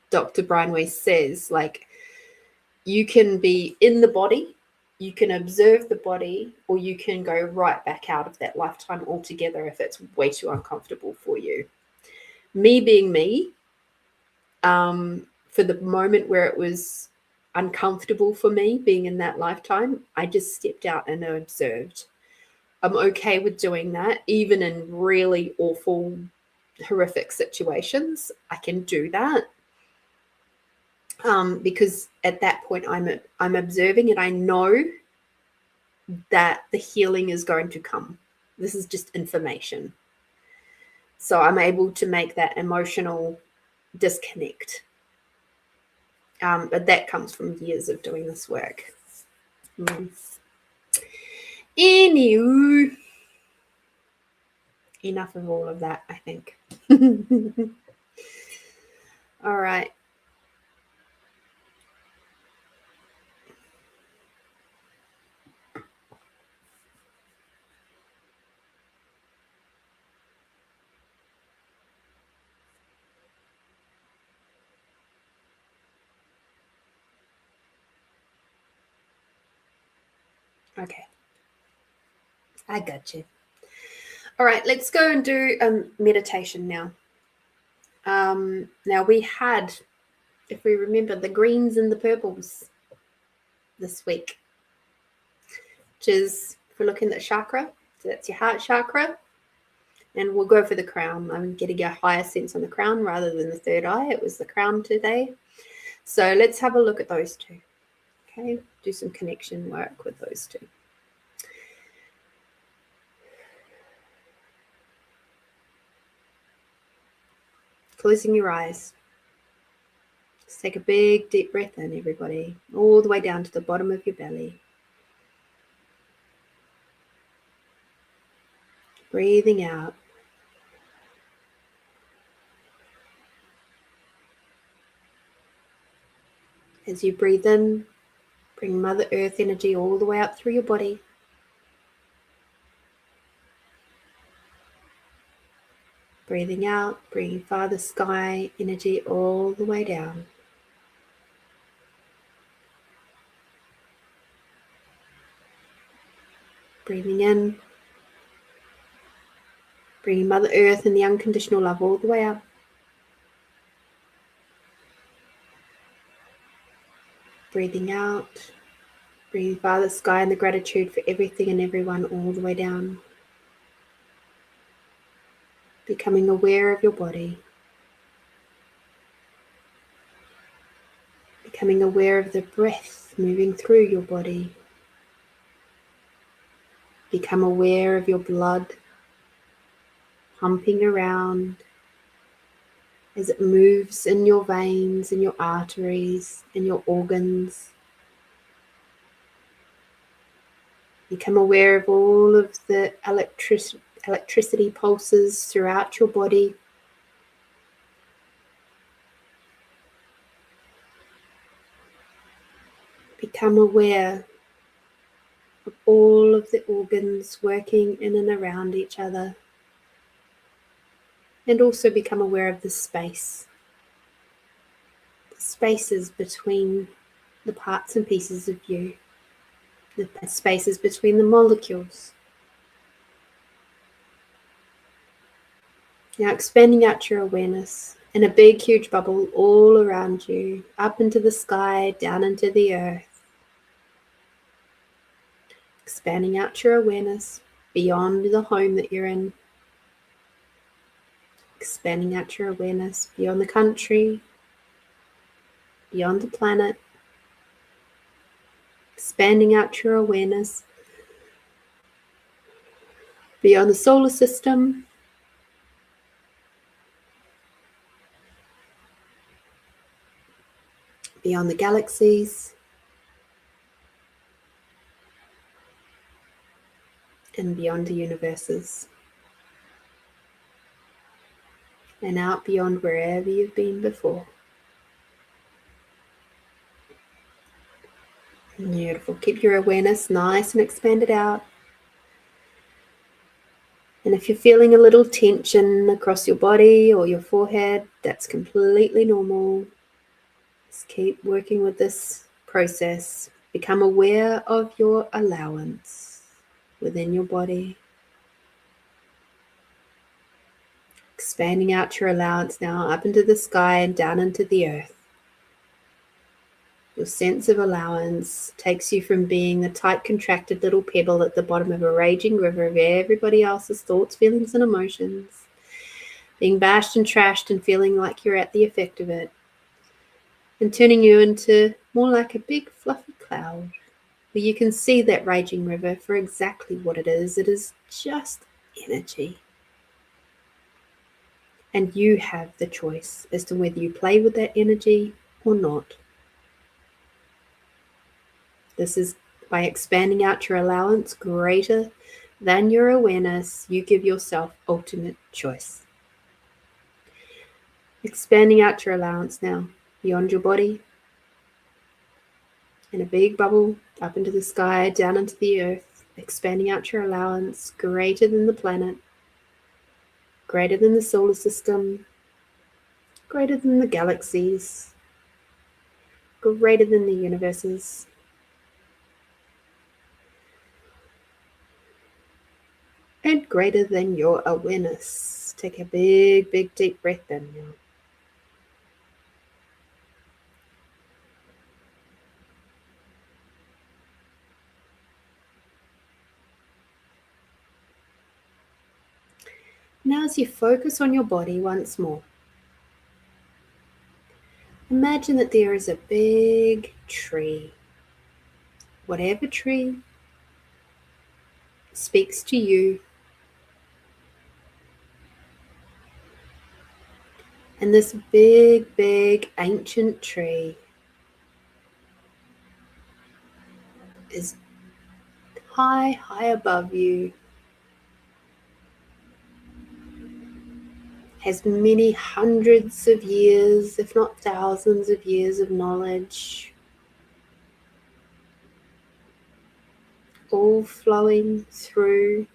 Speaker 1: Dr. Brian Weiss says, like, you can be in the body, you can observe the body, or you can go right back out of that lifetime altogether if it's way too uncomfortable for you. Me being me, for the moment where it was uncomfortable for me being in that lifetime, I just stepped out and observed. I'm okay with doing that, even in really awful, horrific situations. I can do that. Because at that point I'm observing and I know that the healing is going to come. This is just information. So I'm able to make that emotional disconnect. But that comes from years of doing this work. Anywho, enough of all of that, I think. All right. Okay. I got you. All right, let's go and do meditation now. Now we had, if we remember, the greens and the purples this week, which is, if we're looking at chakra, so that's your heart chakra, and we'll go for the crown. I'm getting a higher sense on the crown rather than the third eye. It was the crown today. So let's have a look at those two. Okay, do some connection work with those two. Closing your eyes. Just take a big deep breath in, everybody, all the way down to the bottom of your belly. Breathing out. As you breathe in, bring Mother Earth energy all the way up through your body. Breathing out, bringing Father Sky energy all the way down. Breathing in, bringing Mother Earth and the unconditional love all the way up. Breathing out, bringing Father Sky and the gratitude for everything and everyone all the way down. Becoming aware of your body. Becoming aware of the breath moving through your body. Become aware of your blood pumping around as it moves in your veins, in your arteries, in your organs. Become aware of all of the electricity pulses throughout your body. become aware of all of the organs working in and around each other, and also become aware of the spaces between the parts and pieces of you, the spaces between the molecules. Now expanding out your awareness in a big, huge bubble all around you, up into the sky, down into the earth. Expanding out your awareness beyond the home that you're in. Expanding out your awareness beyond the country, beyond the planet. Expanding out your awareness beyond the solar system, beyond the galaxies, and beyond the universes, and out beyond wherever you've been before. Beautiful. Keep your awareness nice and expanded out. And if you're feeling a little tension across your body or your forehead, that's completely normal. Just keep working with this process. Become aware of your allowance within your body. Expanding out your allowance now up into the sky and down into the earth. Your sense of allowance takes you from being the tight, contracted little pebble at the bottom of a raging river of everybody else's thoughts, feelings, and emotions, being bashed and trashed and feeling like you're at the effect of it, and turning you into more like a big, fluffy cloud where you can see that raging river for exactly what it is. It is just energy. And you have the choice as to whether you play with that energy or not. This is by expanding out your allowance greater than your awareness, you give yourself ultimate choice. Expanding out your allowance now beyond your body, in a big bubble, up into the sky, down into the earth, expanding out your allowance greater than the planet, greater than the solar system, greater than the galaxies, greater than the universes. And greater than your awareness. Take a big, big, deep breath in now. Now as you focus on your body once more, imagine that there is a big tree. Whatever tree speaks to you, and this big, big ancient tree is high, high above you, has many hundreds of years, if not thousands of years of knowledge, all flowing through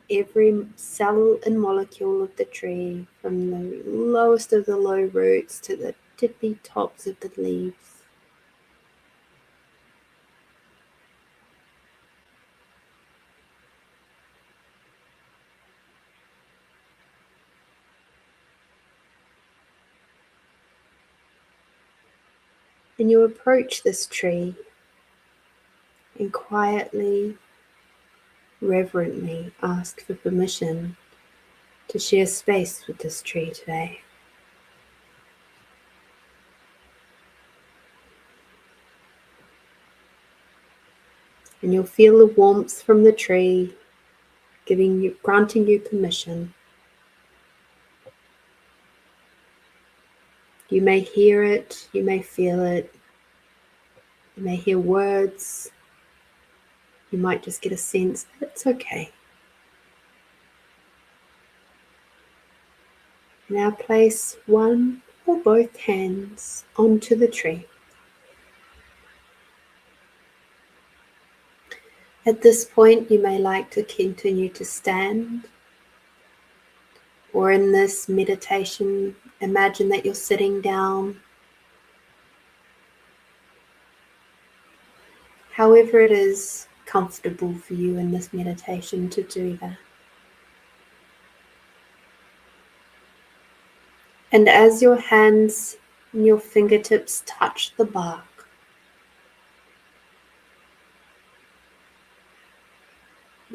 Speaker 1: every cell and molecule of the tree, from the lowest of the low roots to the tippy tops of the leaves. And you approach this tree and quietly, reverently ask for permission to share space with this tree today. And you'll feel the warmth from the tree granting you permission. You may hear it, you may feel it, you may hear words, you might just get a sense that it's okay. Now place one or both hands onto the tree. At this point, you may like to continue to stand, or in this meditation, imagine that you're sitting down. However it is comfortable for you in this meditation to do that. And as your hands and your fingertips touch the bark,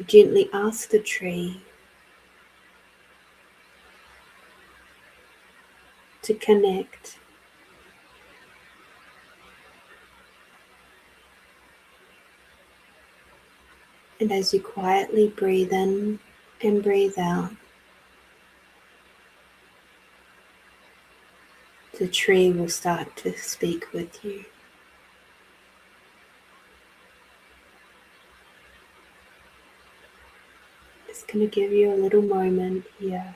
Speaker 1: gently ask the tree to connect. And as you quietly breathe in and breathe out, the tree will start to speak with you. It's going to give you a little moment here.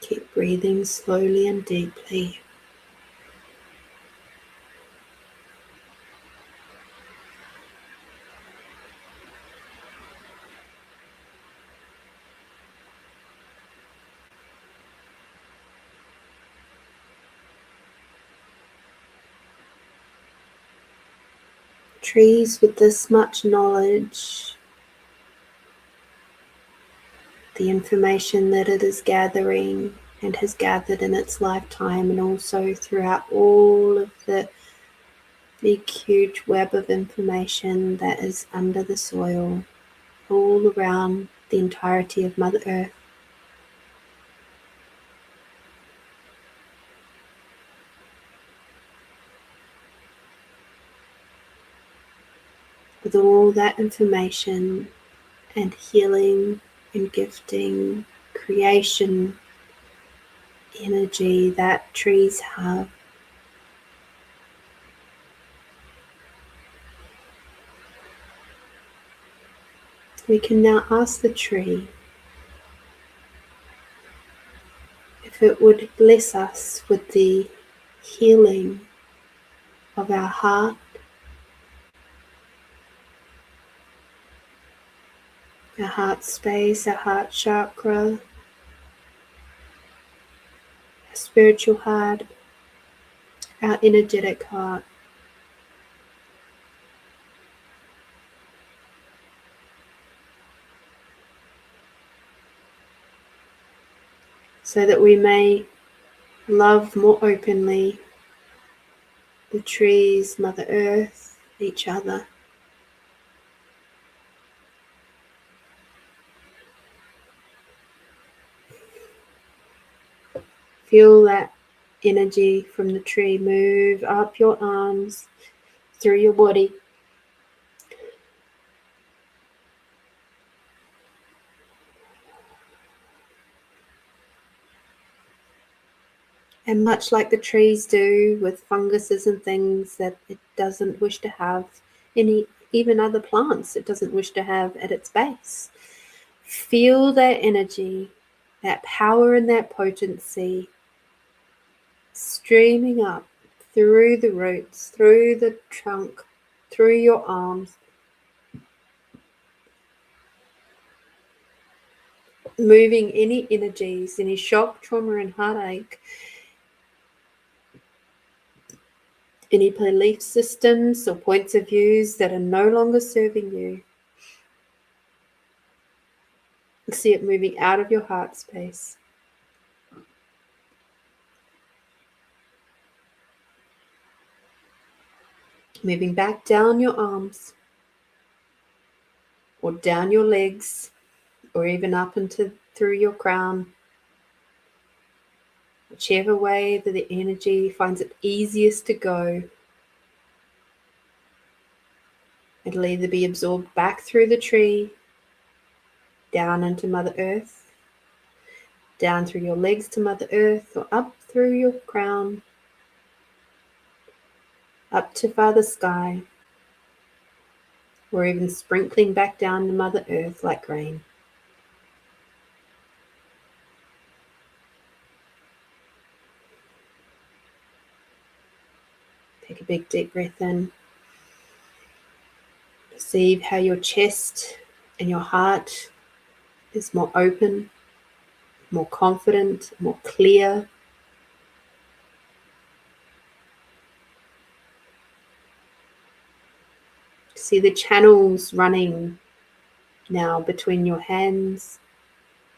Speaker 1: Keep breathing slowly and deeply. Trees with this much knowledge, the information that it is gathering and has gathered in its lifetime, and also throughout all of the big, huge web of information that is under the soil, all around the entirety of Mother Earth. With all that information and healing and gifting, creation energy that trees have, we can now ask the tree if it would bless us with the healing of our heart, our heart space, our heart chakra, our spiritual heart, our energetic heart. So that we may love more openly the trees, Mother Earth, each other. Feel that energy from the tree move up your arms, through your body. And much like the trees do with funguses and things that it doesn't wish to have, even other plants it doesn't wish to have at its base. Feel that energy, that power and that potency streaming up through the roots, through the trunk, through your arms, moving any energies, any shock, trauma and heartache, any belief systems or points of views that are no longer serving you. See it moving out of your heart space. Moving back down your arms, or down your legs, or even up into through your crown. Whichever way that the energy finds it easiest to go. It'll either be absorbed back through the tree, down into Mother Earth, down through your legs to Mother Earth, or up through your crown, up to Father Sky, or even sprinkling back down to Mother Earth like rain. Take a big deep breath in. Perceive how your chest and your heart is more open, more confident, more clear. See the channels running now between your hands,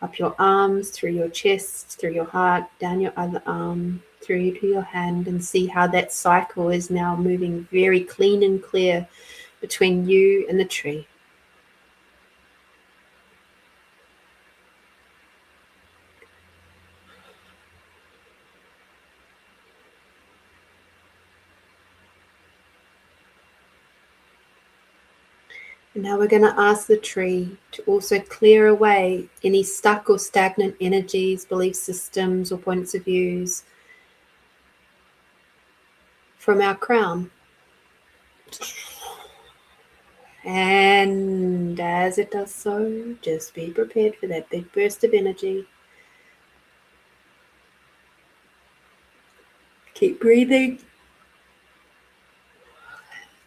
Speaker 1: up your arms, through your chest, through your heart, down your other arm, through to your hand, and see how that cycle is now moving very clean and clear between you and the tree. And now we're going to ask the tree to also clear away any stuck or stagnant energies, belief systems, or points of views from our crown. And as it does so, just be prepared for that big burst of energy. Keep breathing.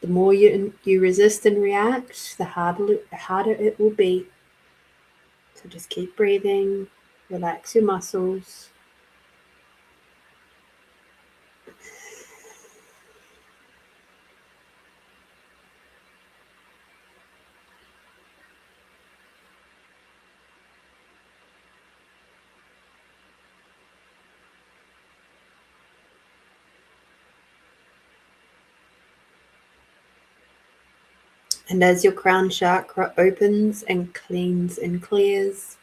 Speaker 1: The more you resist and react, the harder it will be. So just keep breathing, relax your muscles. And as your crown chakra opens and cleans and clears,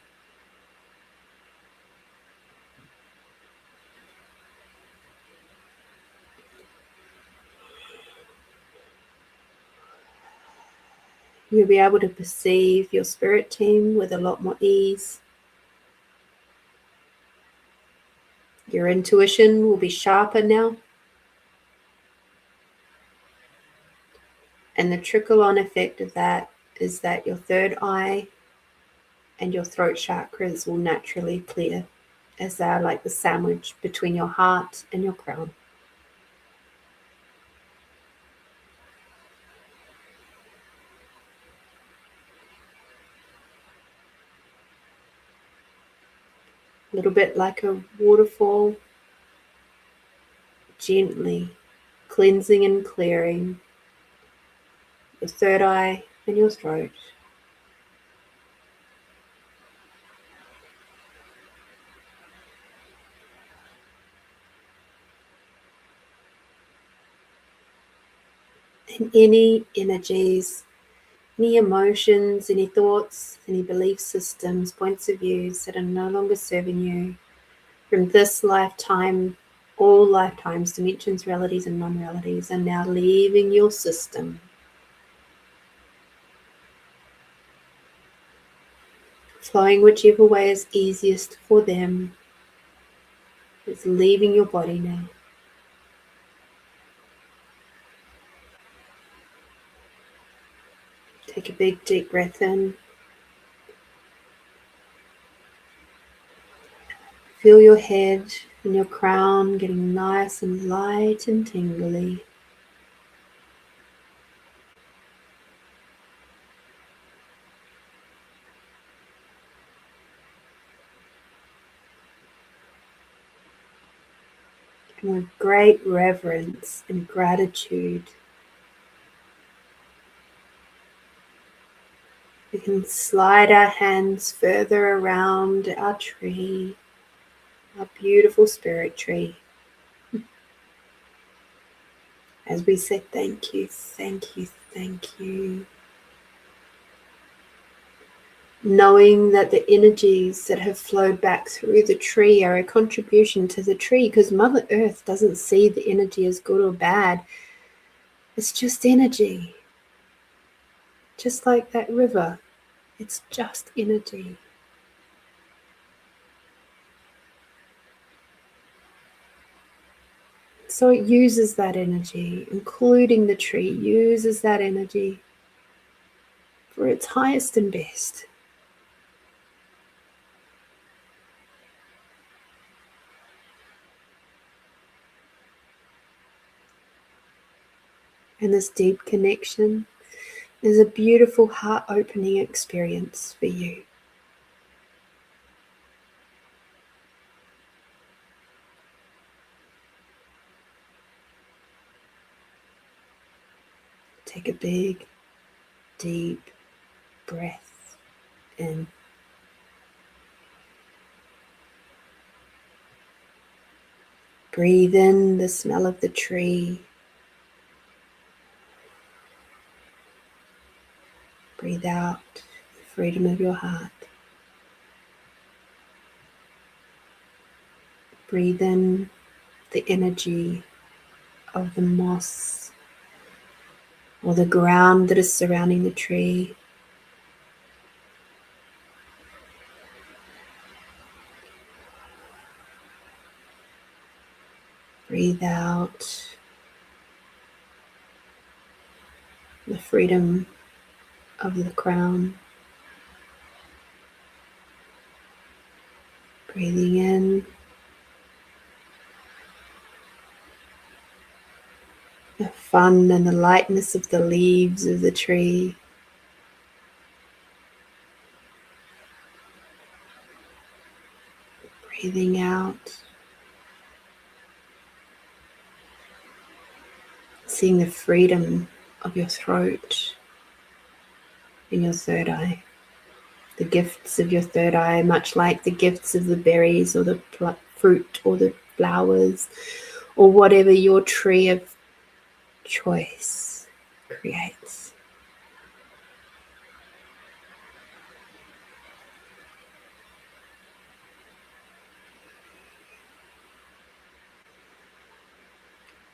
Speaker 1: you'll be able to perceive your spirit team with a lot more ease. Your intuition will be sharper now. And the trickle-on effect of that is that your third eye and your throat chakras will naturally clear, as they are like the sandwich between your heart and your crown. A little bit like a waterfall, gently cleansing and clearing your third eye and your throat. And any energies, any emotions, any thoughts, any belief systems, points of views that are no longer serving you from this lifetime, all lifetimes, dimensions, realities, and non-realities, are now leaving your system. Flowing whichever way is easiest for them. It's leaving your body now. Take a big deep breath in. Feel your head and your crown getting nice and light and tingly. And with great reverence and gratitude, we can slide our hands further around our tree, our beautiful spirit tree, as we say thank you, thank you, thank you. Knowing that the energies that have flowed back through the tree are a contribution to the tree, because Mother Earth doesn't see the energy as good or bad. It's just energy. Just like that river, it's just energy. So it uses that energy, including the tree, uses that energy for its highest and best. And this deep connection is a beautiful heart-opening experience for you. Take a big, deep breath in. Breathe in the smell of the tree. Breathe out the freedom of your heart. Breathe in the energy of the moss or the ground that is surrounding the tree. Breathe out the freedom of the crown. Breathing in the fun and the lightness of the leaves of the tree. Breathing out, seeing the freedom of your throat and your third eye. The gifts of your third eye, much like the gifts of the berries or the fruit or the flowers or whatever your tree of choice creates.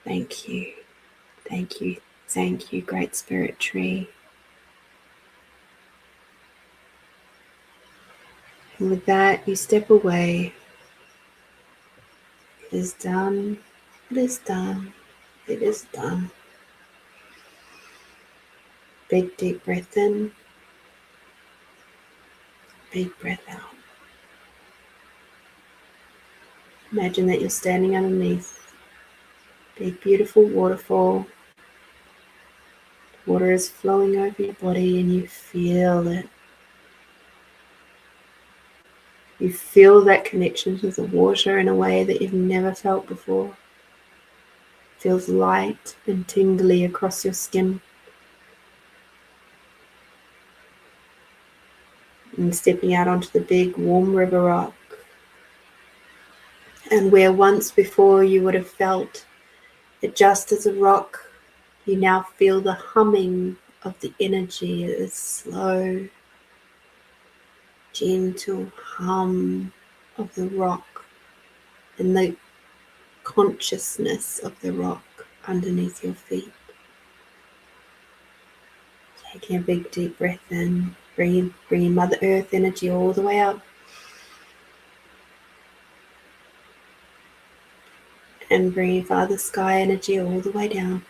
Speaker 1: Thank you, thank you, thank you, Great Spirit Tree. And with that, you step away. It is done, it is done, it is done. Big deep breath in, big breath out. Imagine that you're standing underneath a big beautiful waterfall. Water is flowing over your body and you feel it. You feel that connection to the water in a way that you've never felt before. It feels light and tingly across your skin. And stepping out onto the big warm river rock. And where once before you would have felt it just as a rock, you now feel the humming of the energy, a slow, gentle hum of the rock and the consciousness of the rock underneath your feet. Taking a big deep breath in, bringing Mother Earth energy all the way up. And bringing Father Sky energy all the way down.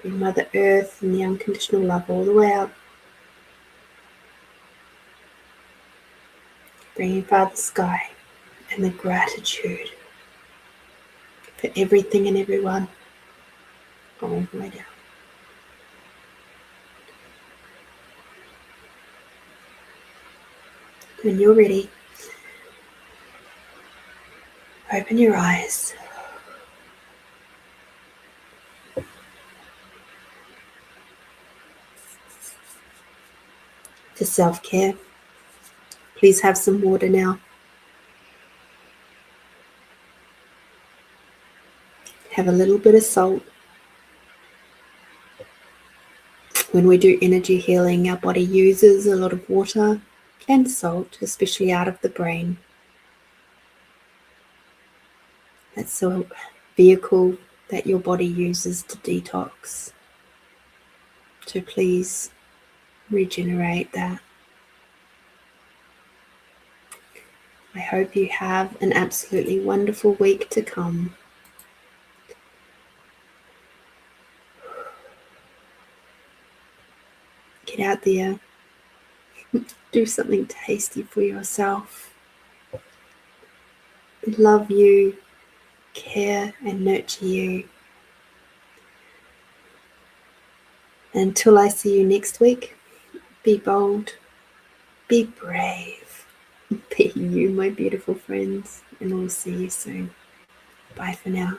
Speaker 1: Bring Mother Earth and the unconditional love all the way up. Bringing Father Sky and the gratitude for everything and everyone all the way down. When you're ready, open your eyes. For self-care, please have some water now. Have a little bit of salt. When we do energy healing, our body uses a lot of water and salt, especially out of the brain. That's a vehicle that your body uses to detox. So please regenerate that. I hope you have an absolutely wonderful week to come. Get out there, do something tasty for yourself. Love you, care and nurture you. Until I see you next week, be bold, be brave, be you, my beautiful friends, and we'll see you soon. Bye for now.